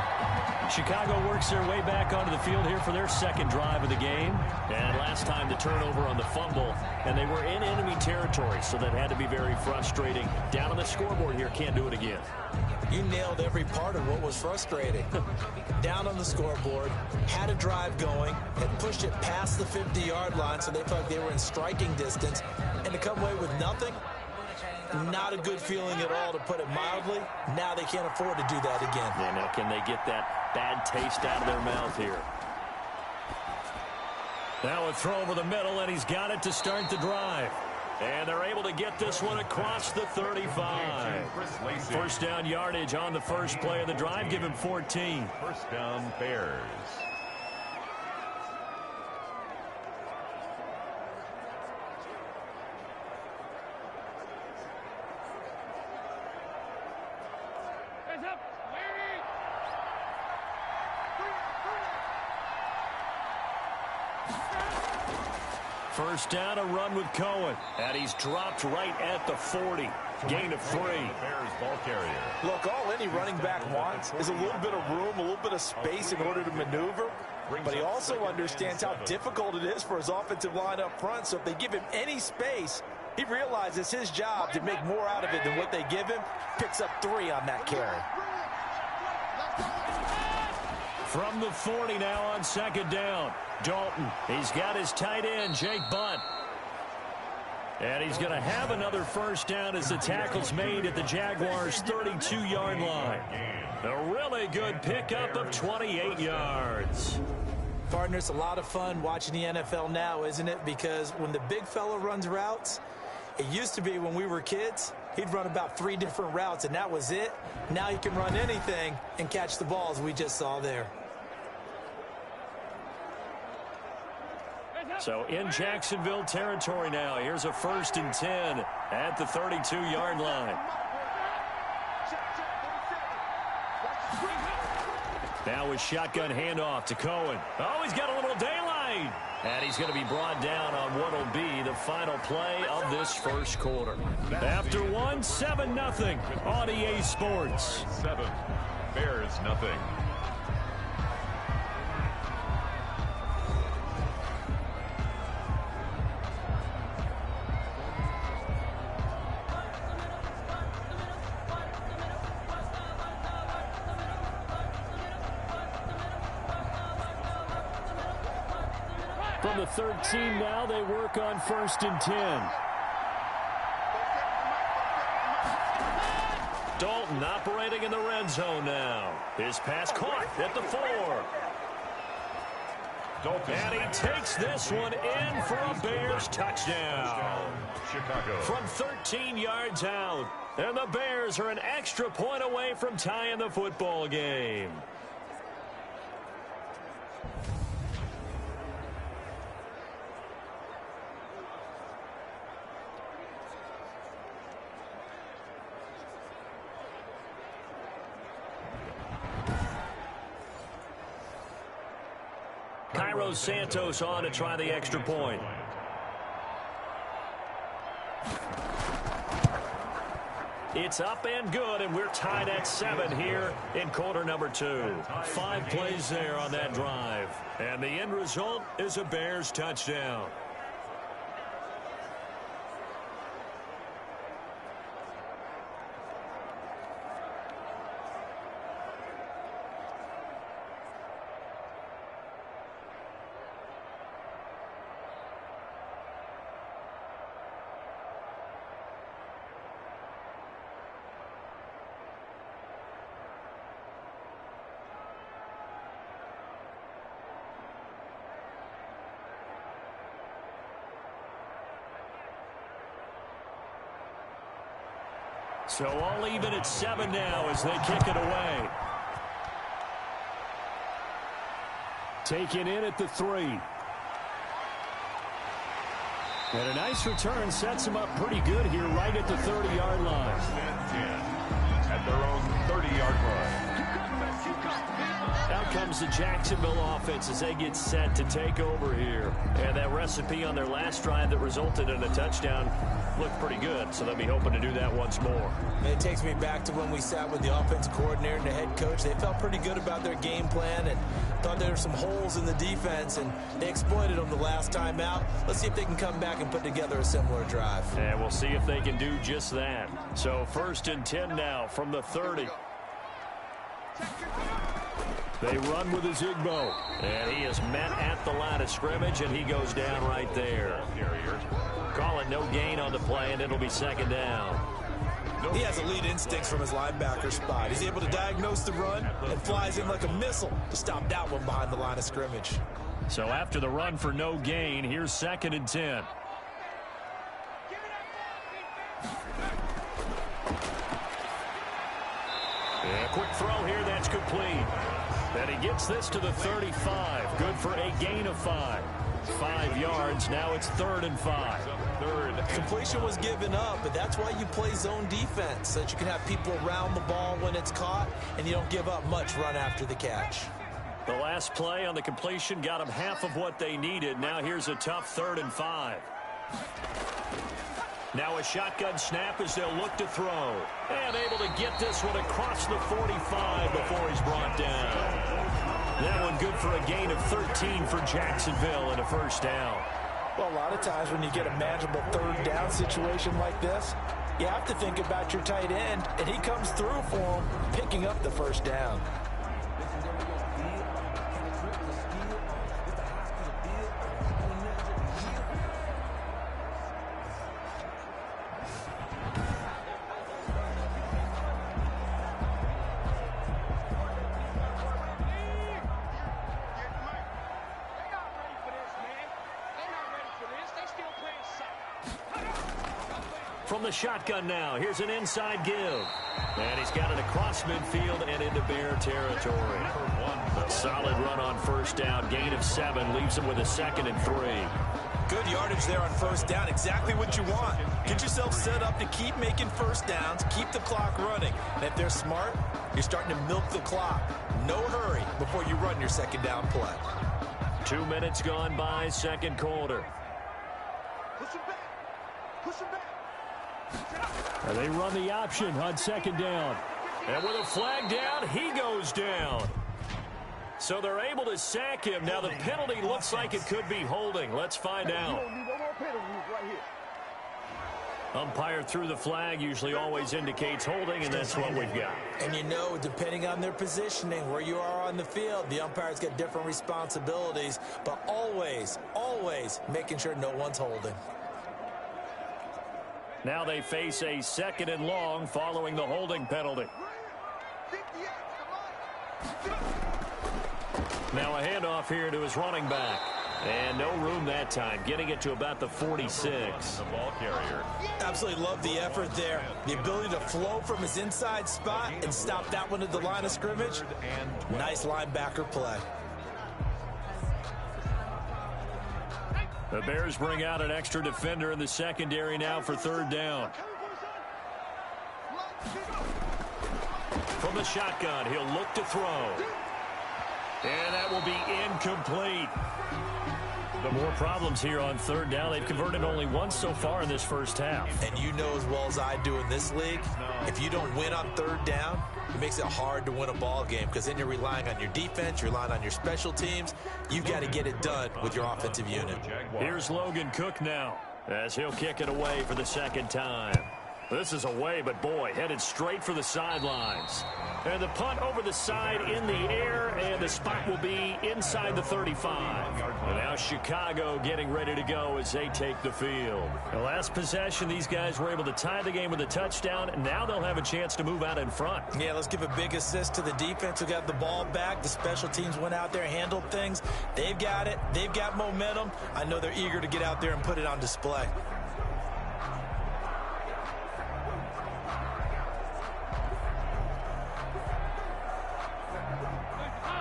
Chicago works their way back onto the field here for their second drive of the game. And last time the turnover on the fumble, and they were in enemy territory, so that had to be very frustrating. Down on the scoreboard here, can't do it again. You nailed every part of what was frustrating. Down on the scoreboard, had a drive going, had pushed it past the 50-yard line, so they felt like they were in striking distance, and to come away with nothing, not a good feeling at all, to put it mildly. Now they can't afford to do that again. Yeah, now can they get that bad taste out of their mouth here? Now a throw over the middle, and he's got it to start the drive. And they're able to get this one across the 35. First down yardage on the first play of the drive. Give him 14. First down Bears. First down, a run with Cohen. And he's dropped right at the 40. Gain of 3. Bears ball carrier. Look, all any running back wants is a little bit of room, a little bit of space in order to maneuver. But he also understands how difficult it is for his offensive line up front. So if they give him any space, he realizes his job to make more out of it than what they give him. Picks up 3 on that carry. From the 40 now on second down. Dalton, he's got his tight end, Jake Butt. And he's going to have another first down as the tackle's made at the Jaguars' 32-yard line. A really good pickup of 28 yards. Partner, it's a lot of fun watching the NFL now, isn't it? Because when the big fella runs routes, it used to be when we were kids, he'd run about 3 different routes, and that was it. Now he can run anything and catch the balls we just saw there. So in Jacksonville territory now. Here's a 1st and 10 at the 32-yard line. Now with shotgun handoff to Cohen. Oh, he's got a little daylight. And he's going to be brought down on what will be the final play of this first quarter. After 1, 7-0 on EA Sports. 7, Bears nothing. From the 13 now, they work on 1st and 10. Dalton operating in the red zone now. His pass caught at the 4. Dalton. And he takes this one in for a Bears touchdown. Chicago. From 13 yards out. And the Bears are an extra point away from tying the football game. Cairo Santos on to try the extra point. It's up and good, and we're tied at 7 here in quarter number 2. 5 plays there on that drive. And the end result is a Bears touchdown. So all even at 7 now as they kick it away. Taken in at the 3. And a nice return sets them up pretty good here right at the 30-yard line. At their own 30-yard line. Out comes the Jacksonville offense as they get set to take over here. And that recipe on their last drive that resulted in a touchdown looked pretty good, so they'll be hoping to do that once more. It takes me back to when we sat with the offensive coordinator and the head coach. They felt pretty good about their game plan and thought there were some holes in the defense, and they exploited them the last time out. Let's see if they can come back and put together a similar drive. And we'll see if they can do just that. So 1st and 10 now from the 30. They run with Ezigbo. And he is met at the line of scrimmage, and he goes down right there. Call it no gain on the play, and it'll be 2nd down. He has elite instincts from his linebacker spot. He's able to diagnose the run and flies in like a missile to stop that one behind the line of scrimmage. So after the run for no gain, here's 2nd and 10. And a quick throw here, that's complete. And he gets this to the 35. Good for a gain of 5. 5 yards. Now it's 3rd and 5. Completion was given up, but that's why you play zone defense, so that you can have people around the ball when it's caught, and you don't give up much run after the catch. The last play on the completion got them half of what they needed. Now here's a tough 3rd and 5. Now a shotgun snap as they'll look to throw. And able to get this one across the 45 before he's brought down. That one good for a gain of 13 for Jacksonville and a 1st down. Well, a lot of times when you get a manageable 3rd down situation like this, you have to think about your tight end, and he comes through for him, picking up the 1st down. From the shotgun now, here's an inside give. And he's got it across midfield and into Bear territory. A solid run on 1st down. Gain of 7 leaves him with a 2nd and 3. Good yardage there on 1st down. Exactly what you want. Get yourself set up to keep making 1st downs, keep the clock running. And if they're smart, you're starting to milk the clock. No hurry before you run your 2nd down play. 2 minutes gone by, 2nd quarter. Push him back. Push him back. And they run the option on 2nd down. And with a flag down, he goes down. So they're able to sack him. Now the penalty looks like it could be holding. Let's find out. Umpire threw the flag, usually always indicates holding, and that's what we've got. And you know, depending on their positioning, where you are on the field, the umpire's got different responsibilities, but always, always making sure no one's holding. Now they face a 2nd and long following the holding penalty. Now a handoff here to his running back. And no room that time, getting it to about the 46. The ball carrier. Absolutely love the effort there. The ability to flow from his inside spot and stop that one at the line of scrimmage. Nice linebacker play. The Bears bring out an extra defender in the secondary now for 3rd down. From the shotgun, he'll look to throw. And that will will be incomplete. The more problems here on third down. They've converted only once so far in this first half. And you know as well as I do in this league, if you don't win on third down, it makes it hard to win a ball game because then you're relying on your defense, you're relying on your special teams. You've got to get it done with your offensive unit. Here's Logan Cook now as he'll kick it away for the second time. This is away, but boy, headed straight for the sidelines. And the punt over the side in the air, and the spot will be inside the 35. And now Chicago getting ready to go as they take the field. The last possession, these guys were able to tie the game with a touchdown, and now they'll have a chance to move out in front. Yeah, let's give a big assist to the defense who got the ball back. The special teams went out there, handled things. They've got it. They've got momentum. I know they're eager to get out there and put it on display.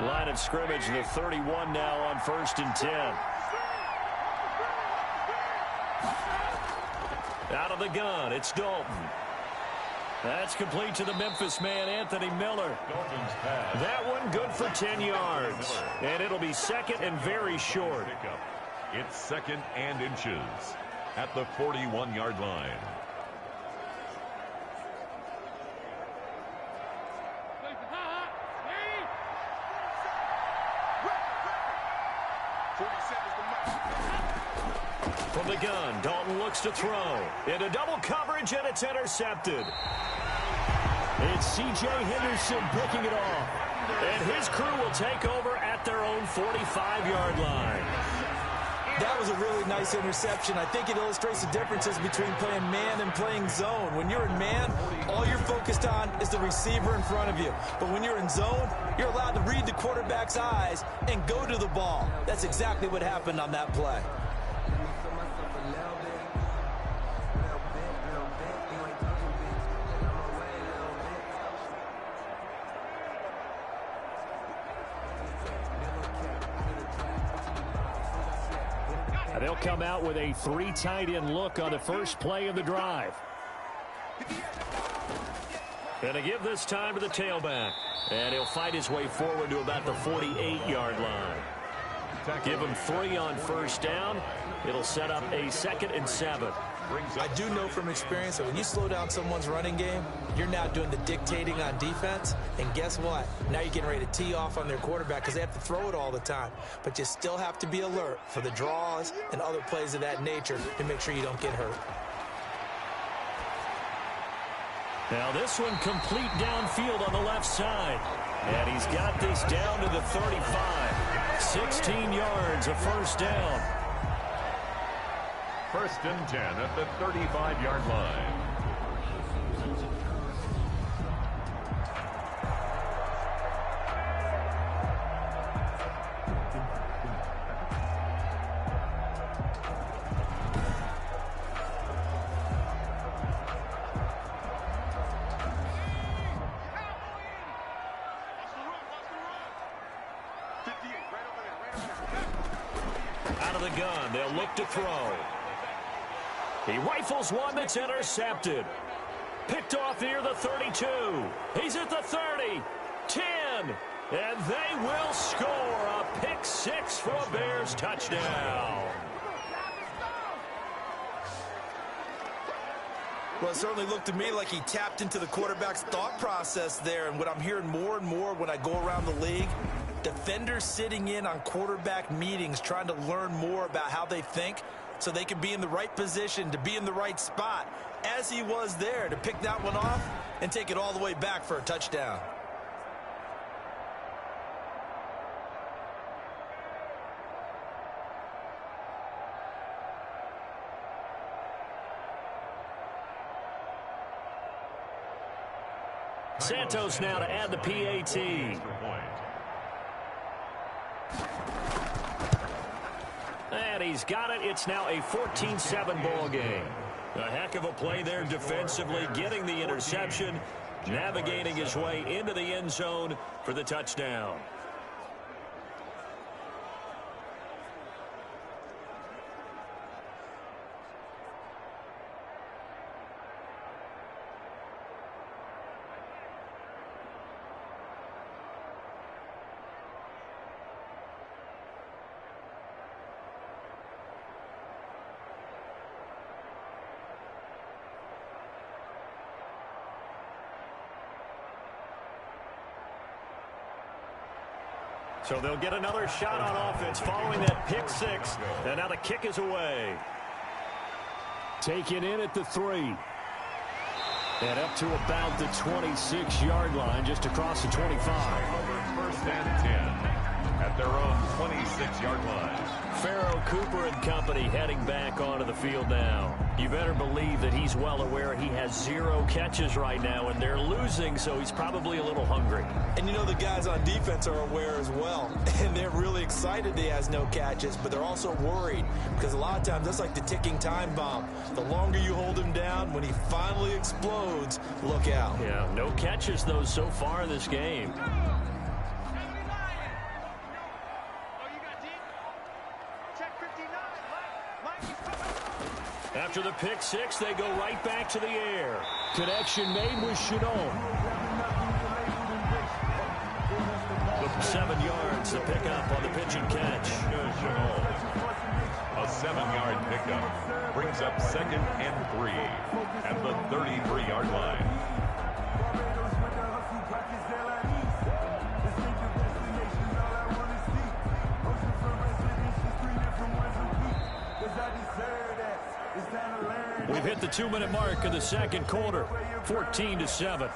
Line of scrimmage, the 31 now on 1st and 10. Out of the gun, it's Dalton. That's complete to the Memphis man, Anthony Miller. That one good for 10 yards. And it'll be second and very short. It's second and inches at the 41-yard line. From the gun, Dalton looks to throw. Into double coverage, and it's intercepted. It's C.J. Henderson picking it off. And his crew will take over at their own 45-yard line. That was a really nice interception. I think it illustrates the differences between playing man and playing zone. When you're in man, all you're focused on is the receiver in front of you. But when you're in zone, you're allowed to read the quarterback's eyes and go to the ball. That's exactly what happened on that play. They'll come out with a 3 tight end look on the first play of the drive. And to give this time to the tailback. And he'll fight his way forward to about the 48-yard line. Give him 3 on first down. It'll set up a 2nd and 7. I do know from experience that when you slow down someone's running game, you're now doing the dictating on defense. And guess what? Now you're getting ready to tee off on their quarterback because they have to throw it all the time. But you still have to be alert for the draws and other plays of that nature to make sure you don't get hurt. Now this one complete downfield on the left side. And he's got this down to the 35. 16 yards, a first down. 1st and 10 at the 35-yard line. Out of the gun, they'll look to throw. He rifles one that's intercepted. Picked off near the 32. He's at the 30. 10. And they will score a pick 6 for a Bears touchdown. Well, it certainly looked to me like he tapped into the quarterback's thought process there. And what I'm hearing more and more when I go around the league, defenders sitting in on quarterback meetings trying to learn more about how they think so they can be in the right position to be in the right spot, as he was there to pick that one off and take it all the way back for a touchdown. Santos now to add the PAT. And he's got it. It's now a 14-7 ball game. A heck of a play there defensively, getting the interception, navigating his way into the end zone for the touchdown. So they'll get another shot on offense following that pick six. And now the kick is away. Taken in at the 3. And up to about the 26-yard line, just across the 25. First and 10 at their own 26-yard line. Pharaoh Cooper and company heading back onto the field now. You better believe that he's well aware he has 0 catches right now, and they're losing, so he's probably a little hungry. And you know the guys on defense are aware as well, and they're really excited he has no catches, but they're also worried because a lot of times that's like the ticking time bomb. The longer you hold him down, when he finally explodes, look out. Yeah, no catches, though, so far in this game. After the pick six, they go right back to the air. Connection made with Chenault. 7 yards to pick up on the pitch and catch. A 7-yard pickup brings up 2nd and 3 at the 33-yard line. We've hit the 2-minute mark of the second quarter. 14-7.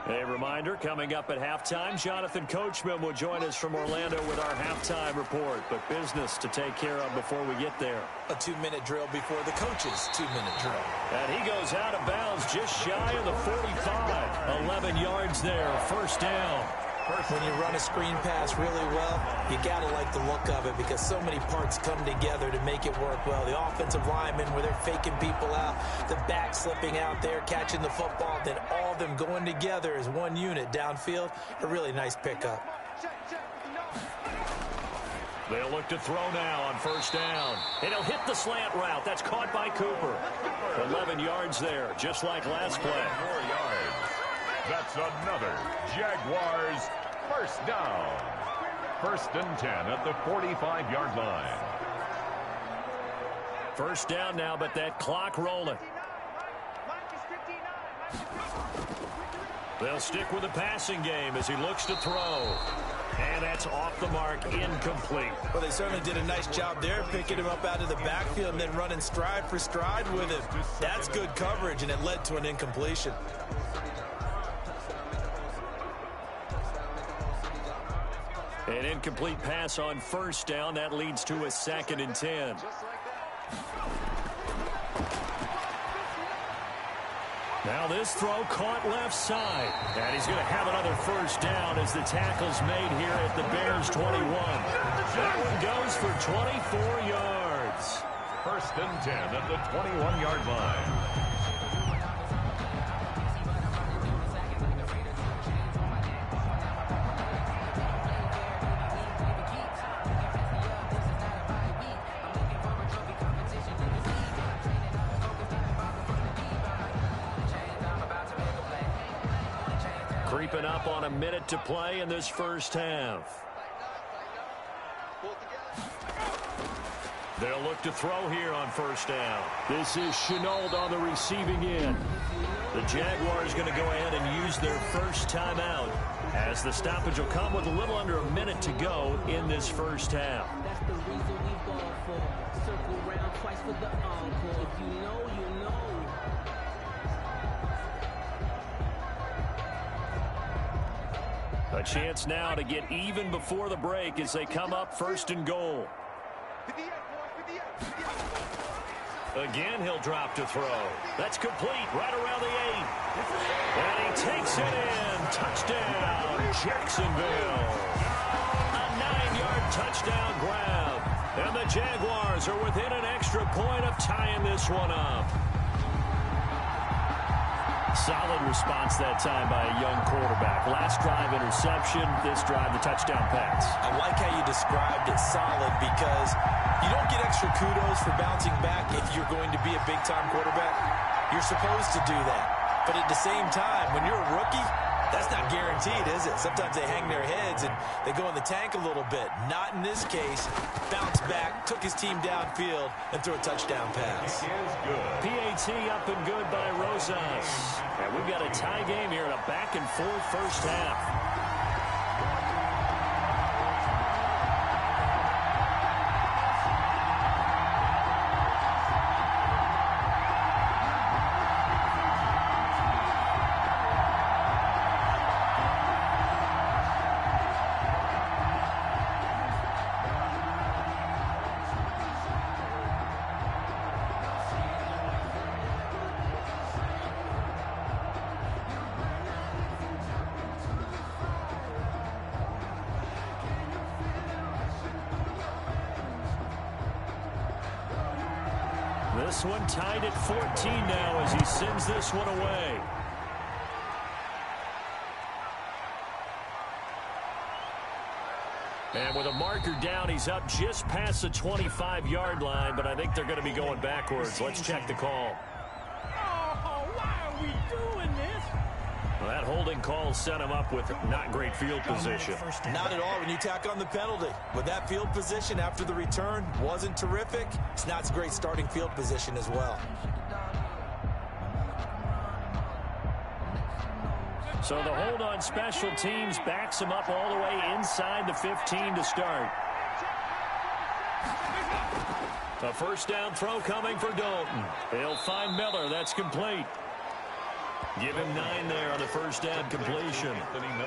A reminder, coming up at halftime, Jonathan Coachman will join us from Orlando with our halftime report. But business to take care of before we get there. A 2-minute drill before the coach's 2-minute drill. And he goes out of bounds just shy of the 45. 11 yards there, first down. When you run a screen pass really well, you got to like the look of it because so many parts come together to make it work well. The offensive linemen, where they're faking people out, the back slipping out there, catching the football, then all of them going together as one unit downfield. A really nice pickup. They'll look to throw now on first down. And he'll hit the slant route. That's caught by Cooper. 11 yards there, just like last play. 4 yards. That's another Jaguars first down. 1st and 10 at the 45-yard line. First down now, but that clock rolling. They'll stick with the passing game as he looks to throw. And that's off the mark, incomplete. Well, they certainly did a nice job there, picking him up out of the backfield and then running stride for stride with him. That's good coverage, and it led to an incompletion. An incomplete pass on first down. That leads to a 2nd and 10. Now this throw caught left side. And he's going to have another first down as the tackle's made here at the Bears 21. That one goes for 24 yards. 1st and 10 at the 21-yard line. Creeping up on a minute to play in this first half. They'll look to throw here on first down. This is Chenault on the receiving end. The Jaguars going to go ahead and use their first timeout as the stoppage will come with a little under a minute to go in this first half. That's the reason we ball for. Circle round twice for the encore. If you know, you know. A chance now to get even before the break as they come up 1st and goal. Again, he'll drop to throw. That's complete right around the 8. And he takes it in. Touchdown, Jacksonville. A 9-yard touchdown grab. And the Jaguars are within an extra point of tying this one up. Solid response that time by a young quarterback. Last drive interception, this drive the touchdown pass. I like how you described it, solid, because you don't get extra kudos for bouncing back if you're going to be a big-time quarterback. You're supposed to do that. But at the same time, when you're a rookie, That's not guaranteed, is it? Sometimes they hang their heads and they go in the tank a little bit. Not in this case. Bounced back, took his team downfield, and threw a touchdown pass. PAT up and good by Rosas. And we've got a tie game here in a back-and-forth first half. This one tied at 14 now as he sends this one away. And with a marker down, he's up just past the 25-yard line, but I think they're going to be going backwards. Let's check the call. Oh, why are we doing this? Well, that holding call set him up with not great field position. Not at all when you tack on the penalty. With that field position after the return wasn't terrific, it's not great starting field position as well. So the hold on special teams backs him up all the way inside the 15 to start. A first down throw coming for Dalton. They'll find Miller. That's complete. Give him 9 there on the first down completion.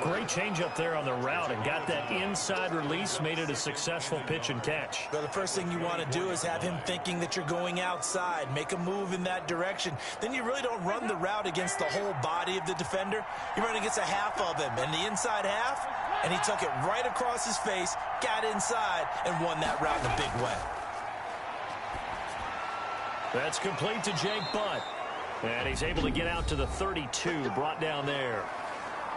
Great change up there on the route and got that inside release, made it a successful pitch and catch. Well, the first thing you want to do is have him thinking that you're going outside, make a move in that direction. Then you really don't run the route against the whole body of the defender. You run against a half of him, and the inside half, and he took it right across his face, got inside, and won that route in a big way. That's complete to Jake Butt. And he's able to get out to the 32, brought down there.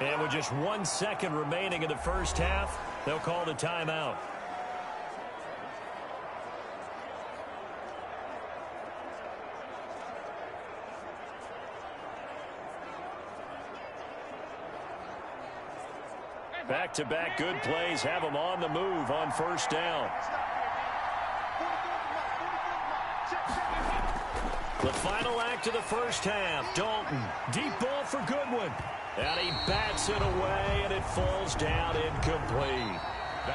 And with just 1 second remaining in the first half, they'll call the timeout. Back-to-back good plays have them on the move on first down. The final act of the first half. Dalton, deep ball for Goodwin. And he bats it away, and it falls down incomplete.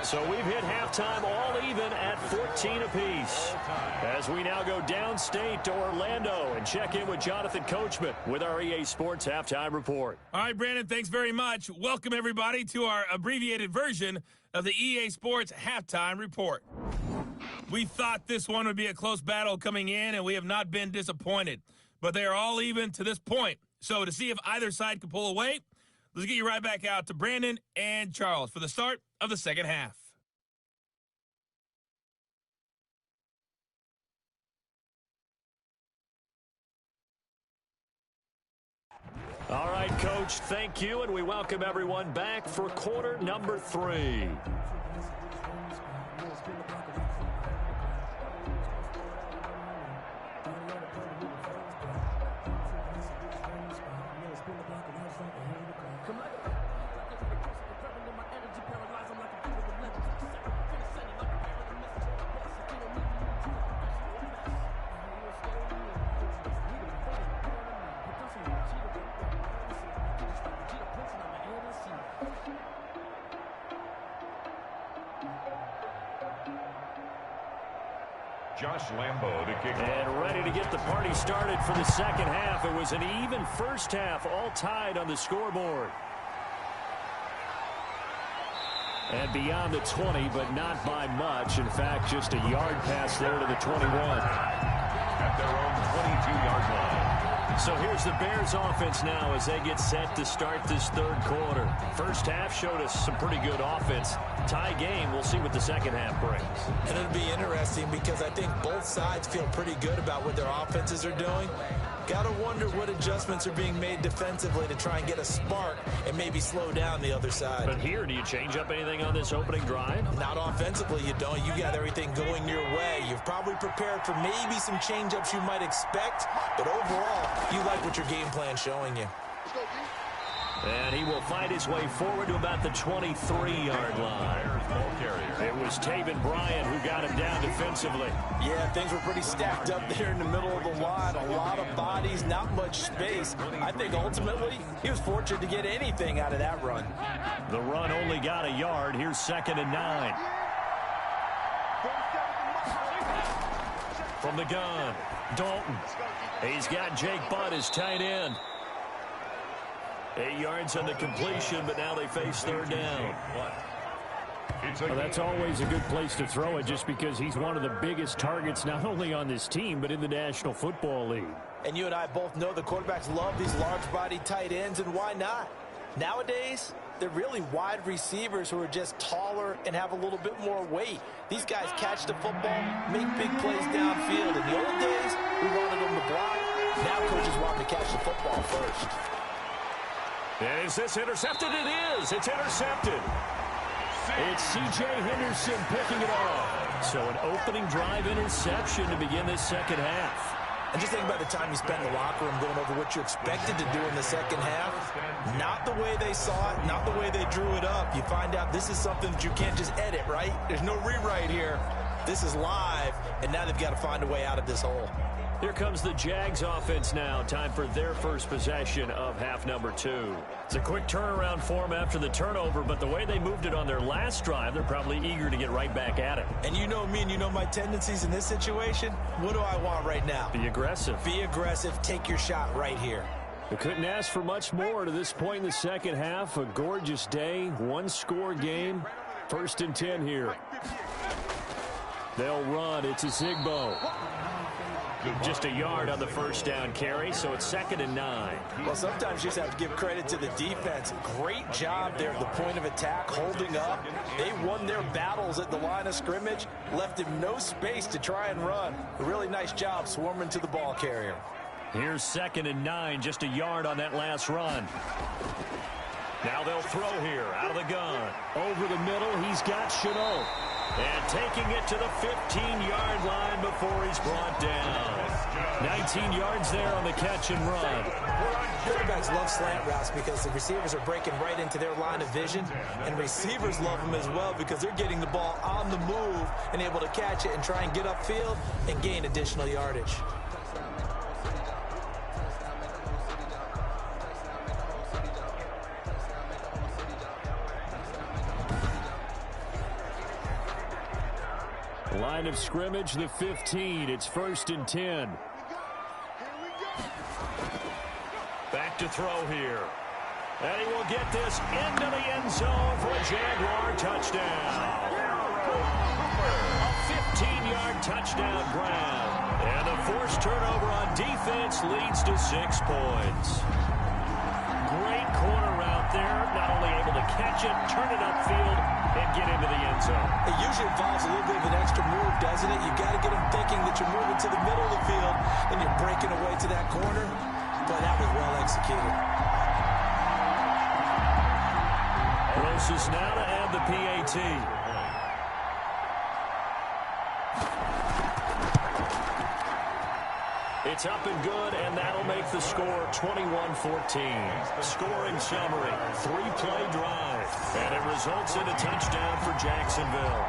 So we've hit halftime all even at 14 apiece. As we now go downstate to Orlando and check in with Jonathan Coachman with our EA Sports Halftime Report. All right, Brandon, thanks very much. Welcome, everybody, to our abbreviated version of the EA Sports Halftime Report. We thought this one would be a close battle coming in, and we have not been disappointed. But they are all even to this point. So to see if either side can pull away, let's get you right back out to Brandon and Charles for the start of the second half. All right, Coach, thank you, and we welcome everyone back for quarter number 3. Josh Lambo to kick off. And ready to get the party started for the second half. It was an even first half, all tied on the scoreboard. And beyond the 20, but not by much. In fact, just a yard pass there to the 21. At their own 22-yard line. So here's the Bears offense now as they get set to start this third quarter. First half showed us some pretty good offense. Tie game, we'll see what the second half brings. And it'll be interesting because I think both sides feel pretty good about what their offenses are doing. Got to wonder what adjustments are being made defensively to try and get a spark and maybe slow down the other side. But here, do you change up anything on this opening drive? Not offensively, you don't. You got everything going your way. You've probably prepared for maybe some change-ups you might expect, but overall, you like what your game plan's showing you. And he will fight his way forward to about the 23-yard line. It was Taven Bryan who got him down defensively. Yeah, things were pretty stacked up there in the middle of the line. A lot of bodies, not much space. I think ultimately he was fortunate to get anything out of that run. The run only got a yard. Here's 2nd and 9. From the gun, Dalton. He's got Jake Butt as tight end. 8 yards on the completion, but now they face 3rd down. Well, that's always a good place to throw it just because he's one of the biggest targets not only on this team but in the National Football League. And you and I both know the quarterbacks love these large-bodied tight ends, and why not? Nowadays, they're really wide receivers who are just taller and have a little bit more weight. These guys catch the football, make big plays downfield. In the old days, we wanted them to block. Now coaches want them to catch the football first. Is this intercepted? It is. It's intercepted. It's C.J. Henderson picking it off. So an opening drive interception to begin this second half. And just think about the time you spent in the locker room going over what you expected to do in the second half. Not the way they saw it, not the way they drew it up. You find out this is something that you can't just edit, right? There's no rewrite here. This is live, and now they've got to find a way out of this hole. Here comes the Jags offense now. Time for their first possession of half number 2. It's a quick turnaround for them after the turnover, but the way they moved it on their last drive, they're probably eager to get right back at it. And you know me and you know my tendencies in this situation. What do I want right now? Be aggressive. Be aggressive. Take your shot right here. They couldn't ask for much more to this point in the second half. A gorgeous day, one-score game. 1st and 10 here. They'll run. It's a Zigbo. Just a yard on the first down carry, so it's 2nd and 9. Well, sometimes you just have to give credit to the defense. Great job there at the point of attack, holding up. They won their battles at the line of scrimmage, left him no space to try and run. A really nice job swarming to the ball carrier. Here's 2nd and 9, just a yard on that last run. Now they'll throw here, out of the gun. Over the middle, he's got Chenault. And taking it to the 15-yard line before he's brought down. 19 yards there on the catch and run. Quarterbacks love slant routes because the receivers are breaking right into their line of vision. And receivers love them as well because they're getting the ball on the move and able to catch it and try and get upfield and gain additional yardage. Line of scrimmage, the 15. It's 1st and 10. Back to throw here. And he will get this into the end zone for a Jaguar touchdown. A 15-yard touchdown grab. And a forced turnover on defense leads to 6 points. Great corner route there. Not only able to catch it, turn it upfield, and get into the end zone. It usually involves a little bit of an extra move, doesn't it? You've got to get them thinking that you're moving to the middle of the field and you're breaking away to that corner. But that was well executed. Closes now to add the PAT. It's up and good, and that'll make the score 21-14. Scoring summary, 3-play drive, and it results in a touchdown for Jacksonville.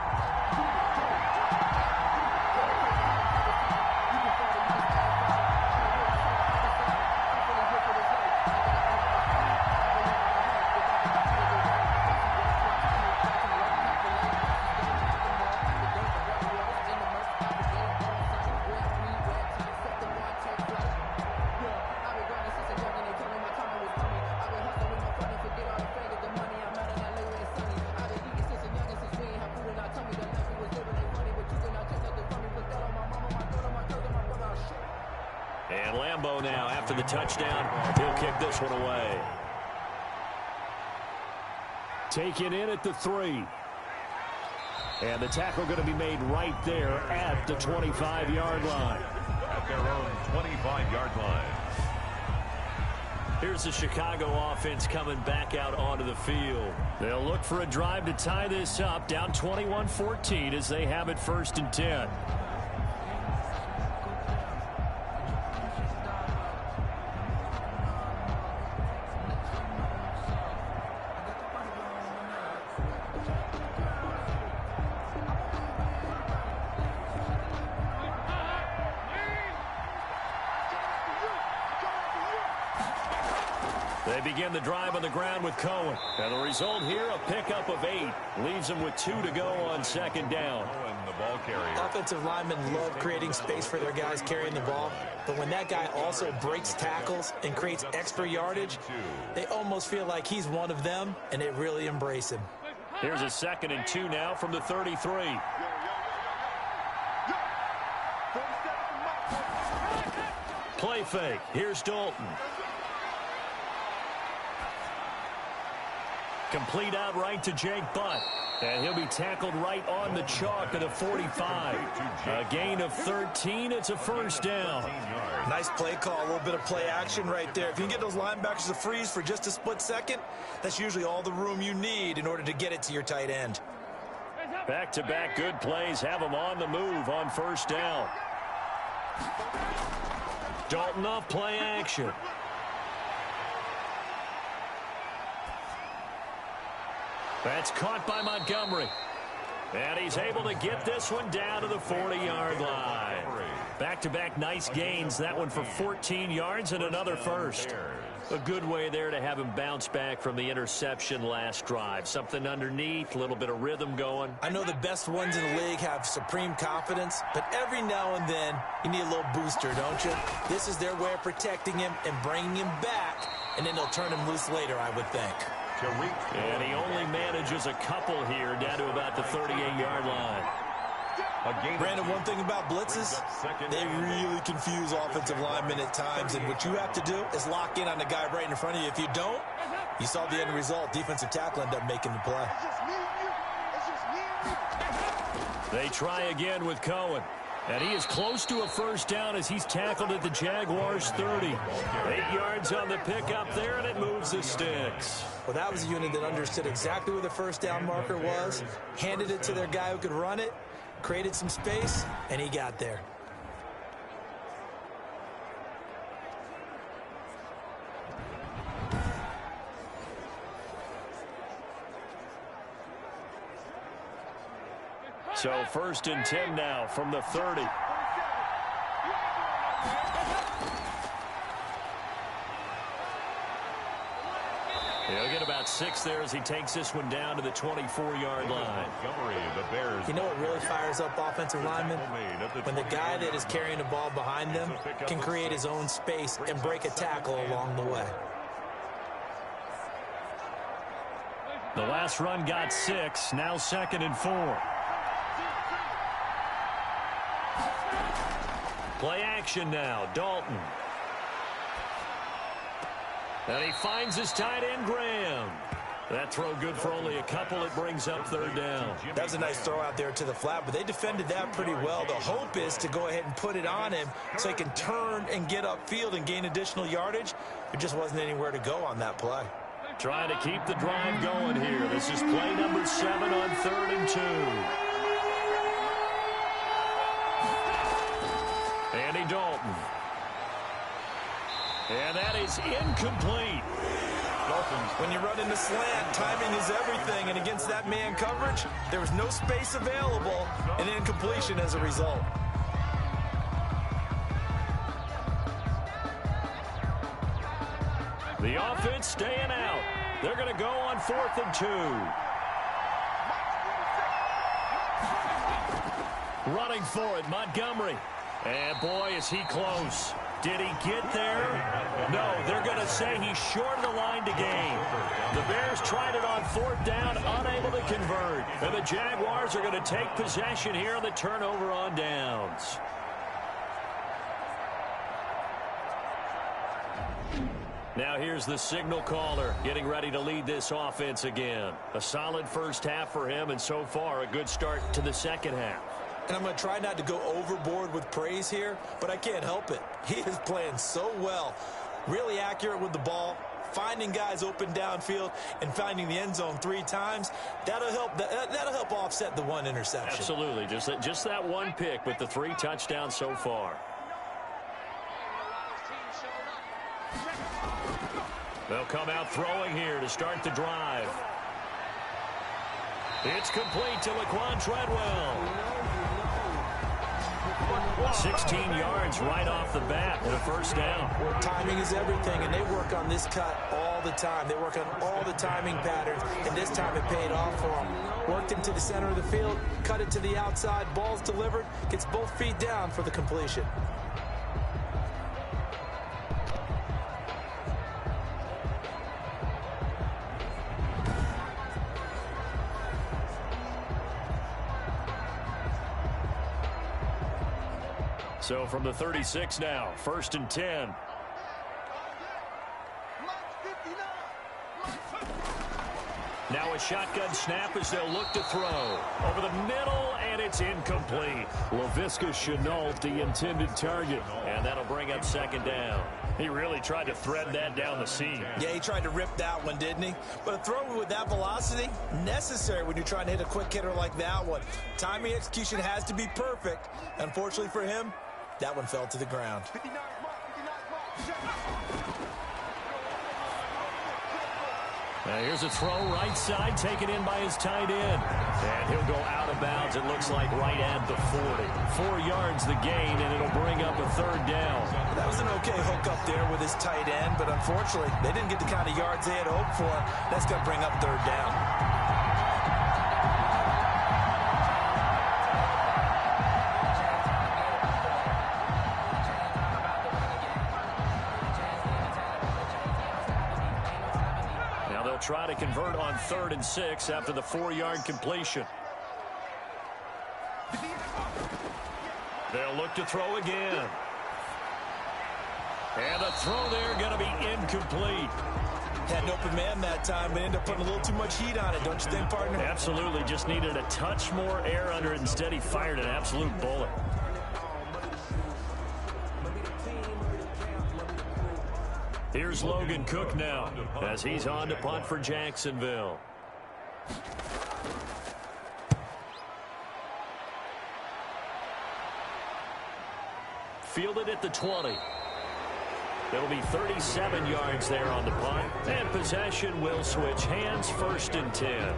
And Lambeau now, after the touchdown, he'll kick this one away. Taken in at the 3. And the tackle going to be made right there at the 25-yard line. At their own 25-yard line. Here's the Chicago offense coming back out onto the field. They'll look for a drive to tie this up, down 21-14 as they have it 1st and 10. They begin the drive on the ground with Cohen. And the result here, a pickup of 8. Leaves them with 2 to go on second down. The ball carrier. Offensive linemen love creating space for their guys carrying the ball. But when that guy also breaks tackles and creates extra yardage, they almost feel like he's one of them, and they really embrace him. Here's a 2nd and 2 now from the 33. Play fake. Here's Dalton. Complete out right to Jake Butt. And he'll be tackled right on the chalk of the 45. A gain of 13. It's a first down. Nice play call. A little bit of play action right there. If you can get those linebackers to freeze for just a split second, that's usually all the room you need in order to get it to your tight end. Back-to-back good plays have them on the move on first down. Dalton off play action. That's caught by Montgomery. And he's able to get this one down to the 40-yard line. Back-to-back nice gains. That one for 14 yards and another first. A good way there to have him bounce back from the interception last drive. Something underneath, a little bit of rhythm going. I know the best ones in the league have supreme confidence, but every now and then you need a little booster, don't you? This is their way of protecting him and bringing him back, and then they'll turn him loose later, I would think. And he only manages a couple here down to about the 38-yard line. Brandon, one thing about blitzes, they really confuse offensive linemen at times, and what you have to do is lock in on the guy right in front of you. If you don't, you saw the end result. Defensive tackle ended up making the play. They try again with Cohen. And he is close to a first down as he's tackled at the Jaguars' 30. 8 yards on the pickup there, and it moves the sticks. Well, that was a unit that understood exactly where the first down marker was, handed it to their guy who could run it, created some space, and he got there. So 1st and 10 now from the 30. He'll get about 6 there as he takes this one down to the 24-yard line. You know what really fires up offensive linemen? When the guy that is carrying the ball behind them can create his own space and break a tackle along the way. The last run got 6, now 2nd and 4. Play action now, Dalton. And he finds his tight end, Graham. That throw good for only a couple. It brings up 3rd down. That was a nice throw out there to the flat, but they defended that pretty well. The hope is to go ahead and put it on him so he can turn and get upfield and gain additional yardage. There just wasn't anywhere to go on that play. Trying to keep the drive going here. This is play number 7 on 3rd and 2. Andy Dalton. And that is incomplete. When you run in the slant, timing is everything, and against that man coverage, there was no space available, and incompletion as a result. The offense staying out. They're going to go on 4th and 2. Running for it, Montgomery. And boy, is he close. Did he get there? No, they're going to say he's short of the line to gain. The Bears tried it on 4th down, unable to convert. And the Jaguars are going to take possession here on the turnover on downs. Now here's the signal caller getting ready to lead this offense again. A solid first half for him, and so far a good start to the second half. And I'm going to try not to go overboard with praise here, but I can't help it. He is playing so well. Really accurate with the ball, finding guys open downfield, and finding the end zone 3 times. That'll help offset the 1 interception. Absolutely. Just that 1 pick with the 3 touchdowns so far. They'll come out throwing here to start the drive. It's complete to Laquan Treadwell. 16 yards right off the bat and a first down. Timing is everything, and they work on this cut all all the time. They work on all the timing patterns, and this time it paid off for them. Worked into the center of the field, cut it to the outside, ball's delivered, gets both feet down for the completion. So from the 36 now, 1st and 10. Now a shotgun snap as they'll look to throw. Over the middle, and it's incomplete. Laviska Shenault, the intended target. And that'll bring up 2nd down. He really tried to thread that down the seam. Yeah, he tried to rip that one, didn't he? But a throw with that velocity, necessary when you're trying to hit a quick hitter like that one. Timing execution has to be perfect. Unfortunately for him, that one fell to the ground. Now here's a throw right side, taken in by his tight end. And he'll go out of bounds, it looks like, right at the 40. 4 yards the gain, and it'll bring up a 3rd down. That was an okay hook up there with his tight end, but unfortunately, they didn't get the kind of yards they had hoped for. That's going to bring up 3rd down. Try to convert on 3rd and 6 after the 4-yard completion. They'll look to throw again. And the throw there going to be incomplete. Had an open man that time, but ended up putting a little too much heat on it, don't you think, partner? Absolutely. Just needed a touch more air under it. Instead, he fired an absolute bullet. Here's Logan Cook now as he's on to punt for Jacksonville. Fielded at the 20. It'll be 37 yards there on the punt. And possession will switch hands, 1st and 10.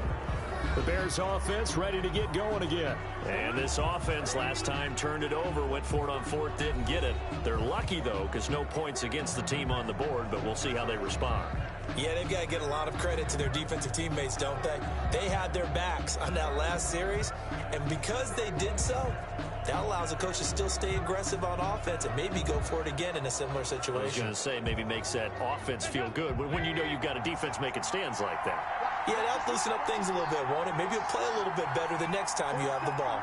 The Bears offense ready to get going again. And this offense last time turned it over, went for it on 4th, didn't get it. They're lucky, though, because no points against the team on the board, but we'll see how they respond. Yeah, they've got to get a lot of credit to their defensive teammates, don't they? They had their backs on that last series, and because they did so, that allows the coach to still stay aggressive on offense and maybe go for it again in a similar situation. I was going to say, maybe makes that offense feel good when you know you've got a defense making stands like that. Yeah, that'll loosen up things a little bit, won't it? Maybe you'll play a little bit better the next time you have the ball.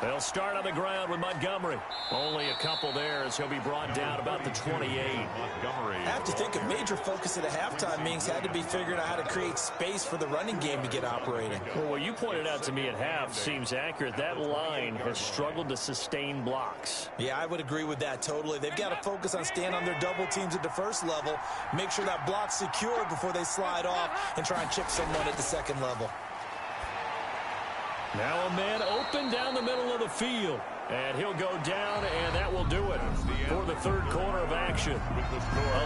They'll start on the ground with Montgomery. Only a couple there as he'll be brought down about the 28. Montgomery. I have to think a major focus at a halftime meetings had to be figuring out how to create space for the running game to get operating. Well, what you pointed out to me at half seems accurate. That line has struggled to sustain blocks. Yeah, I would agree with that totally. They've got to focus on staying on their double teams at the first level, make sure that block's secure before they slide off and try and chip someone at the second level. Now a man open down the middle of the field. And he'll go down, and that will do it for the 3rd quarter of action.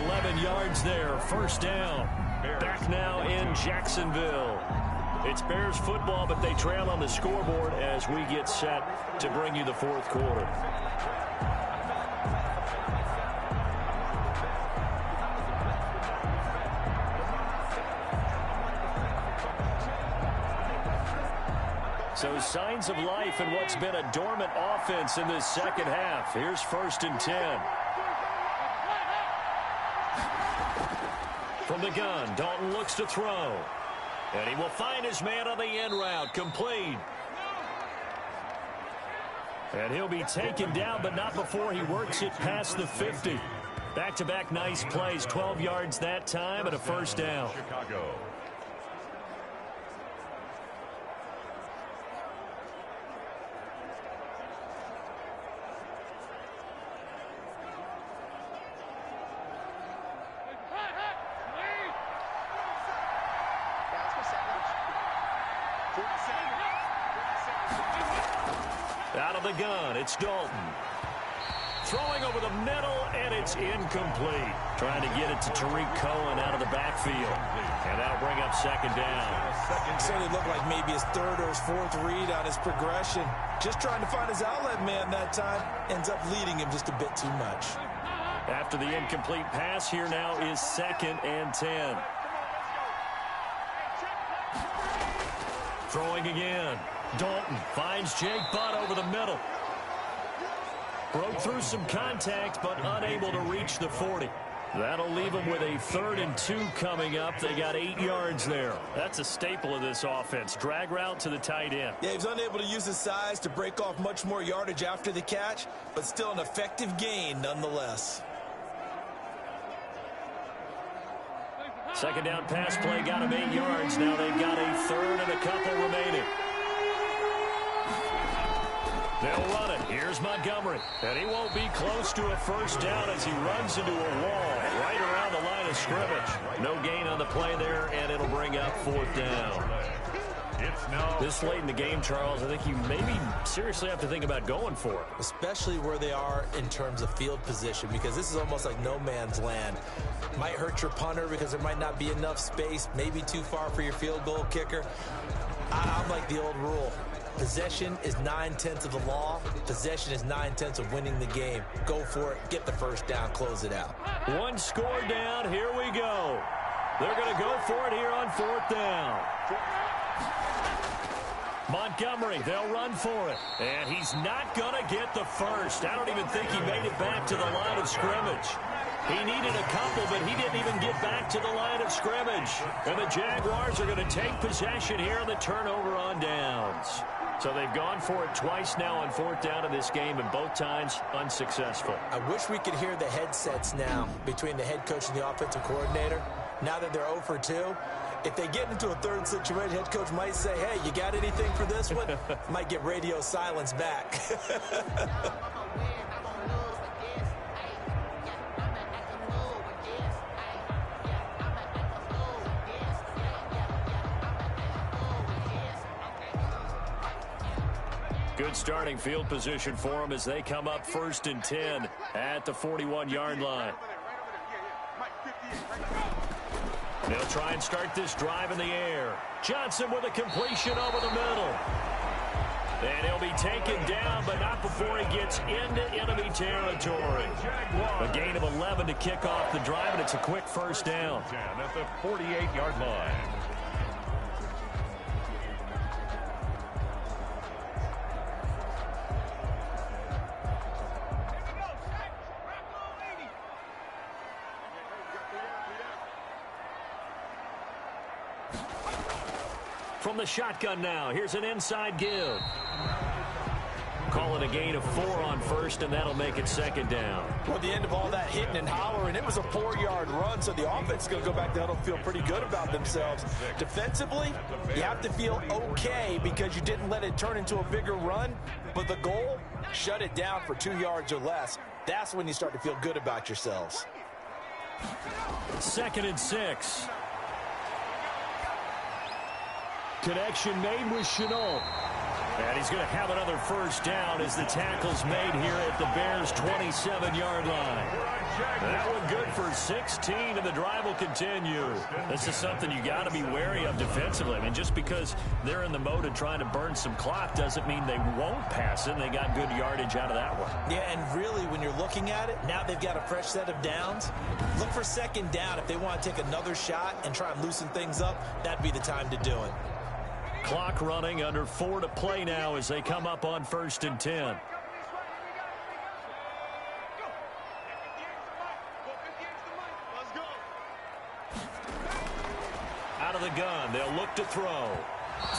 11 yards there, 1st down. Back now in Jacksonville. It's Bears football, but they trail on the scoreboard as we get set to bring you the 4th quarter. So signs of life in what's been a dormant offense in this 2nd half. Here's 1st and 10. From the gun, Dalton looks to throw. And he will find his man on the end route, complete. And he'll be taken down, but not before he works it past the 50. Back-to-back nice plays, 12 yards that time and a 1st down. Chicago. Out of the gun, it's Dalton. Throwing over the middle, and it's incomplete. Trying to get it to Tariq Cohen out of the backfield. And that'll bring up 2nd down. It certainly looked like maybe his 3rd or his 4th read on his progression. Just trying to find his outlet man that time. Ends up leading him just a bit too much. After the incomplete pass, here now is 2nd and 10. Throwing again. Dalton finds Jake Butt over the middle. Broke through some contact, but unable to reach the 40. That'll leave them with a 3rd and 2 coming up. They got 8 yards there. That's a staple of this offense. Drag route to the tight end. Yeah, he was unable to use his size to break off much more yardage after the catch, but still an effective gain nonetheless. Second down pass play got him 8 yards. Now they've got a 3rd and a couple remaining. They'll run it. Here's Montgomery. And he won't be close to a first down as he runs into a wall right around the line of scrimmage. No gain on the play there, and it'll bring up 4th down. This late in the game, Charles, I think you maybe seriously have to think about going for it. Especially where they are in terms of field position, because this is almost like no man's land. Might hurt your punter because there might not be enough space, maybe too far for your field goal kicker. I'm like the old rule. Possession is 9/10 of the law. Possession is 9/10 of winning the game. Go for it. Get the first down. Close it out. One score down. Here we go. They're going to go for it here on 4th down. Montgomery, they'll run for it. And he's not going to get the first. I don't even think he made it back to the line of scrimmage. He needed a couple, but he didn't even get back to the line of scrimmage. And the Jaguars are going to take possession here on the turnover on downs. So they've gone for it twice now on 4th down in this game, and both times unsuccessful. I wish we could hear the headsets now between the head coach and the offensive coordinator. Now that they're 0 for 2, if they get into a 3rd situation, head coach might say, hey, you got anything for this one? Might get radio silence back. Good starting field position for them as they come up 1st and 10 at the 41-yard line. They'll try and start this drive in the air. Johnson with a completion over the middle. And he'll be taken down, but not before he gets into enemy territory. A gain of 11 to kick off the drive, and it's a quick first down. At the 48-yard line. From the shotgun now, here's an inside give. Call it a gain of 4 on 1st, and that'll make it 2nd down. Well, at the end of all that hitting and hollering, it was a 4-yard run, so the offense is going to go back to huddle, feel pretty good about themselves. Defensively, you have to feel okay because you didn't let it turn into a bigger run, but the goal, shut it down for 2 yards or less. That's when you start to feel good about yourselves. 2nd and 6. Connection made with Chenault. And he's going to have another first down as the tackle's made here at the Bears' 27-yard line. That one good for 16, and the drive will continue. This is something you got to be wary of defensively. I mean, just because they're in the mode of trying to burn some clock doesn't mean they won't pass it. They got good yardage out of that one. Yeah, and really, when you're looking at it, now they've got a fresh set of downs. Look for 2nd down. If they want to take another shot and try and loosen things up, that'd be the time to do it. Clock running, under 4 to play now as they come up on 1st and 10. Out of the gun, they'll look to throw.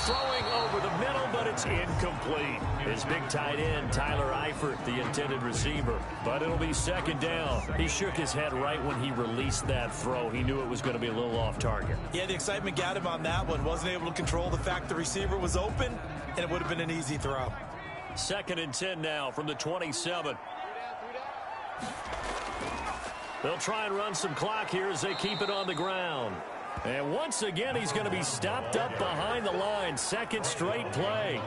Throwing over the middle, but it's incomplete. His big tight end, Tyler Eifert, the intended receiver. But it'll be 2nd down. He shook his head right when he released that throw. He knew it was going to be a little off target. Yeah, the excitement got him on that one. Wasn't able to control the fact the receiver was open, and it would have been an easy throw. 2nd and 10 now from the 27. They'll try and run some clock here as they keep it on the ground. And once again, he's going to be stopped up behind the line. 2nd straight play.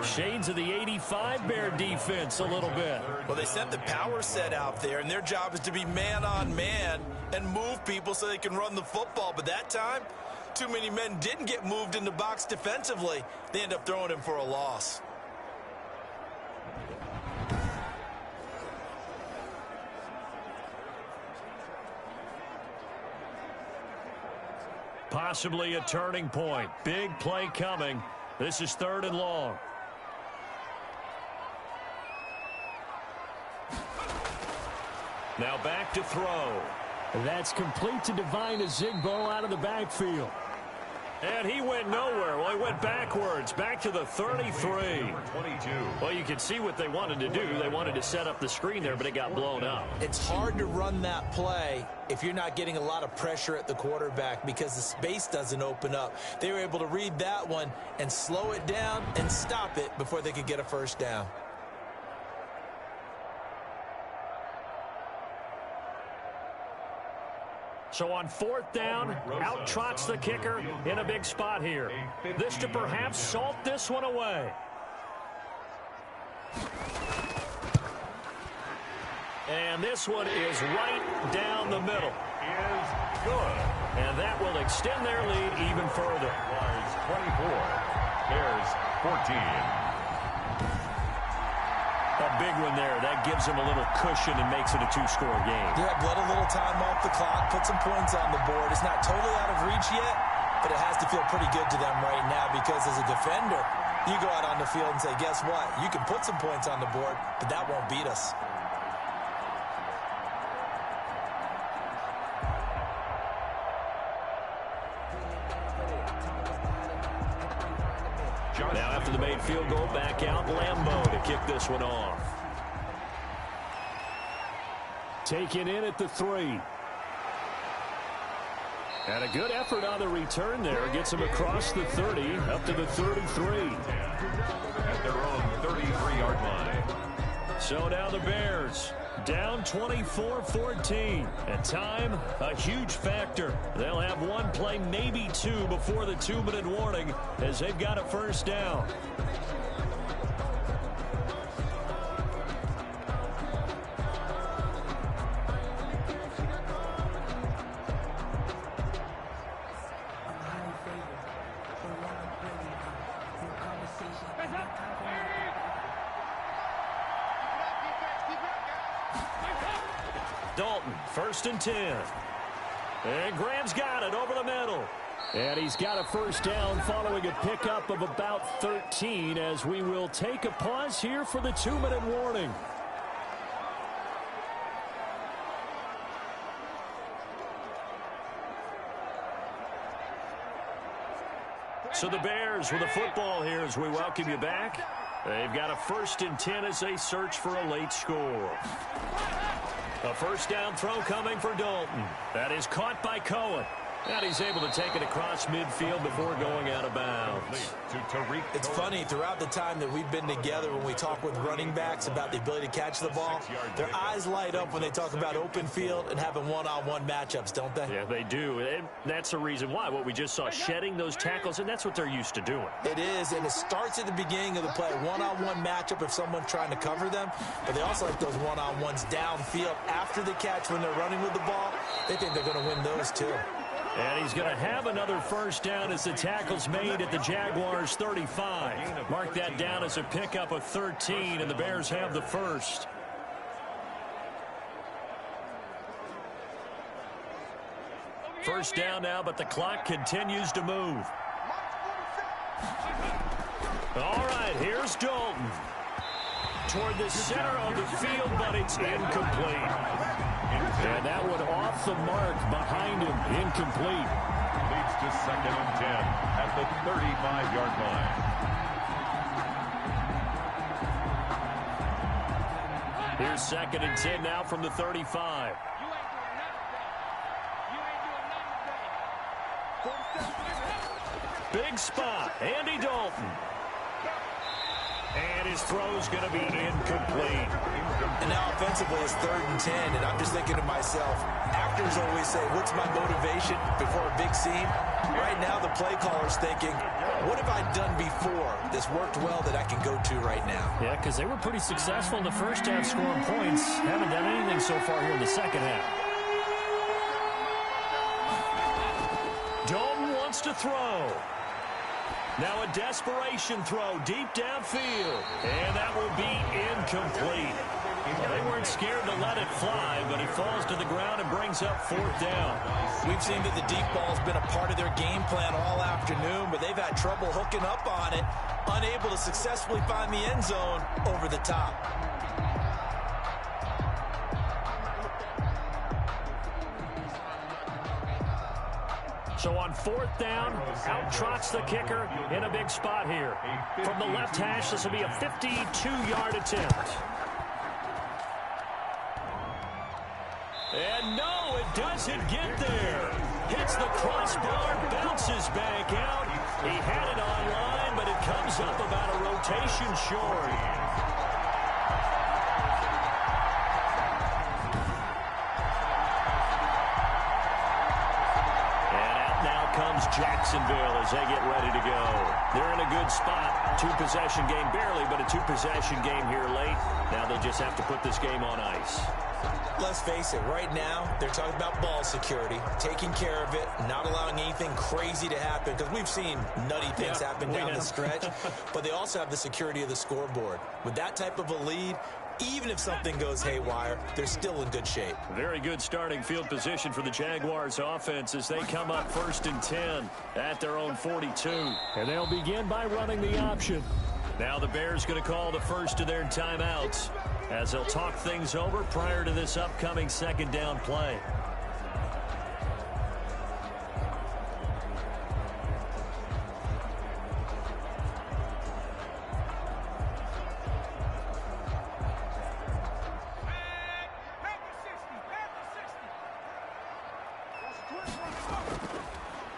Shades of the 85 Bear defense a little bit. Well, they sent the power set out there, and their job is to be man-on-man and move people so they can run the football. But that time, too many men didn't get moved in the box defensively. They end up throwing him for a loss. Possibly a turning point. Big play coming. This is 3rd and long. Now back to throw. That's complete to Divine Azigbo out of the backfield. And he went nowhere. Well, he went backwards, back to the 33. Well, you can see what they wanted to do. They wanted to set up the screen there, but it got blown up. It's hard to run that play if you're not getting a lot of pressure at the quarterback because the space doesn't open up. They were able to read that one and slow it down and stop it before they could get a first down. So on 4th down, out trots the kicker in a big spot here. This to perhaps salt this one away. And this one is right down the middle. Is good. And that will extend their lead even further. Jaguars 24, Bears 14. A big one there. That gives them a little cushion and makes it a 2-score game. Yeah, let a little time off the clock, put some points on the board. It's not totally out of reach yet, but it has to feel pretty good to them right now because as a defender, you go out on the field and say, guess what? You can put some points on the board, but that won't beat us. Now after the made field goal, back out Lambeau to kick this one off. Taken in at the 3. And a good effort on the return there. Gets him across the 30, up to the 33. At their own 33-yard line. So now the Bears down 24-14. And time, a huge factor. They'll have one play, maybe two, before the 2-minute warning as they've got a first down. Dalton, 1st and 10. And Graham's got it over the middle. And he's got a first down following a pickup of about 13 as we will take a pause here for the 2-minute warning. So the Bears with the football here as we welcome you back. They've got a 1st and 10 as they search for a late score. A first down throw coming for Dalton. That is caught by Cohen. And he's able to take it across midfield before going out of bounds. It's funny, throughout the time that we've been together, when we talk with running backs about the ability to catch the ball, their eyes light up when they talk about open field and having one-on-one matchups, don't they? Yeah, they do. And that's the reason why. What we just saw, shedding those tackles, and that's what they're used to doing. It is, and it starts at the beginning of the play. One-on-one matchup if someone's trying to cover them, but they also like those one-on-ones downfield after the catch when they're running with the ball. They think they're going to win those too. And he's going to have another first down as the tackle's made at the Jaguars 35. Mark that down as a pickup of 13, and the Bears have the first. First down now, but the clock continues to move. All right, here's Dalton. Toward the center of the field, but it's incomplete. And that one off the mark behind him, incomplete. Leads to 2nd and 10 at the 35-yard line. Here's 2nd and 10 now from the 35. Big spot, Andy Dalton. And his throw's going to be incomplete. And now offensively it's 3rd and 10, and I'm just thinking to myself, actors always say, what's my motivation before a big scene? Right now the play caller's thinking, what have I done before that's worked well that I can go to right now? Yeah, because they were pretty successful in the first half scoring points. Haven't done anything so far here in the second half. Dalton wants to throw. Now a desperation throw deep downfield. And that will be incomplete. Well, they weren't scared to let it fly, but it falls to the ground and brings up 4th down. We've seen that the deep ball has been a part of their game plan all afternoon, but they've had trouble hooking up on it, unable to successfully find the end zone over the top. So on 4th down, out trots the kicker in a big spot here. From the left hash, this will be a 52-yard attempt. And no, it doesn't get there. Hits the crossbar, bounces back out. He had it online, but it comes up about a rotation short. Comes Jacksonville as they get ready to go. They're in a good spot. 2-possession game barely, but a 2-possession game here late. Now they just have to put this game on ice. Let's face it, right now, they're talking about ball security, taking care of it, not allowing anything crazy to happen, because we've seen nutty things happen down the stretch, but they also have the security of the scoreboard. With that type of a lead, even if something goes haywire, they're still in good shape. Very good starting field position for the Jaguars offense as they come up 1st and 10 at their own 42. And they'll begin by running the option. Now the Bears going to call the first of their timeouts as they'll talk things over prior to this upcoming 2nd down play.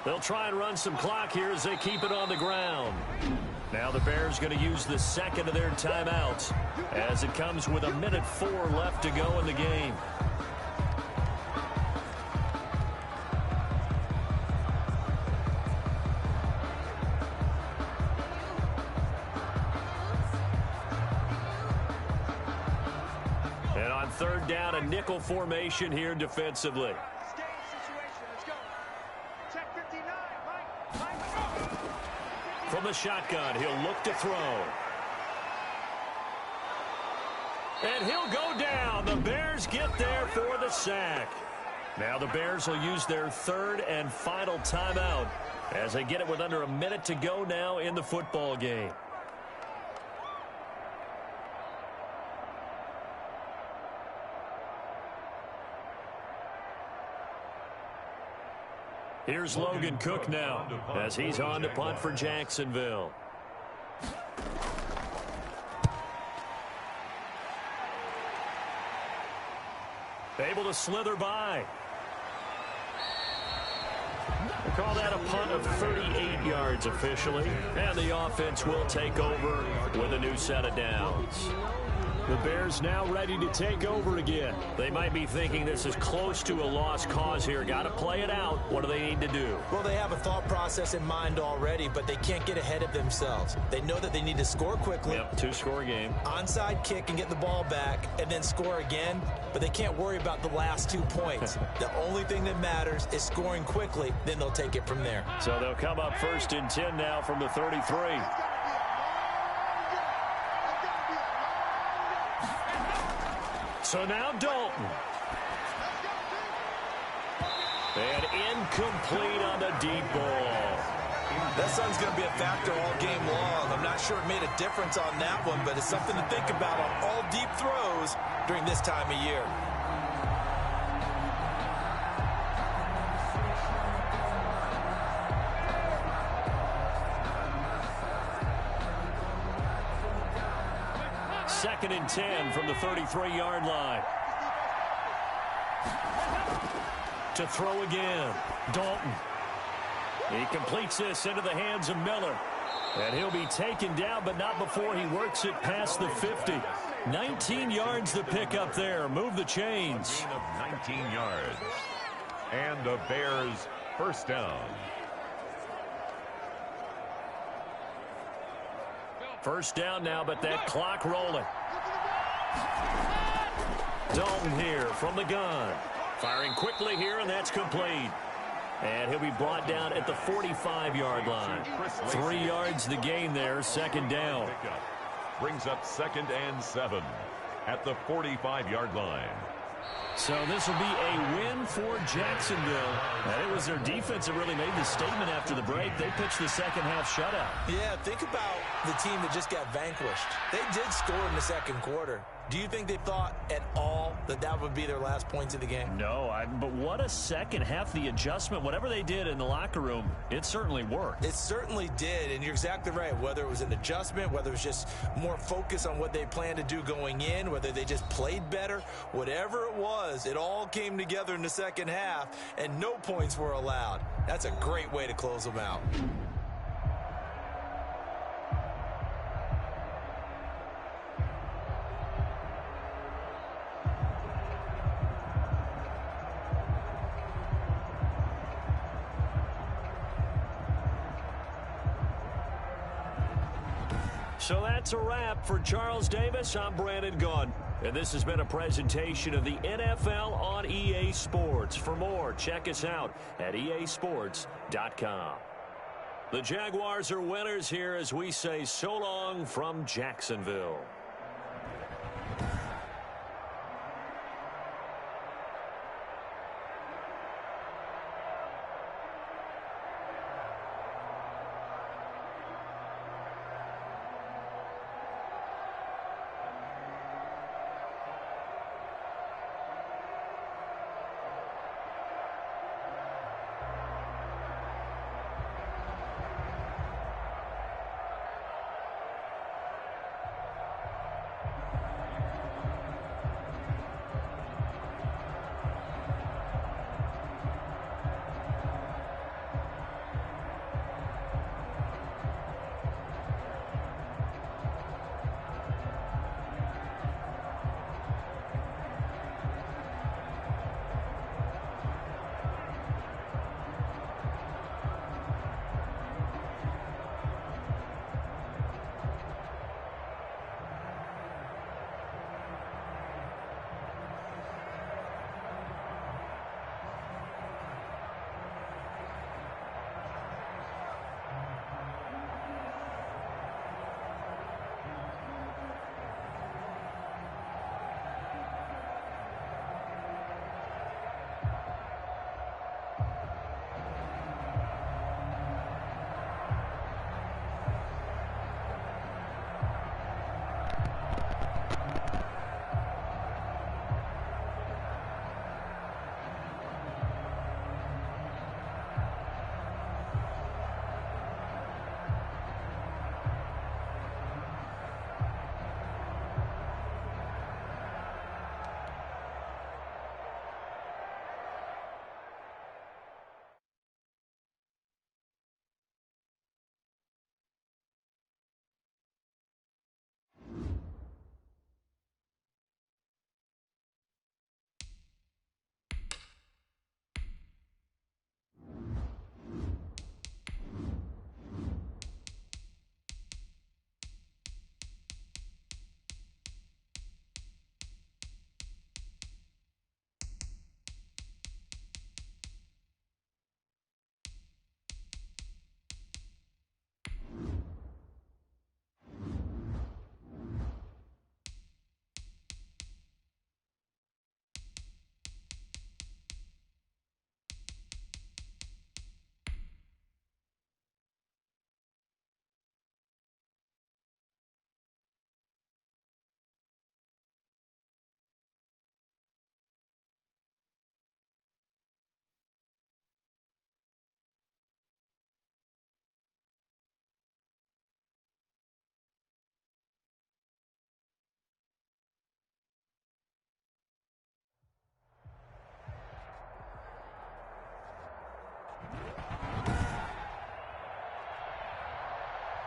They'll try and run some clock here as they keep it on the ground. Now the Bears going to use the 2nd of their timeouts as it comes with 1:04 left to go in the game. And on 3rd down, a nickel formation here defensively. From the shotgun, he'll look to throw. And he'll go down. The Bears get there for the sack. Now the Bears will use their 3rd and final timeout as they get it with under a minute to go now in the football game. Here's Logan Cook now as he's on to punt for Jacksonville. Able to slither by. We'll call that a punt of 38 yards officially. And the offense will take over with a new set of downs. The Bears now ready to take over again. They might be thinking this is close to a lost cause here. Got to play it out. What do they need to do? Well, they have a thought process in mind already, but they can't get ahead of themselves. They know that they need to score quickly. Yep, 2-score game. Onside kick and get the ball back and then score again, but they can't worry about the last 2 points. The only thing that matters is scoring quickly, then they'll take it from there. So they'll come up 1st and 10 now from the 33. So now Dalton. And incomplete on the deep ball. That sun's going to be a factor all game long. I'm not sure it made a difference on that one, but it's something to think about on all deep throws during this time of year. Second and 10 from the 33-yard line. To throw again. Dalton. He completes this into the hands of Miller. And he'll be taken down, but not before he works it past the 50. 19 yards to pick up there. Move the chains. Gain of 19 yards. And the Bears first down. First down now, but that clock rolling. Dalton here from the gun. Firing quickly here, and that's complete. And he'll be brought down at the 45-yard line. 3 yards the gain there, 2nd down. Brings up 2nd and 7. at the 45-yard line. So this will be a win for Jacksonville. And it was their defense that really made the statement after the break. They pitched the second half shutout. Yeah, think about the team that just got vanquished. They did score in the second quarter. Do you think they thought at all that that would be their last points of the game? No, but what a second half. The adjustment, whatever they did in the locker room, it certainly worked. It certainly did, and you're exactly right. Whether it was an adjustment, whether it was just more focus on what they planned to do going in, whether they just played better, whatever it was, it all came together in the second half, and no points were allowed. That's a great way to close them out. So that's a wrap for Charles Davis. I'm Brandon Gaudin. And this has been a presentation of the NFL on EA Sports. For more, check us out at easports.com. The Jaguars are winners here as we say so long from Jacksonville.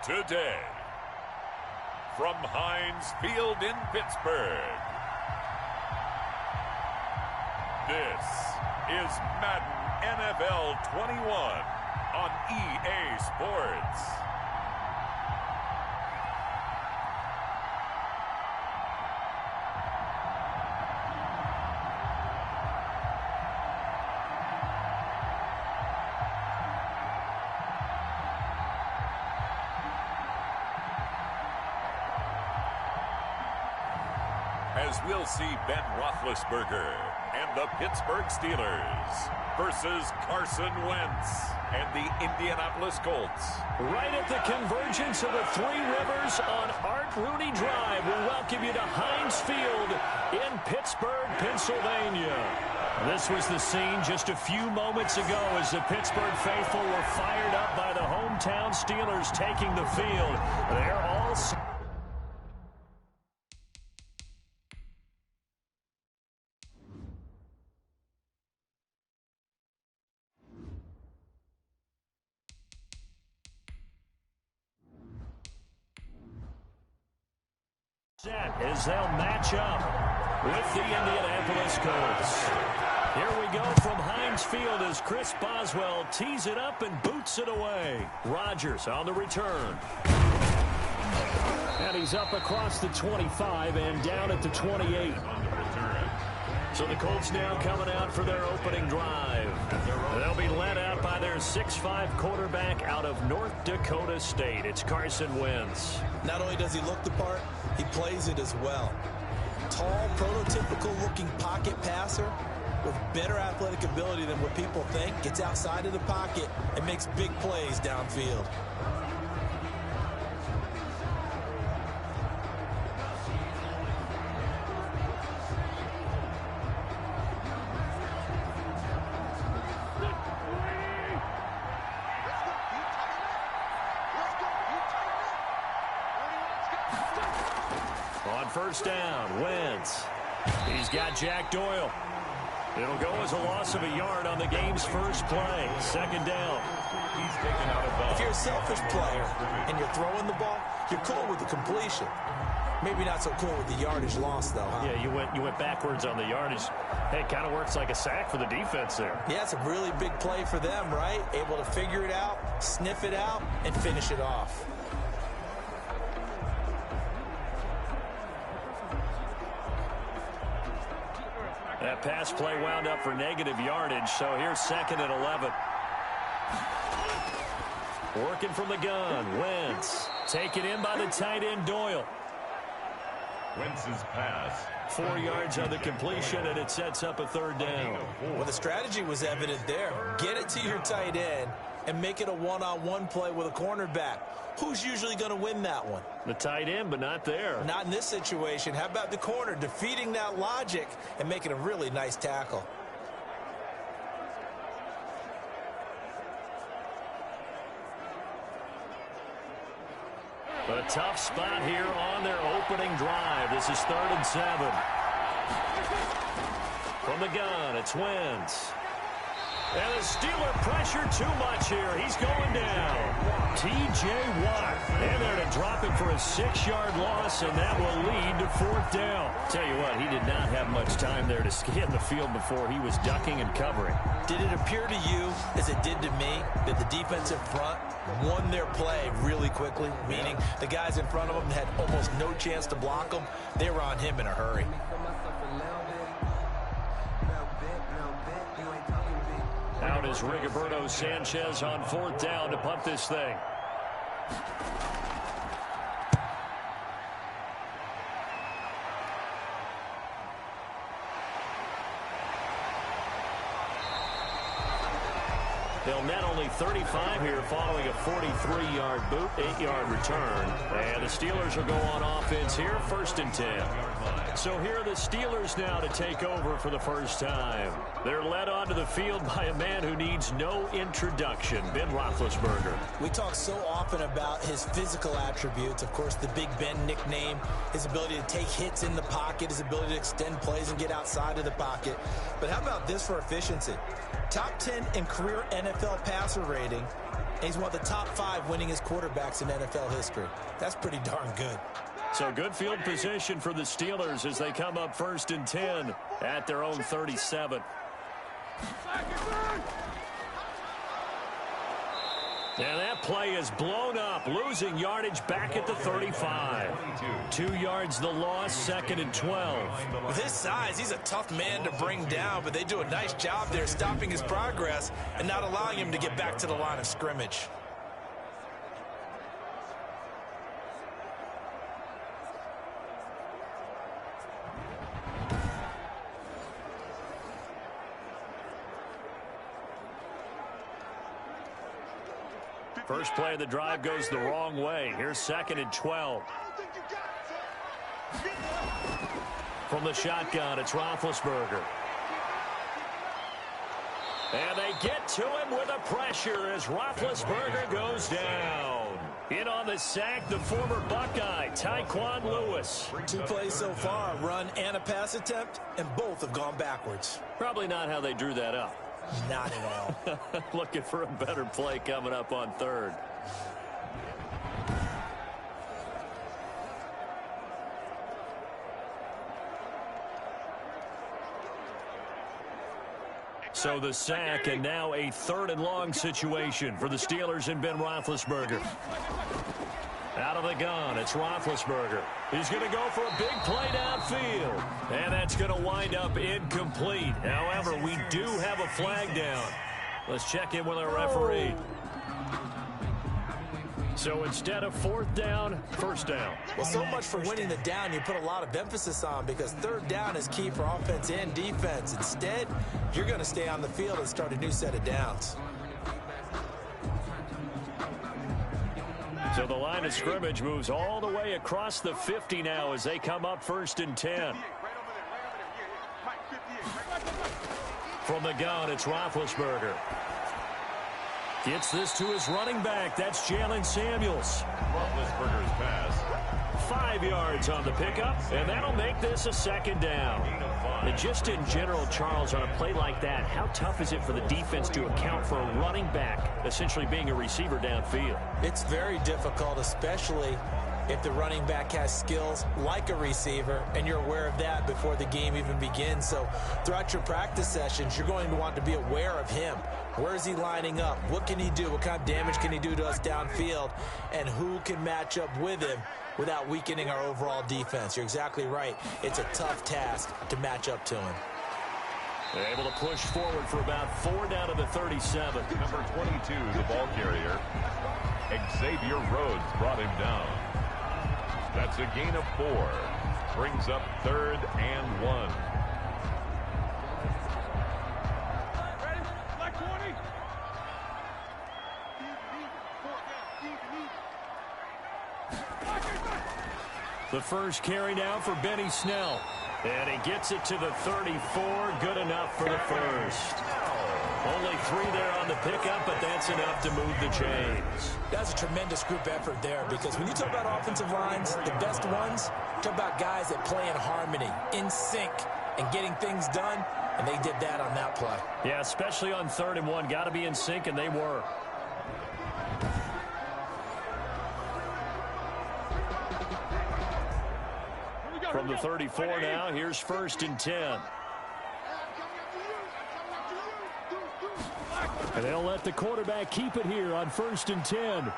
Today, from Heinz Field in Pittsburgh, this is Madden NFL 21 on EA Sports. as we'll see Ben Roethlisberger and the Pittsburgh Steelers versus Carson Wentz and the Indianapolis Colts. Right at the convergence of the Three Rivers on Art Rooney Drive, we welcome you to Heinz Field in Pittsburgh, Pennsylvania. This was the scene just a few moments ago as the Pittsburgh faithful were fired up by the hometown Steelers taking the field. They're all set as they'll match up with the Indianapolis Colts. Here we go from Heinz Field as Chris Boswell tees it up and boots it away. Rodgers on the return. And he's up across the 25 and down at the 28. So the Colts now coming out for their opening drive. They'll be led out by their 6'5" quarterback out of North Dakota State. It's Carson Wentz. Not only does he look the part, he plays it as well. Tall, prototypical-looking pocket passer with better athletic ability than what people think. Gets outside of the pocket and makes big plays downfield. On first down, Wentz. He's got Jack Doyle. It'll go as a loss of a yard on the game's first play. Second down. He's taken out of bounds. If you're a selfish player and you're throwing the ball, you're cool with the completion. Maybe not so cool with the yardage loss, though, huh? Yeah, you went backwards on the yardage. Hey, it kind of works like a sack for the defense there. Yeah, it's a really big play for them, right? Able to figure it out, sniff it out, and finish it off. That pass play wound up for negative yardage, so here's second and 11. Working from the gun, Wentz. Taken in by the tight end, Doyle. Wentz's pass. 4 yards on the completion, and it sets up a third down. Well, the strategy was evident there. Get it to your tight end and make it a one-on-one play with a cornerback. Who's usually going to win that one? The tight end, but not there. Not in this situation. How about the corner defeating that logic and making a really nice tackle? A tough spot here on their opening drive. This is 3rd and 7. From the gun, it's Wentz. And the Steeler pressure too much here. He's going down. T.J. Watt. And they're to drop him for a 6-yard loss, and that will lead to 4th down. Tell you what, he did not have much time there to scan the field before he was ducking and covering. Did it appear to you, as it did to me, that the defensive front won their play really quickly? Meaning the guys in front of them had almost no chance to block them. They were on him in a hurry. Out is Rigoberto Sanchez on 4th down to punt this thing. They'll net only 35 here following a 43-yard boot, 8-yard return. And the Steelers will go on offense here, 1st and 10. So here are the Steelers now to take over for the first time. They're led onto the field by a man who needs no introduction, Ben Roethlisberger. We talk so often about his physical attributes. Of course, the Big Ben nickname, his ability to take hits in the pocket, his ability to extend plays and get outside of the pocket. But how about this for efficiency? Top 10 in career NFL passer rating, and he's one of the top 5 winningest quarterbacks in NFL history. That's pretty darn good. So good field position for the Steelers as they come up 1st and 10 at their own 37. And that play is blown up, losing yardage back at the 35. 2 yards the loss, 2nd and 12. With his size, he's a tough man to bring down, but they do a nice job there stopping his progress and not allowing him to get back to the line of scrimmage. First play of the drive goes the wrong way. Here's 2nd and 12. From the shotgun, it's Roethlisberger. And they get to him with the pressure as Roethlisberger goes down. In on the sack, the former Buckeye, Tyquan Lewis. 2 plays so far, a run and a pass attempt, and both have gone backwards. Probably not how they drew that up. Not at all. Looking for a better play coming up on 3rd. So the sack, and now a 3rd and long situation for the Steelers and Ben Roethlisberger. Out of the gun, it's Roethlisberger. He's going to go for a big play downfield. And that's going to wind up incomplete. However, we do have a flag down. Let's check in with our referee. So instead of 4th down, 1st down. Well, so much for winning the down you put a lot of emphasis on, because 3rd down is key for offense and defense. Instead, you're going to stay on the field and start a new set of downs. So the line of scrimmage moves all the way across the 50 now as they come up 1st and 10. From the gun, it's Roethlisberger. Gets this to his running back. That's Jalen Samuels. Roethlisberger's pass. 5 yards on the pickup, and that'll make this a 2nd down. And just in general, Charles, on a play like that, how tough is it for the defense to account for a running back essentially being a receiver downfield? It's very difficult, especially if the running back has skills like a receiver, and you're aware of that before the game even begins. So throughout your practice sessions, you're going to want to be aware of him. Where is he lining up? What can he do? What kind of damage can he do to us downfield? And who can match up with him without weakening our overall defense? You're exactly right. It's a tough task to match up to him. They're able to push forward for about 4 down to the 37. Number 22, the ball carrier, Xavier Rhodes, brought him down. That's a gain of 4. Brings up 3rd and 1. The first carry now for Benny Snell. And he gets it to the 34. Good enough for the first. Only 3 there on the pickup, but that's enough to move the chains. That's a tremendous group effort there, because when you talk about offensive lines, the best ones, talk about guys that play in harmony, in sync, and getting things done, and they did that on that play. Yeah, especially on 3rd and 1. Got to be in sync, and they were. From the 34 now, here's 1st and 10. And they'll let the quarterback keep it here on 1st and 10.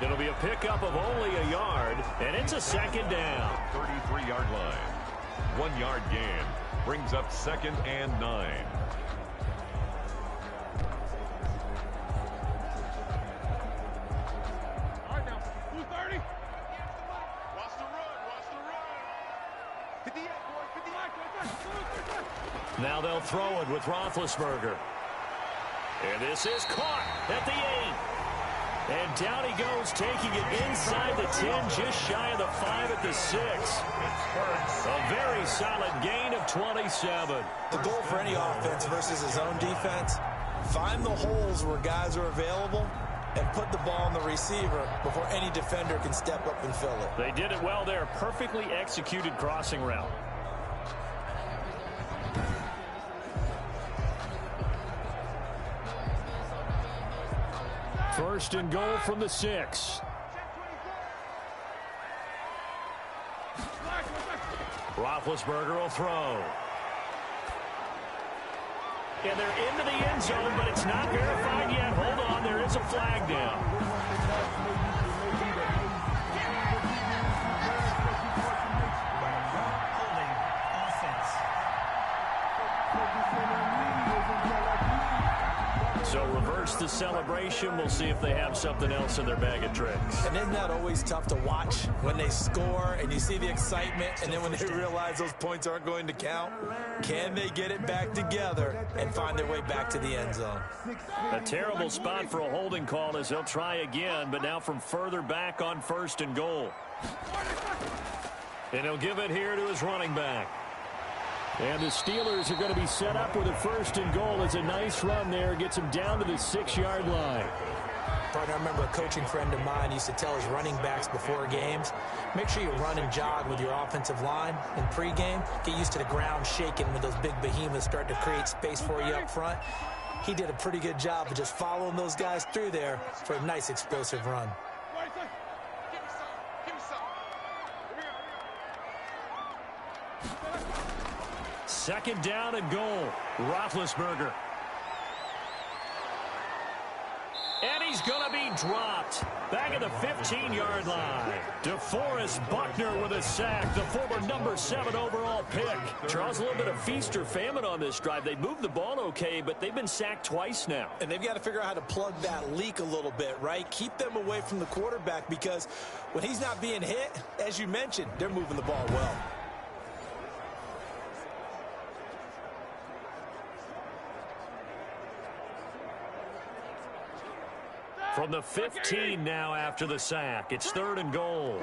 It'll be a pickup of only a yard, and it's a 2nd down. 33-yard line. 1-yard gain. Brings up 2nd and 9. Now they'll throw it with Roethlisberger. And this is caught at the 8. And down he goes, taking it inside the 10, just shy of the 5 at the 6. A very solid gain of 27. The goal for any offense versus his own defense, find the holes where guys are available and put the ball on the receiver before any defender can step up and fill it. They did it well there. Perfectly executed crossing route. First and goal from the 6. Roethlisberger will throw. And they're into the end zone, but it's not verified yet. Hold on, there is a flag down. So reverse burst the celebration. We'll see if they have something else in their bag of tricks. And isn't that always tough to watch when they score and you see the excitement, and then when they realize those points aren't going to count? Can they get it back together and find their way back to the end zone? A terrible spot for a holding call as they'll try again, but now from further back on 1st and goal. And he'll give it here to his running back. And the Steelers are going to be set up with a 1st and goal. It's a nice run there. Gets him down to the 6-yard line. Partner, I remember a coaching friend of mine used to tell his running backs before games, make sure you run and jog with your offensive line in pregame. Get used to the ground shaking when those big behemoths start to create space for you up front. He did a pretty good job of just following those guys through there for a nice explosive run. Second down and goal. Roethlisberger. And he's going to be dropped. Back at the 15-yard line. DeForest Buckner with a sack. The former number 7 overall pick. Charles, a little bit of feast or famine on this drive. They moved the ball okay, but they've been sacked twice now. And they've got to figure out how to plug that leak a little bit, right? Keep them away from the quarterback, because when he's not being hit, as you mentioned, they're moving the ball well. From the 15 now after the sack. It's 3rd and goal.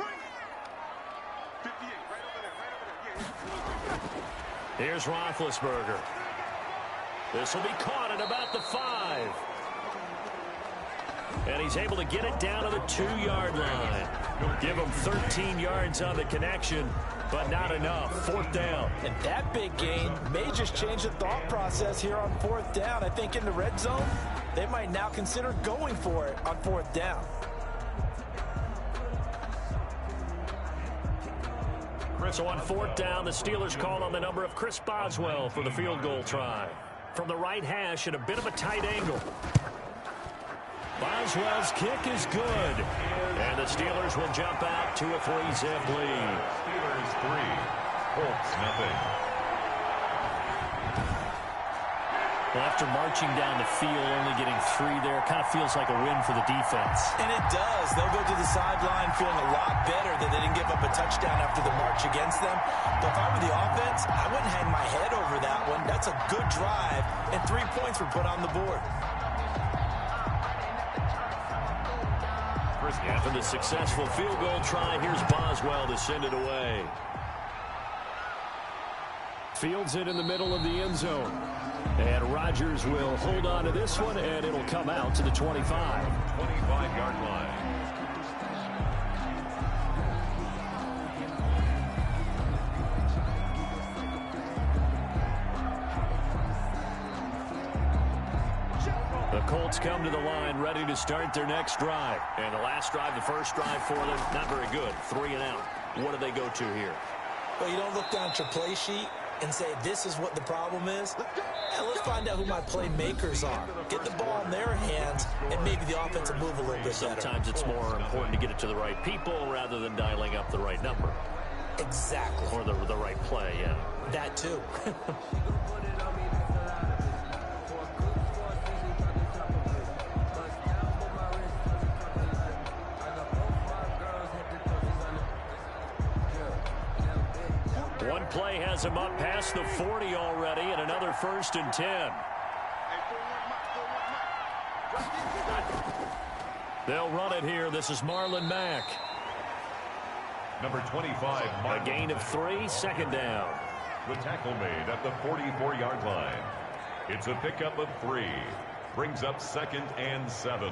Here's Roethlisberger. This will be caught at about the 5. And he's able to get it down to the 2-yard line. Give him 13 yards on the connection, but not enough. 4th down. And that big gain may just change the thought process here on 4th down. I think in the red zone, they might now consider going for it on 4th down. So on 4th down, the Steelers call on the number of Chris Boswell for the field goal try. From the right hash at a bit of a tight angle. Boswell's kick is good. And the Steelers will jump out to a 3-zip lead. Steelers 3, Colts nothing. Well, after marching down the field, only getting 3 there, kind of feels like a win for the defense. And it does. They'll go to the sideline feeling a lot better that they didn't give up a touchdown after the march against them. But if I were the offense, I wouldn't hang my head over that one. That's a good drive, and 3 points were put on the board. After the successful field goal try, here's Boswell to send it away. Fields it in the middle of the end zone. And Rodgers will hold on to this one, and it'll come out to the 25. 25-yard line. The Colts come to the line ready to start their next drive. And the last drive, the first drive for them, not very good. 3 and out. What do they go to here? Well, you don't look down at your play sheet and say, this is what the problem is. Yeah, let's find out who my playmakers are. Get the ball in their hands, and maybe the offense will move a little bit Sometimes better. it's more important to get it to the right people rather than dialing up the right number. Exactly. Or the right play, yeah. That too. One play has him up past the 40 already, and another 1st and 10. They'll run it here. This is Marlon Mack. Number 25, A gain of 3, 2nd down. The tackle made at the 44-yard line. It's a pickup of 3. Brings up 2nd and 7.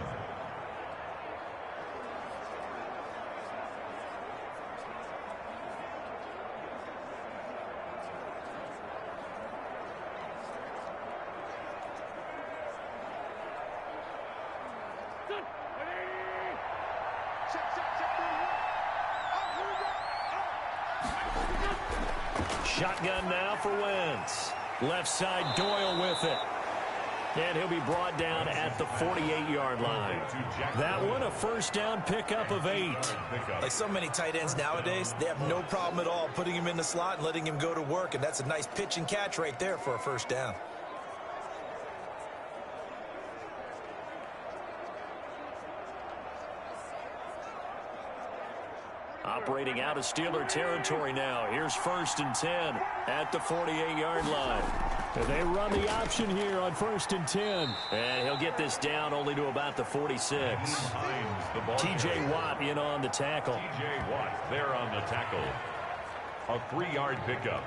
Shotgun now for Wentz. Left side, Doyle with it. And he'll be brought down at the 48-yard line. That one, a 1st down pickup of 8. Like so many tight ends nowadays, they have no problem at all putting him in the slot and letting him go to work, and that's a nice pitch and catch right there for a 1st down. operating out of Steeler territory now. Here's 1st and 10 at the 48-yard line. And they run the option here on 1st and 10. And he'll get this down only to about the 46. T.J. Watt in on the tackle. T.J. Watt there on the tackle. A 3-yard pickup.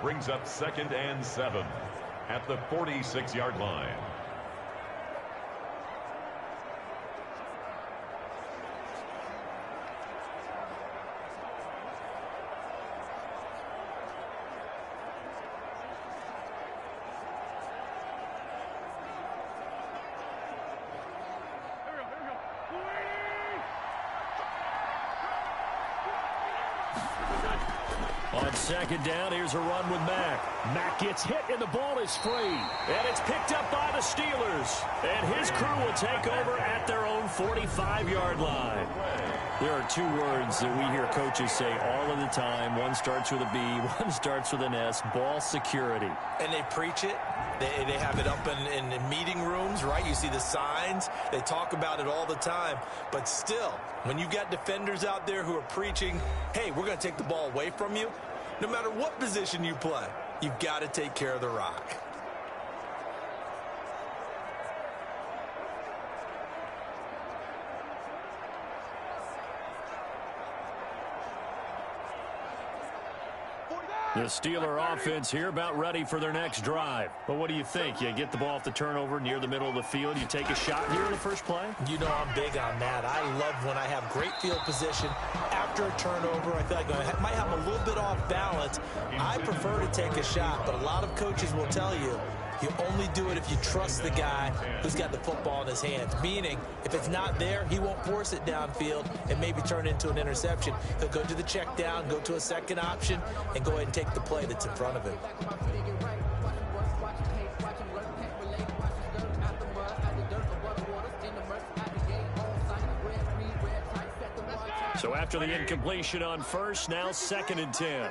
Brings up 2nd and 7 at the 46-yard line. On 2nd down, here's a run with Mack. Mack gets hit, and the ball is free. And it's picked up by the Steelers. And his crew will take over at their own 45-yard line. There are 2 words that we hear coaches say all of the time. One starts with a B, one starts with an S, ball security. And they preach it. They have it up in meeting rooms, right? You see the signs. They talk about it all the time. But still, when you got defenders out there who are preaching, hey, we're going to take the ball away from you, no matter what position you play, you've got to take care of the rock. The Steeler offense here about ready for their next drive. But what do you think? You get the ball off the turnover near the middle of the field. You take a shot here in the first play? You know I'm big on that. I love when I have great field position after a turnover. I feel like I might have a little bit off balance. I prefer to take a shot, but a lot of coaches will tell you only do it if you trust the guy who's got the football in his hands. Meaning, if it's not there, he won't force it downfield and maybe turn it into an interception. He'll go to the check down, go to a second option, and go ahead and take the play that's in front of him. So after the incompletion on 1st, now 2nd and 10.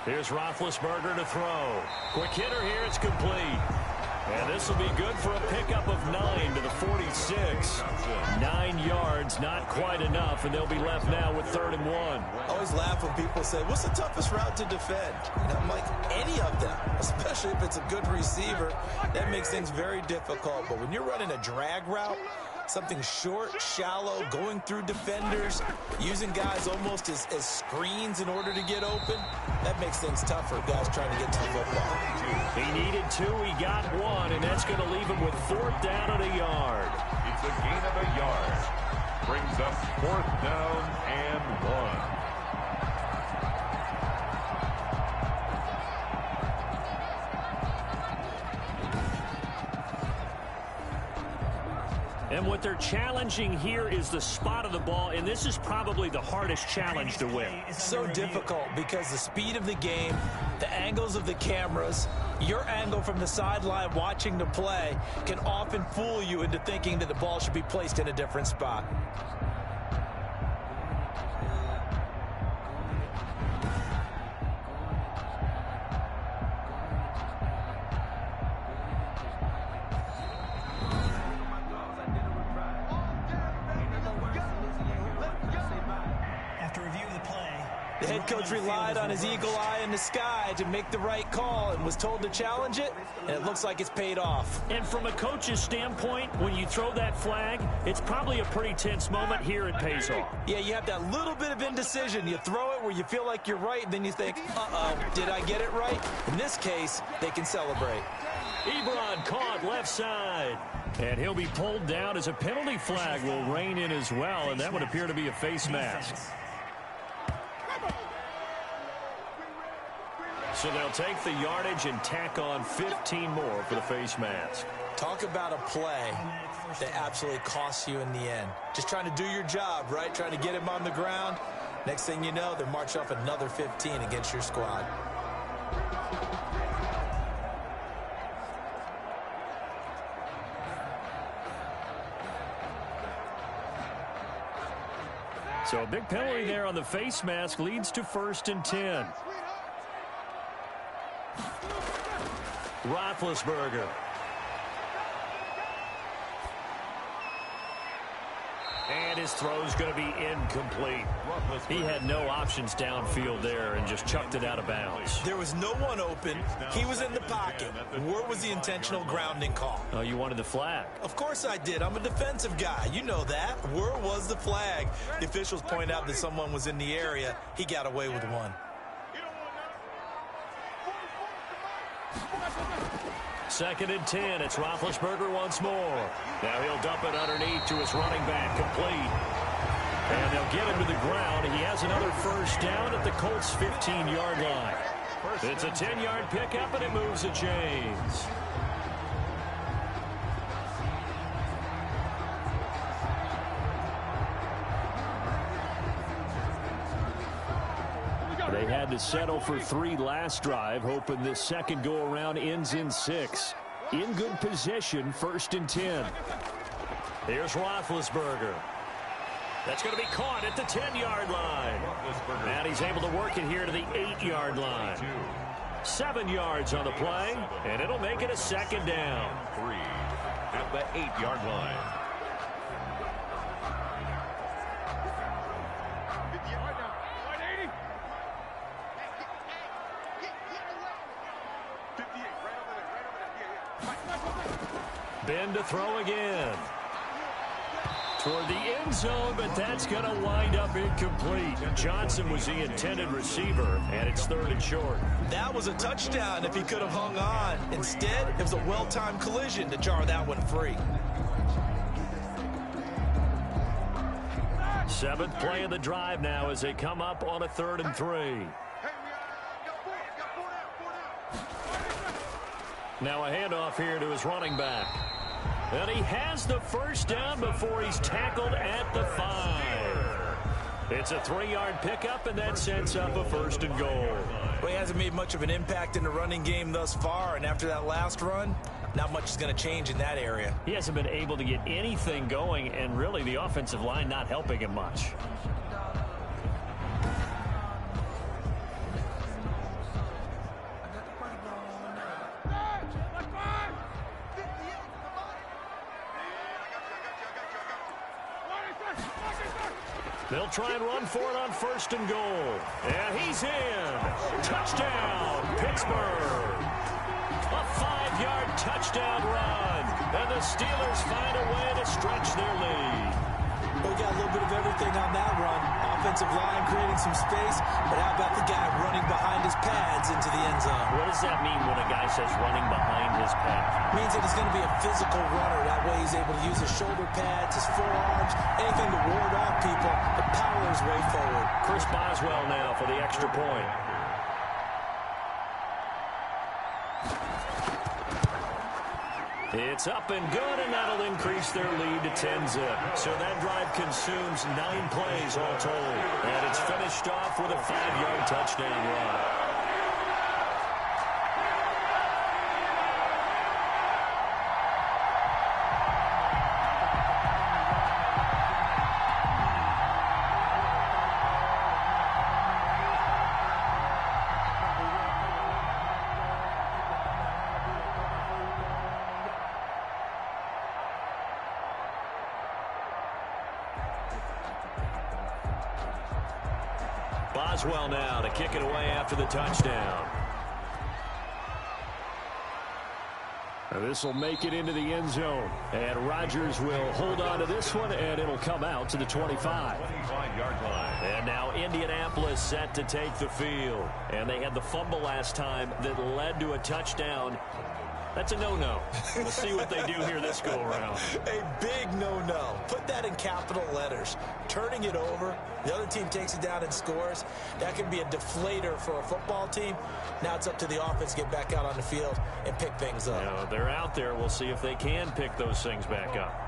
Here's Roethlisberger to throw. Quick hitter here, it's complete. And this will be good for a pickup of 9 to the 46. 9 yards, not quite enough, and they'll be left now with 3rd and 1. I always laugh when people say, what's the toughest route to defend? And I'm like, any of them, especially if it's a good receiver. That makes things very difficult. But when you're running a drag route, something short, shallow, going through defenders, using guys almost as screens in order to get open, that makes things tougher, guys trying to get to the football. He needed 2, he got 1, and that's going to leave him with 4th down and a yard. It's a gain of a yard. Brings up 4th down and 1. And what they're challenging here is the spot of the ball, and this is probably the hardest challenge to win. So difficult because the speed of the game, the angles of the cameras, your angle from the sideline watching the play can often fool you into thinking that the ball should be placed in a different spot. The head coach relied on his eagle eye in the sky to make the right call and was told to challenge it, and it looks like it's paid off. And from a coach's standpoint, when you throw that flag, it's probably a pretty tense moment. Here it pays off. Yeah, you have that little bit of indecision. You throw it where you feel like you're right, and then you think, uh-oh, did I get it right? In this case, they can celebrate. Ebron caught left side. And he'll be pulled down as a penalty flag will rein in as well, and that would appear to be a face mask. So they'll take the yardage and tack on 15 more for the face mask. Talk about a play that absolutely costs you in the end. Just trying to do your job, right? Trying to get him on the ground. Next thing you know, they're marching off another 15 against your squad. So a big penalty there on the face mask leads to 1st and 10. Roethlisberger. And his throw's going to be incomplete. He had no options downfield there and just chucked it out of bounds. There was no one open. He was in the pocket. Where was the intentional grounding call? Oh, you wanted the flag. Of course I did. I'm a defensive guy. You know that. Where was the flag? The officials point out that someone was in the area. He got away with one. 2nd and 10. It's Roethlisberger once more. Now he'll dump it underneath to his running back. Complete. And they'll get him to the ground. He has another first down at the Colts' 15-yard line. It's a 10-yard pickup, and it moves the chains. They had to settle for 3 last drive, hoping this second go-around ends in 6. In good position, 1st and 10. Here's Roethlisberger. That's going to be caught at the 10-yard line. And he's able to work it here to the 8-yard line. 7 yards on the play, and it'll make it a 2nd down. 3 at the 8-yard line. Ben to throw again. Toward the end zone, but that's going to wind up incomplete. Johnson was the intended receiver, and it's 3rd and short. That was a touchdown if he could have hung on. Instead, it was a well-timed collision to jar that one free. 7th play of the drive now as they come up on a 3rd and 3. Now a handoff here to his running back. And he has the first down before he's tackled at the 5. It's a 3-yard pickup, and that sets up a 1st and goal. Well, he hasn't made much of an impact in the running game thus far, and after that last run, not much is going to change in that area. He hasn't been able to get anything going, and really the offensive line not helping him much. They'll try and run for it on 1st and goal. And he's in. Touchdown, Pittsburgh. A 5-yard touchdown run. And the Steelers find a way to stretch their lead. We got a little bit of everything on that run. Offensive line creating some space, but how about the guy running behind his pads into the end zone? What does that mean when a guy says running behind his pads? It means that he's going to be a physical runner. That way he's able to use his shoulder pads, his forearms, anything to ward off people and power his way forward. Chris Boswell now for the extra point. It's up and good, and that'll increase their lead to 10-zip. So that drive consumes 9 plays all told. And it's finished off with a 5-yard touchdown run. Boswell now to kick it away after the touchdown. This will make it into the end zone. And Rodgers will hold on to this one, and it'll come out to the 25. 25-yard line. And now Indianapolis set to take the field. And they had the fumble last time that led to a touchdown. That's a no-no. We'll see what they do here this go-around. A big no-no. Put that in capital letters. Turning it over, the other team takes it down and scores. That can be a deflator for a football team. Now it's up to the offense to get back out on the field and pick things up. Now, they're out there. We'll see if they can pick those things back up.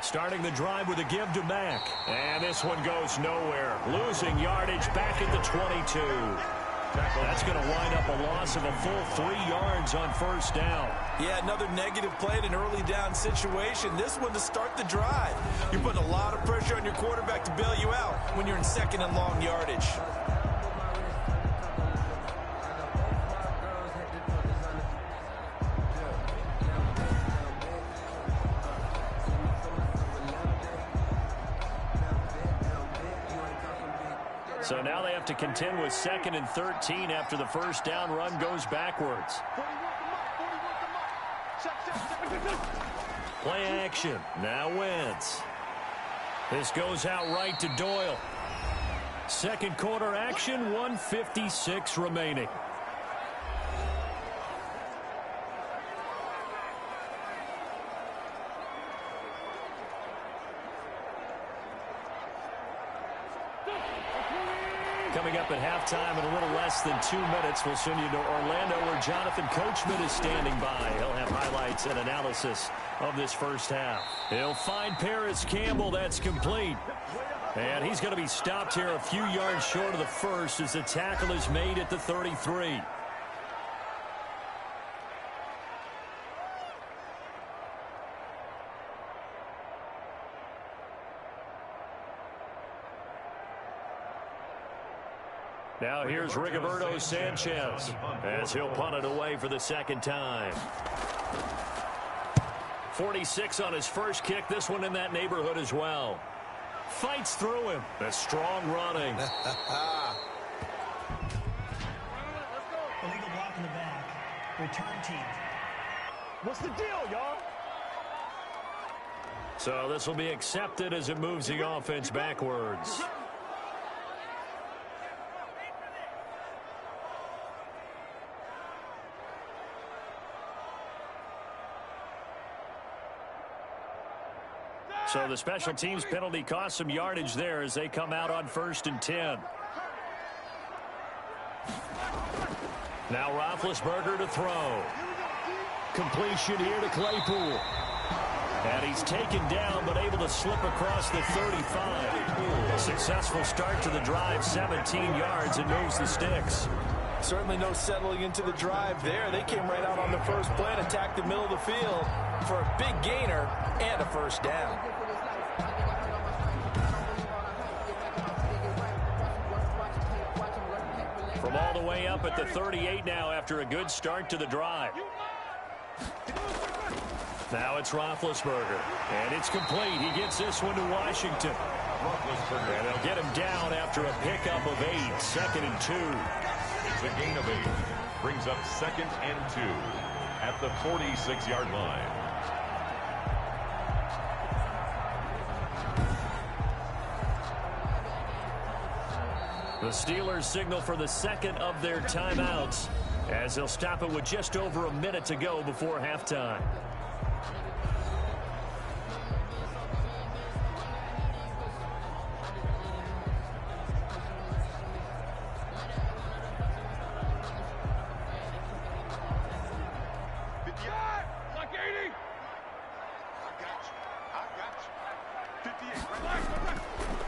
Starting the drive with a give to Mack. And this one goes nowhere. Losing yardage back at the 22. That's going to wind up a loss of a full 3 yards on first down. Yeah, another negative play in an early down situation. This one to start the drive. You're putting a lot of pressure on your quarterback to bail you out when you're in second and long yardage. So now they have to contend with 2nd and 13 after the first down run goes backwards. Play action. Now Wentz. This goes out right to Doyle. Second quarter action, 1:56 remaining. Coming up at halftime in a little less than 2 minutes, we'll send you to Orlando where Jonathan Coachman is standing by. He'll have highlights and analysis of this first half. He'll find Paris Campbell. That's complete. And he's going to be stopped here a few yards short of the first as the tackle is made at the 33. Now here's Rigoberto Sanchez as he'll punt it away for the second time. 46 on his first kick. This one in that neighborhood as well. Fights through him. The strong running. Illegal block in the back. Return team. What's the deal, y'all? So this will be accepted as it moves the offense backwards. So the special teams penalty cost some yardage there as they come out on 1st and 10. Now Roethlisberger to throw. Completion here to Claypool. And he's taken down but able to slip across the 35. A successful start to the drive, 17 yards, and moves the sticks. Certainly no settling into the drive there. They came right out on the first play and attacked the middle of the field for a big gainer and a first down. From all the way up at the 38 now after a good start to the drive. Now it's Roethlisberger, and it's complete. He gets this one to Washington. And they'll get him down after a pickup of 8, 2nd and 2. It's a gain of 8. Brings up 2nd and 2 at the 46-yard line. The Steelers signal for the second of their timeouts as they'll stop it with just over a minute to go before halftime.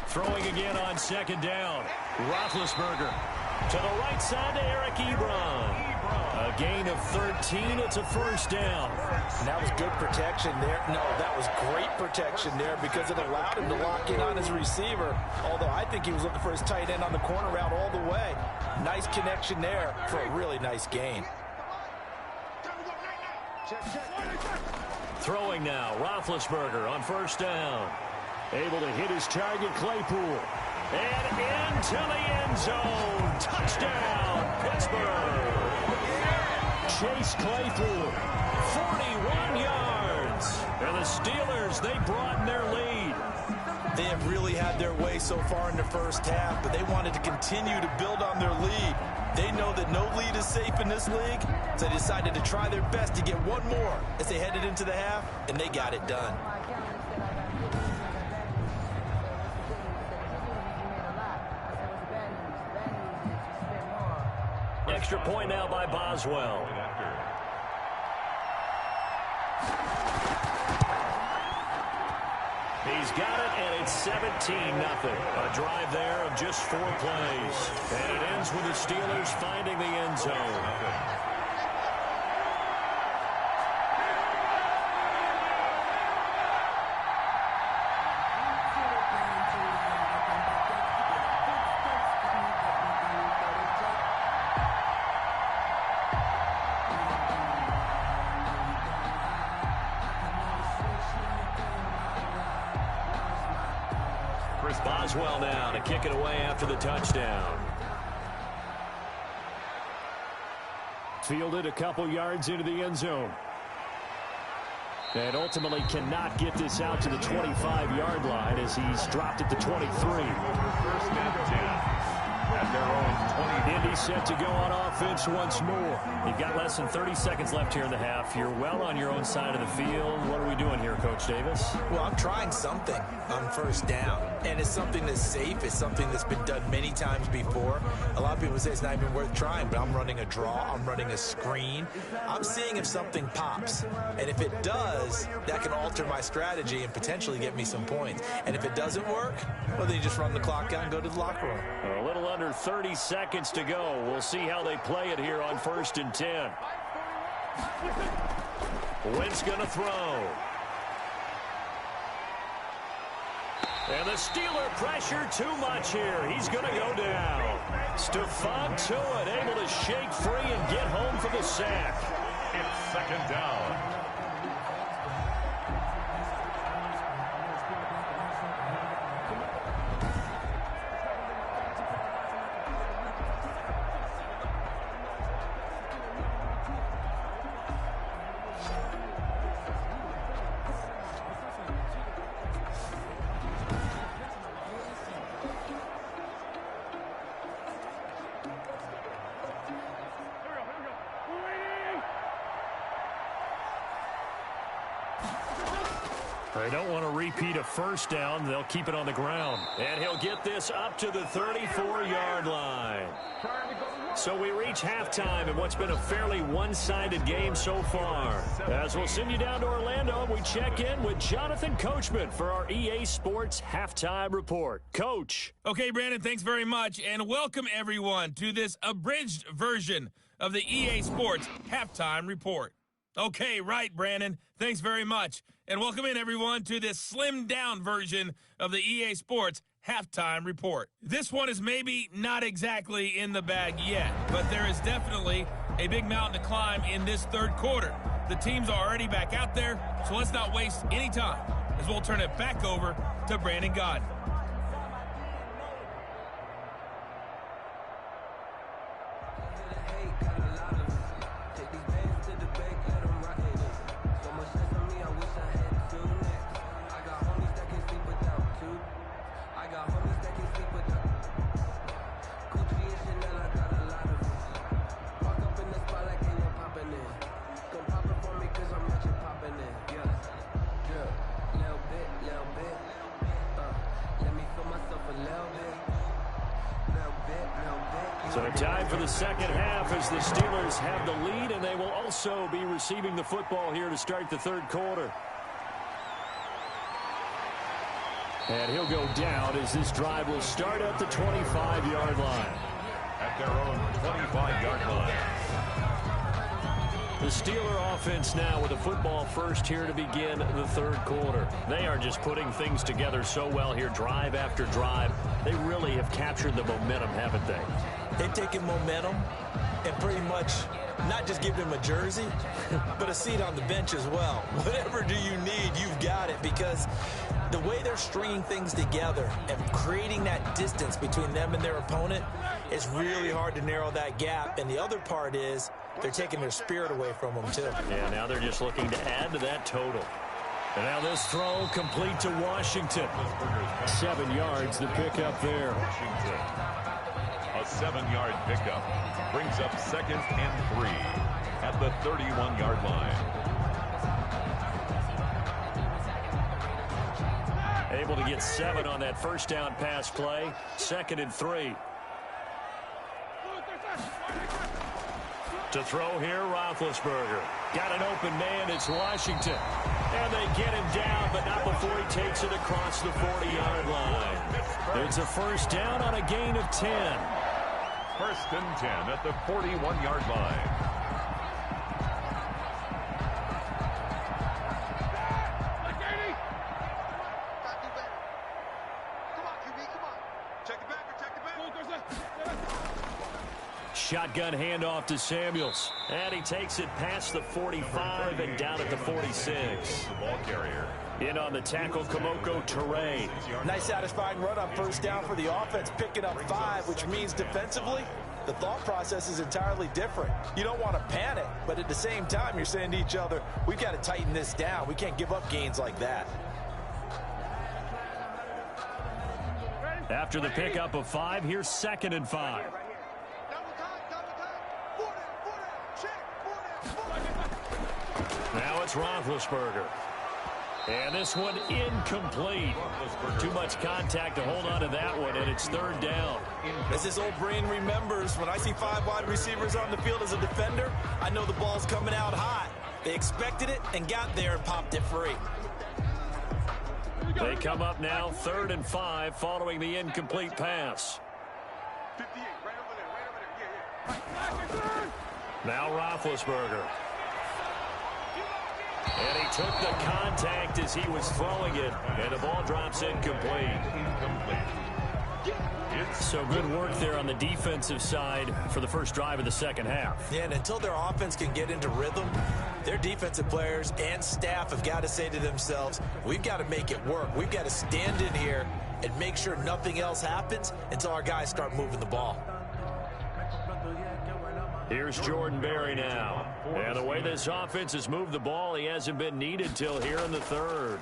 Throwing again on 2nd down. Roethlisberger to the right side to Eric Ebron. A gain of 13. It's a first down. And that was good protection there. No, that was great protection there because it allowed him to lock in on his receiver. Although I think he was looking for his tight end on the corner route all the way. Nice connection there for a really nice gain. Throwing now. Roethlisberger on 1st down. Able to hit his target, Claypool. And into the end zone. Touchdown, Pittsburgh. Chase Claypool, 41 yards. And the Steelers, they broaden their lead. They have really had their way so far in the first half, but they wanted to continue to build on their lead. They know that no lead is safe in this league, so they decided to try their best to get one more as they headed into the half, and they got it done. Extra point now by Boswell. He's got it, and it's 17-0. A drive there of just 4 plays. And it ends with the Steelers finding the end zone. Boswell now to kick it away after the touchdown. Fielded a couple yards into the end zone. And ultimately cannot get this out to the 25-yard line as he's dropped at the 23. First and 10. At their own 20. Indy set to go on offense once more. You've got less than 30 seconds left here in the half. You're well on your own side of the field. What are we doing here, Coach Davis? Well, I'm trying something on first down, and it's something that's safe. It's something that's been done many times before. A lot of people say it's not even worth trying, but I'm running a draw. I'm running a screen. I'm seeing if something pops, and if it does, that can alter my strategy and potentially get me some points. And if it doesn't work, well, then you just run the clock out and go to the locker room. A little under 30 seconds to go. We'll see how they play it here on 1st and 10. Wentz going to throw. And the Steeler pressure too much here. He's going to go down. Stephon Tuitt able to shake free and get home for the sack. It's 2nd down. They don't want to repeat a first down. They'll keep it on the ground. And he'll get this up to the 34-yard line. So we reach halftime in what's been a fairly one-sided game so far. As we'll send you down to Orlando, we check in with Jonathan Coachman for our EA Sports Halftime Report. Coach. Okay, Brandon, thanks very much, and welcome everyone to this abridged version of the EA Sports Halftime Report. Okay, right, Brandon. Thanks very much. And welcome in, everyone, to this slimmed-down version of the EA Sports Halftime Report. This one is maybe not exactly in the bag yet, but there is definitely a big mountain to climb in this third quarter. The teams are already back out there, so let's not waste any time as we'll turn it back over to Brandon Gaudin. So time for the second half as the Steelers have the lead, and they will also be receiving the football here to start the third quarter. And he'll go down as this drive will start at the 25-yard line. At their own 25-yard line. The Steeler offense now with the football first here to begin the third quarter. They are just putting things together so well here, drive after drive. They really have captured the momentum, haven't they? They've taken momentum and pretty much not just give them a jersey, but a seat on the bench as well. Whatever do you need, you've got it, because the way they're stringing things together and creating that distance between them and their opponent, it's really hard to narrow that gap. And the other part is they're taking their spirit away from them, too. Yeah, now they're just looking to add to that total. And now this throw complete to Washington. 7 yards the pickup there. Washington. A 7-yard pickup brings up 2nd and 3 at the 31-yard line. Able to get 7 on that first down pass play. 2nd and 3. To throw here, Roethlisberger. Got an open man, it's Washington. And they get him down, but not before he takes it across the 40-yard line. It's a first down on a gain of 10. 1st and 10 at the 41-yard line. Shotgun handoff to Samuels. And he takes it past the 45 and down at the 46. The ball carrier. In on the tackle, Kamoko Toure. Nice satisfying run on first down for the offense, picking up 5, which means defensively, the thought process is entirely different. You don't want to panic, but at the same time, you're saying to each other, we've got to tighten this down. We can't give up gains like that. After the pickup of 5, here's 2nd and 5. Now it's Roethlisberger. And this one incomplete. Too much contact to hold on to that one, and it's 3rd down. As this old brain remembers, when I see 5 wide receivers on the field as a defender, I know the ball's coming out hot. They expected it and got there and popped it free. They come up now 3rd and 5 following the incomplete pass. 58, right over there. Yeah. Now Roethlisberger. And he took the contact as he was throwing it, and the ball drops incomplete. So good work there on the defensive side for the first drive of the second half. Yeah, and until their offense can get into rhythm, their defensive players and staff have got to say to themselves, we've got to make it work. We've got to stand in here and make sure nothing else happens until our guys start moving the ball. Here's Jordan Berry now. And the way this offense has moved the ball, he hasn't been needed till here in the 3rd.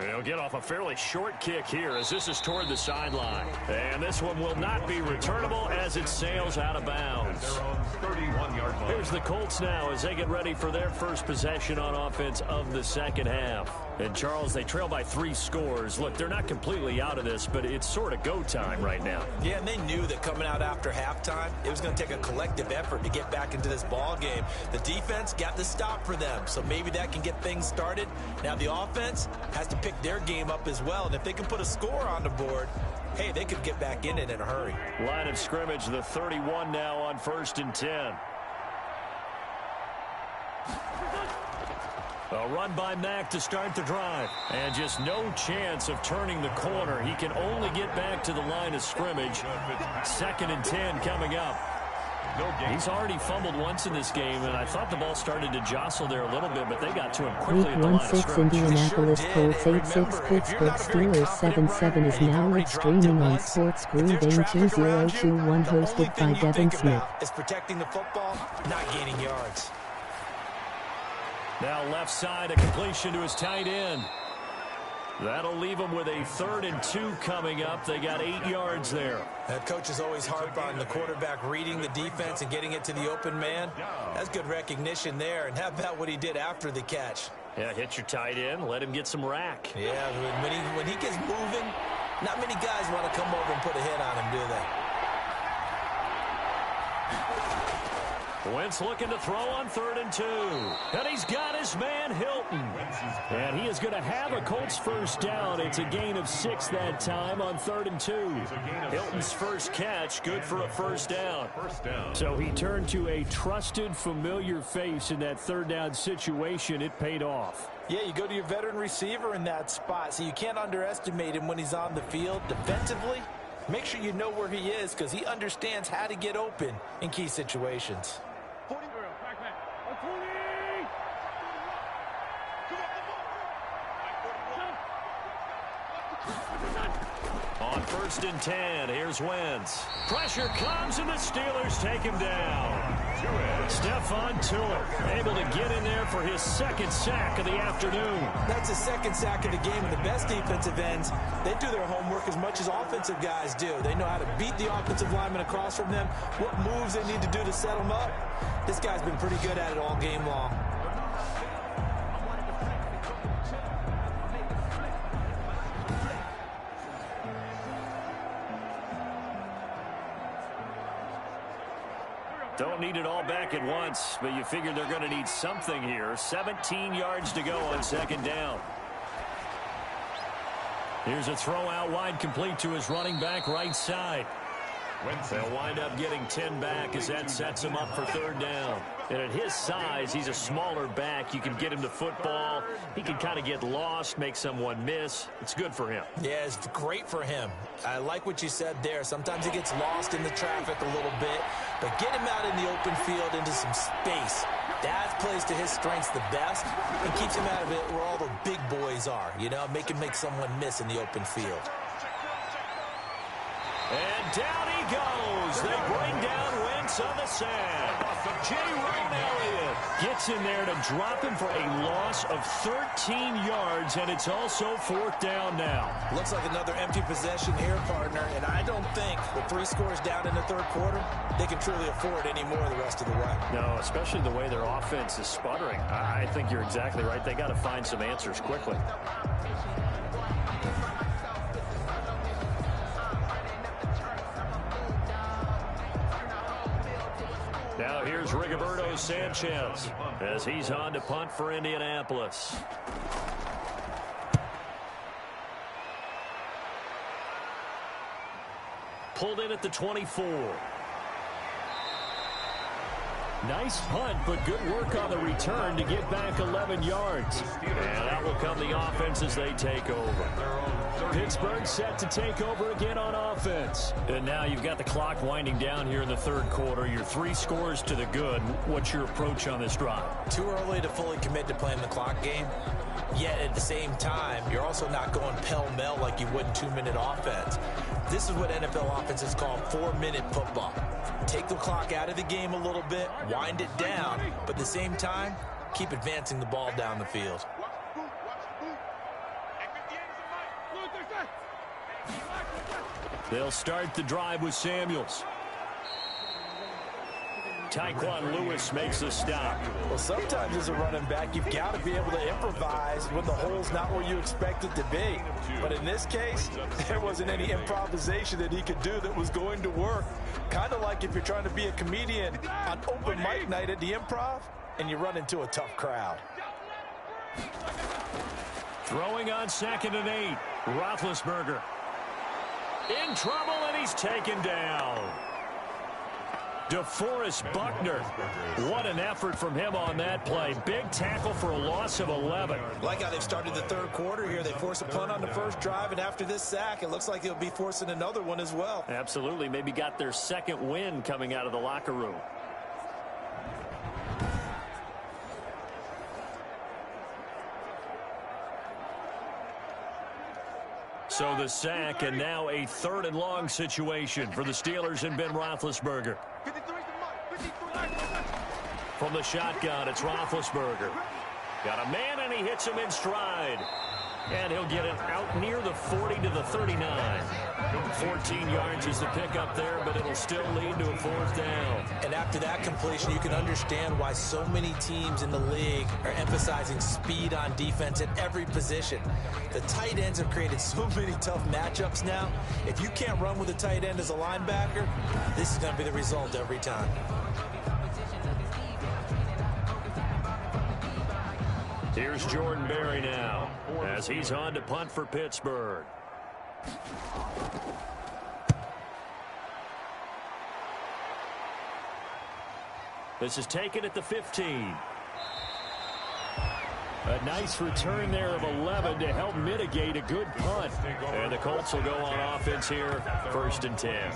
He'll get off a fairly short kick here as this is toward the sideline. And this one will not be returnable as it sails out of bounds. Their own 31-yard line. Here's the Colts now as they get ready for their first possession on offense of the second half. And, Charles, they trail by 3 scores. Look, they're not completely out of this, but it's sort of go time right now. Yeah, and they knew that coming out after halftime, it was going to take a collective effort to get back into this ball game. The defense got the stop for them, so maybe that can get things started. Now the offense has to pick their game up as well, and if they can put a score on the board, hey, they could get back in it in a hurry. Line of scrimmage, the 31 now on 1st and 10. A run by Mack to start the drive. And just no chance of turning the corner. He can only get back to the line of scrimmage. 2nd and 10 coming up. He's already fumbled once in this game, and I thought the ball started to jostle there a little bit, but they got to him quickly Week at the line of 1-6 scrimmage. Indianapolis Colts 8-6 Pittsburgh Steelers 7-7 is now live streaming on Sports Screen Game 2021 hosted by Devin Smith. Is protecting the football, not gaining yards. Now left side, a completion to his tight end. That'll leave them with a 3rd and 2 coming up. They got 8 yards there. That coach is always harp on the quarterback reading the defense and getting it to the open man. That's good recognition there. And how about what he did after the catch? Yeah, hit your tight end, let him get some rack. Yeah, when he gets moving, not many guys want to come over and put a hit on him, do they? Wentz looking to throw on 3rd and 2. And he's got his man, Hilton. And he is going to have a Colts first down. It's a gain of 6 that time on 3rd and 2. Hilton's first catch, good for a first down. So he turned to a trusted, familiar face in that 3rd down situation. It paid off. Yeah, you go to your veteran receiver in that spot, so you can't underestimate him when he's on the field. Defensively, make sure you know where he is because he understands how to get open in key situations. On 1st and 10, here's Wentz. Pressure comes, and the Steelers take him down. Stephon Tuitt able to get in there for his 2nd sack of the afternoon. That's his 2nd sack of the game, and the best defensive ends, they do their homework as much as offensive guys do. They know how to beat the offensive lineman across from them, what moves they need to do to set them up. This guy's been pretty good at it all game long. Don't need it all back at once, but you figure they're going to need something here. 17 yards to go on 2nd down. Here's a throw out wide, complete to his running back right side. They'll wind up getting 10 back as that sets him up for 3rd down. And at his size, he's a smaller back. You can get him to football. He can kind of get lost, make someone miss. It's good for him. Yeah, it's great for him. I like what you said there. Sometimes he gets lost in the traffic a little bit, but get him out in the open field into some space. That plays to his strengths the best and keeps him out of it where all the big boys are, you know, make him make someone miss in the open field. And down he goes. They bring down Wentz on the sand. Jerome Elliott gets in there to drop him for a loss of 13 yards, and it's also 4th down now. Looks like another empty possession here, partner, and I don't think with 3 scores down in the 3rd quarter, they can truly afford any more the rest of the way. No, especially the way their offense is sputtering. I think you're exactly right. They got to find some answers quickly. Now here's Rigoberto Sanchez as he's on to punt for Indianapolis. Pulled in at the 24. Nice punt, but good work on the return to get back 11 yards. And out will come the offense as they take over. Pittsburgh set to take over again on offense. And now you've got the clock winding down here in the 3rd quarter. Your 3 scores to the good. What's your approach on this drive? Too early to fully commit to playing the clock game. Yet at the same time, you're also not going pell-mell like you would in 2-minute offense. This is what NFL offenses call 4-minute football. Take the clock out of the game a little bit, wind it down, but at the same time, keep advancing the ball down the field. They'll start the drive with Samuels. Tyquan Lewis makes a stop. Well, sometimes as a running back, you've got to be able to improvise when the hole's not where you expect it to be. But in this case, there wasn't any improvisation that he could do that was going to work. Kind of like if you're trying to be a comedian on open mic night at the Improv and you run into a tough crowd. Throwing on 2nd and 8. Roethlisberger in trouble, and he's taken down. DeForest Buckner. What an effort from him on that play. Big tackle for a loss of 11. Like how they've started the 3rd quarter here. They force a punt on the 1st drive, and after this sack, it looks like they'll be forcing another one as well. Absolutely. Maybe got their 2nd win coming out of the locker room. So the sack, and now a 3rd and long situation for the Steelers and Ben Roethlisberger. From the shotgun, it's Roethlisberger. Got a man, and he hits him in stride. And he'll get it out near the 40 to the 39. 14 yards is the pickup there, but it'll still lead to a 4th down. And after that completion, you can understand why so many teams in the league are emphasizing speed on defense at every position. The tight ends have created so many tough matchups now. If you can't run with a tight end as a linebacker, this is going to be the result every time. Here's Jordan Berry now as he's on to punt for Pittsburgh. This is taken at the 15. A nice return there of 11 to help mitigate a good punt. And the Colts will go on offense here, 1st and 10.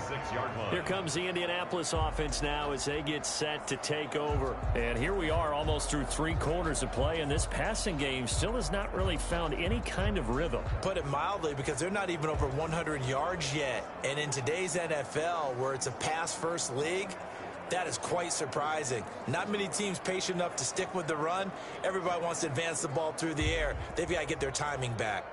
Here comes the Indianapolis offense now as they get set to take over. And here we are almost through 3 quarters of play, and this passing game still has not really found any kind of rhythm. Put it mildly, because they're not even over 100 yards yet. And in today's NFL, where it's a pass-first league, that is quite surprising. Not many teams patient enough to stick with the run. Everybody wants to advance the ball through the air. They've got to get their timing back.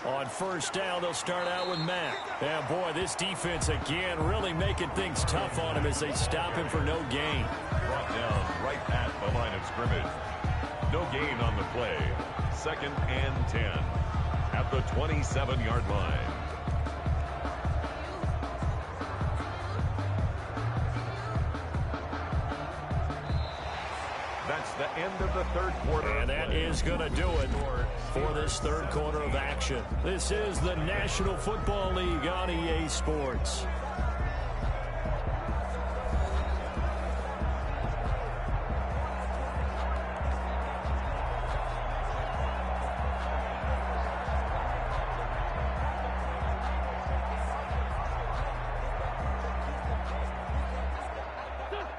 On 1st down, they'll start out with Mack. And boy, this defense again really making things tough on him as they stop him for no gain. Brought down right at the line of scrimmage. No gain on the play. 2nd and 10 at the 27-yard line. That's the end of the third quarter. And that is going to do it for this third quarter of action. This is the National Football League on EA Sports.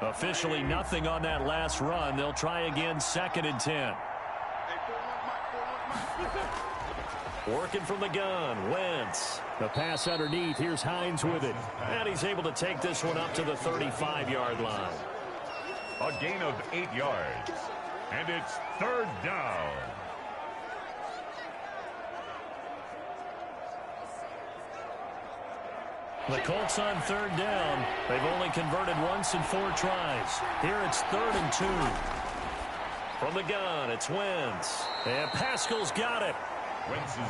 Officially nothing on that last run. They'll try again, 2nd and 10. Working from the gun, Wentz. The pass underneath. Here's Hines with it. And he's able to take this one up to the 35-yard line. A gain of 8 yards. And it's 3rd down. The Colts on 3rd down. They've only converted once in 4 tries. Here it's 3rd and 2. From the gun, it's Wentz. And Pascal's got it.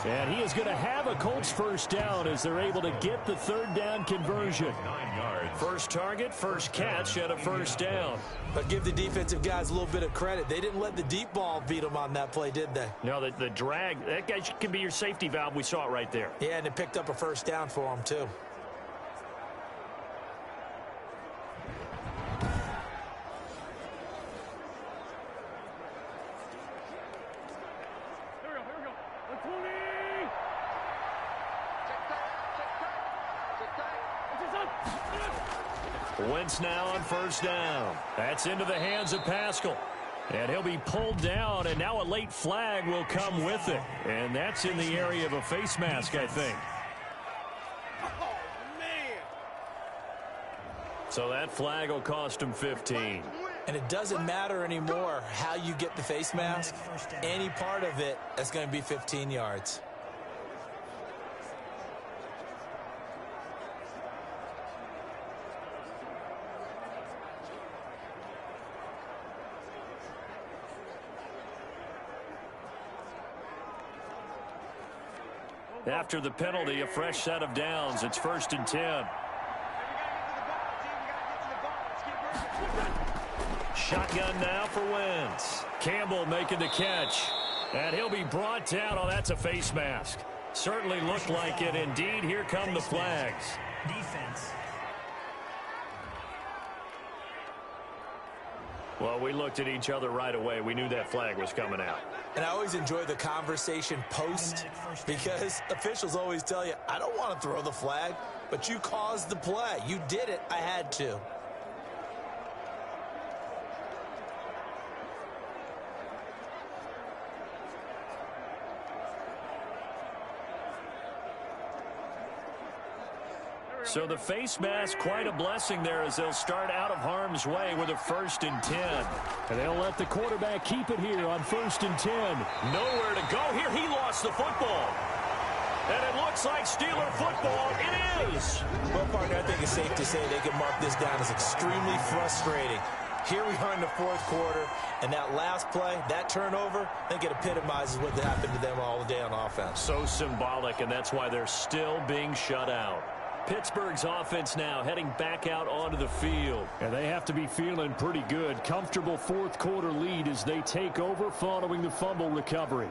And he is going to have a Colts first down as they're able to get the 3rd down conversion. 9 yards. First target, first catch, and a first down. But give the defensive guys a little bit of credit. They didn't let the deep ball beat them on that play, did they? No, the drag, that guy can be your safety valve. We saw it right there. Yeah, and it picked up a first down for them, too. Wentz now on first down. That's into the hands of Pascal. And he'll be pulled down, and now a late flag will come with it. And that's in the area of a face mask, I think. Oh, man. So that flag will cost him 15. And it doesn't matter anymore how you get the face mask. Any part of it is going to be 15 yards. After the penalty, a fresh set of downs. It's 1st and 10. Shotgun now for Wentz. Campbell making the catch. And he'll be brought down. Oh, that's a face mask. Certainly looked like it. Indeed, here come the flags. Defense. Well, we looked at each other right away. We knew that flag was coming out. And I always enjoy the conversation post because officials always tell you, I don't want to throw the flag, but you caused the play. You did it. I had to. So the face mask, quite a blessing there as they'll start out of harm's way with a 1st and 10. And they'll let the quarterback keep it here on 1st and 10. Nowhere to go here. He lost the football. And it looks like Steeler football. It is. Well, partner, I think it's safe to say they can mark this down as extremely frustrating. Here we are in the 4th quarter, and that last play, that turnover, I think it epitomizes what happened to them all day on offense. So symbolic, and that's why they're still being shut out. Pittsburgh's offense now heading back out onto the field. And they have to be feeling pretty good. Comfortable 4th quarter lead as they take over following the fumble recovery.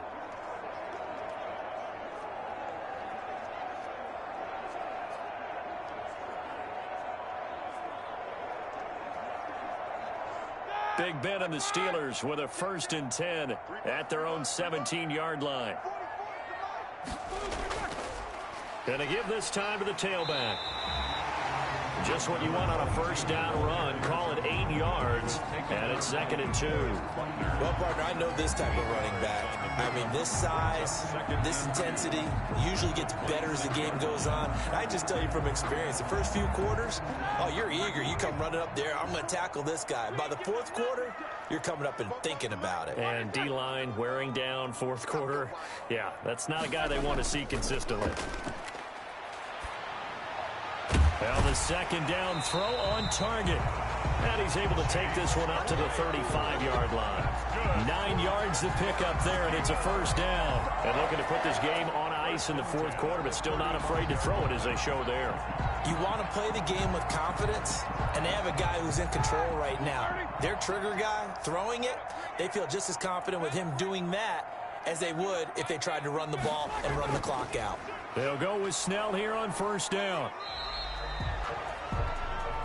Big Ben and the Steelers with a 1st and 10 at their own 17-yard line. Going to give this time to the tailback. Just what you want on a first down run. Call it 8 yards, and it's 2nd and 2. Well, partner, I know this type of running back. I mean, this size, this intensity usually gets better as the game goes on. And I just tell you from experience, the first few quarters, oh, you're eager. You come running up there, I'm going to tackle this guy. By the 4th quarter, you're coming up and thinking about it. And D-line wearing down 4th quarter. Yeah, that's not a guy they want to see consistently. Well, the 2nd down throw on target. And he's able to take this one up to the 35-yard line. 9 yards to pick up there, and it's a first down. And looking to put this game on ice in the fourth quarter, but still not afraid to throw it as they show there. You want to play the game with confidence, and they have a guy who's in control right now. Their trigger guy throwing it, they feel just as confident with him doing that as they would if they tried to run the ball and run the clock out. They'll go with Snell here on first down.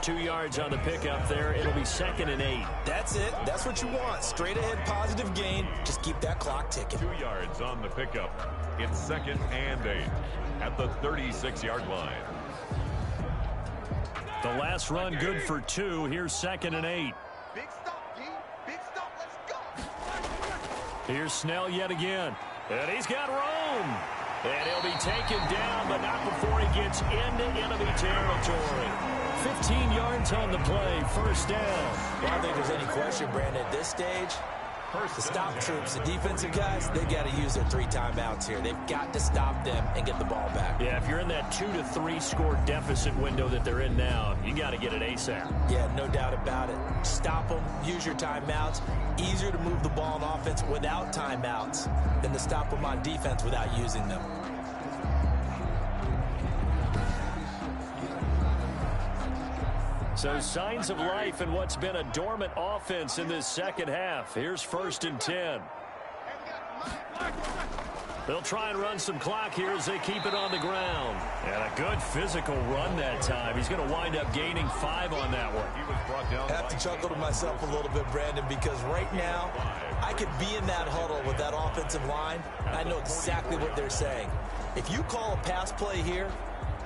2 yards on the pickup there. It'll be 2nd and 8. That's it. That's what you want. Straight ahead positive gain. Just keep that clock ticking. 2 yards on the pickup. It's 2nd and 8 at the 36-yard line. The last run good for 2. Here's 2nd and 8. Big stop, G. Big stop. Let's go. Here's Snell yet again. And he's got room. And he'll be taken down, but not before he gets into enemy territory. 15 yards on the play, first down. Well, I don't think there's any question, Brandon, at this stage, the stop troops, the defensive guys, they've got to use their 3 timeouts here. They've got to stop them and get the ball back. Yeah, if you're in that 2 to 3 score deficit window that they're in now, you got to get it ASAP. Yeah, no doubt about it. Stop them, use your timeouts. Easier to move the ball on offense without timeouts than to stop them on defense without using them. So signs of life in what's been a dormant offense in this second half. Here's 1st and 10. They'll try and run some clock here as they keep it on the ground. And a good physical run that time. He's going to wind up gaining 5 on that one. He was brought down. I have to chuckle to myself a little bit, Brandon, because right now I could be in that huddle with that offensive line. I know exactly what they're saying. If you call a pass play here,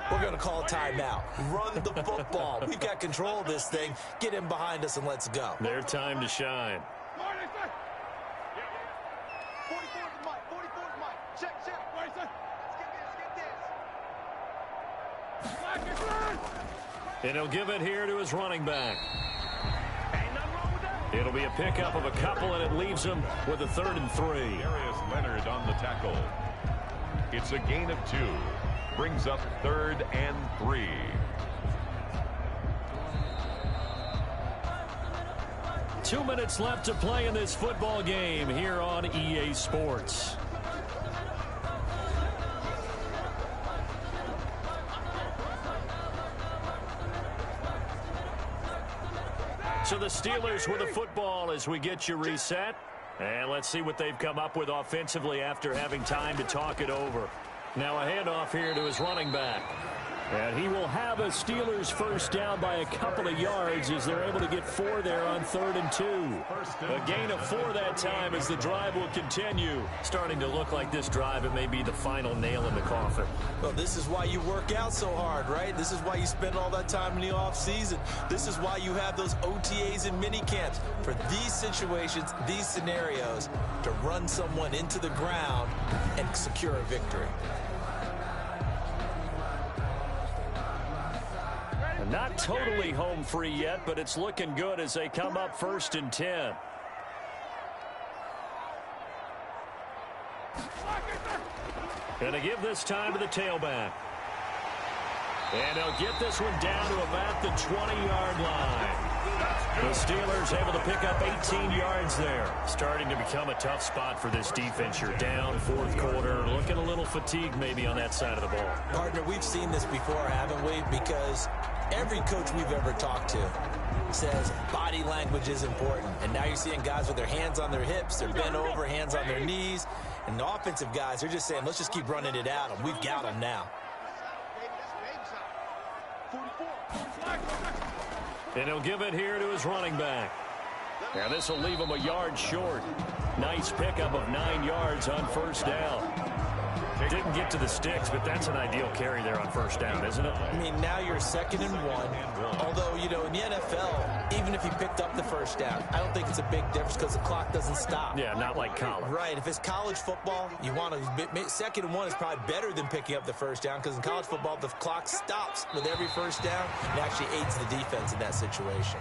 we're going to call a timeout. Run the football. We've got control of this thing. Get him behind us and let's go. Their time to shine. 44's the mic. 44's the mic. Check. Let's get this. And he'll give it here to his running back. It'll be a pickup of a couple, and it leaves him with a 3rd and 3. Darius Leonard on the tackle. It's a gain of 2. Brings up 3rd and 3. Two minutes left to play in this football game here on EA Sports. So the Steelers with the football as we get you reset. And let's see what they've come up with offensively after having time to talk it over. Now a handoff here to his running back. And he will have a Steelers first down by a couple of yards as they're able to get 4 there on 3rd and 2. A gain of 4 that time as the drive will continue. Starting to look like this drive, it may be the final nail in the coffin. Well, this is why you work out so hard, right? This is why you spend all that time in the offseason. This is why you have those OTAs and mini camps. For these situations, these scenarios, to run someone into the ground and secure a victory. Not totally home free yet, but it's looking good as they come up 1st and 10. Gonna give this time to the tailback. And they'll get this one down to about the 20-yard line. The Steelers able to pick up 18 yards there. Starting to become a tough spot for this defense. You're down 4th quarter, looking a little fatigued maybe on that side of the ball. Partner, we've seen this before, haven't we? Because every coach we've ever talked to says body language is important. And now you're seeing guys with their hands on their hips, they're bent over, hands on their knees. And the offensive guys are just saying, let's just keep running it out. And we've got them now. And he'll give it here to his running back. Now this will leave him a yard short. Nice pickup of 9 yards on first down. Didn't get to the sticks, but that's an ideal carry there on first down, isn't it? I mean, now you're 2nd and 1. Although, you know, in the NFL, even if you picked up the first down, I don't think it's a big difference because the clock doesn't stop. Yeah, not like college. Right. If it's college football, you want to 2nd and 1 is probably better than picking up the first down because in college football, the clock stops with every first down. It actually aids the defense in that situation.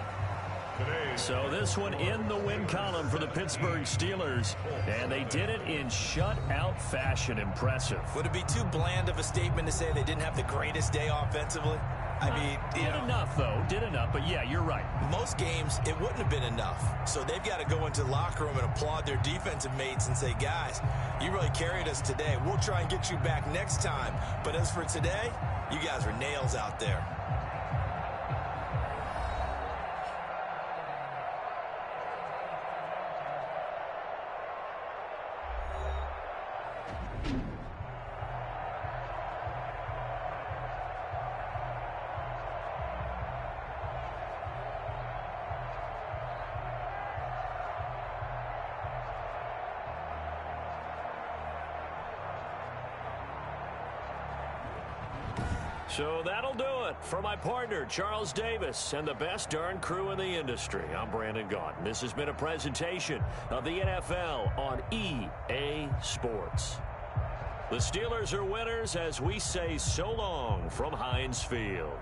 So this one in the win column for the Pittsburgh Steelers, and they did it in shutout fashion. Impressive. Would it be too bland of a statement to say they didn't have the greatest day offensively? I mean, did enough, though. Did enough, but yeah, you're right. Most games, it wouldn't have been enough. So they've got to go into the locker room and applaud their defensive mates and say, guys, you really carried us today. We'll try and get you back next time. But as for today, you guys were nails out there. So that'll do it for my partner, Charles Davis, and the best darn crew in the industry. I'm Brandon Gaudin. This has been a presentation of the NFL on EA Sports. The Steelers are winners as we say so long from Heinz Field.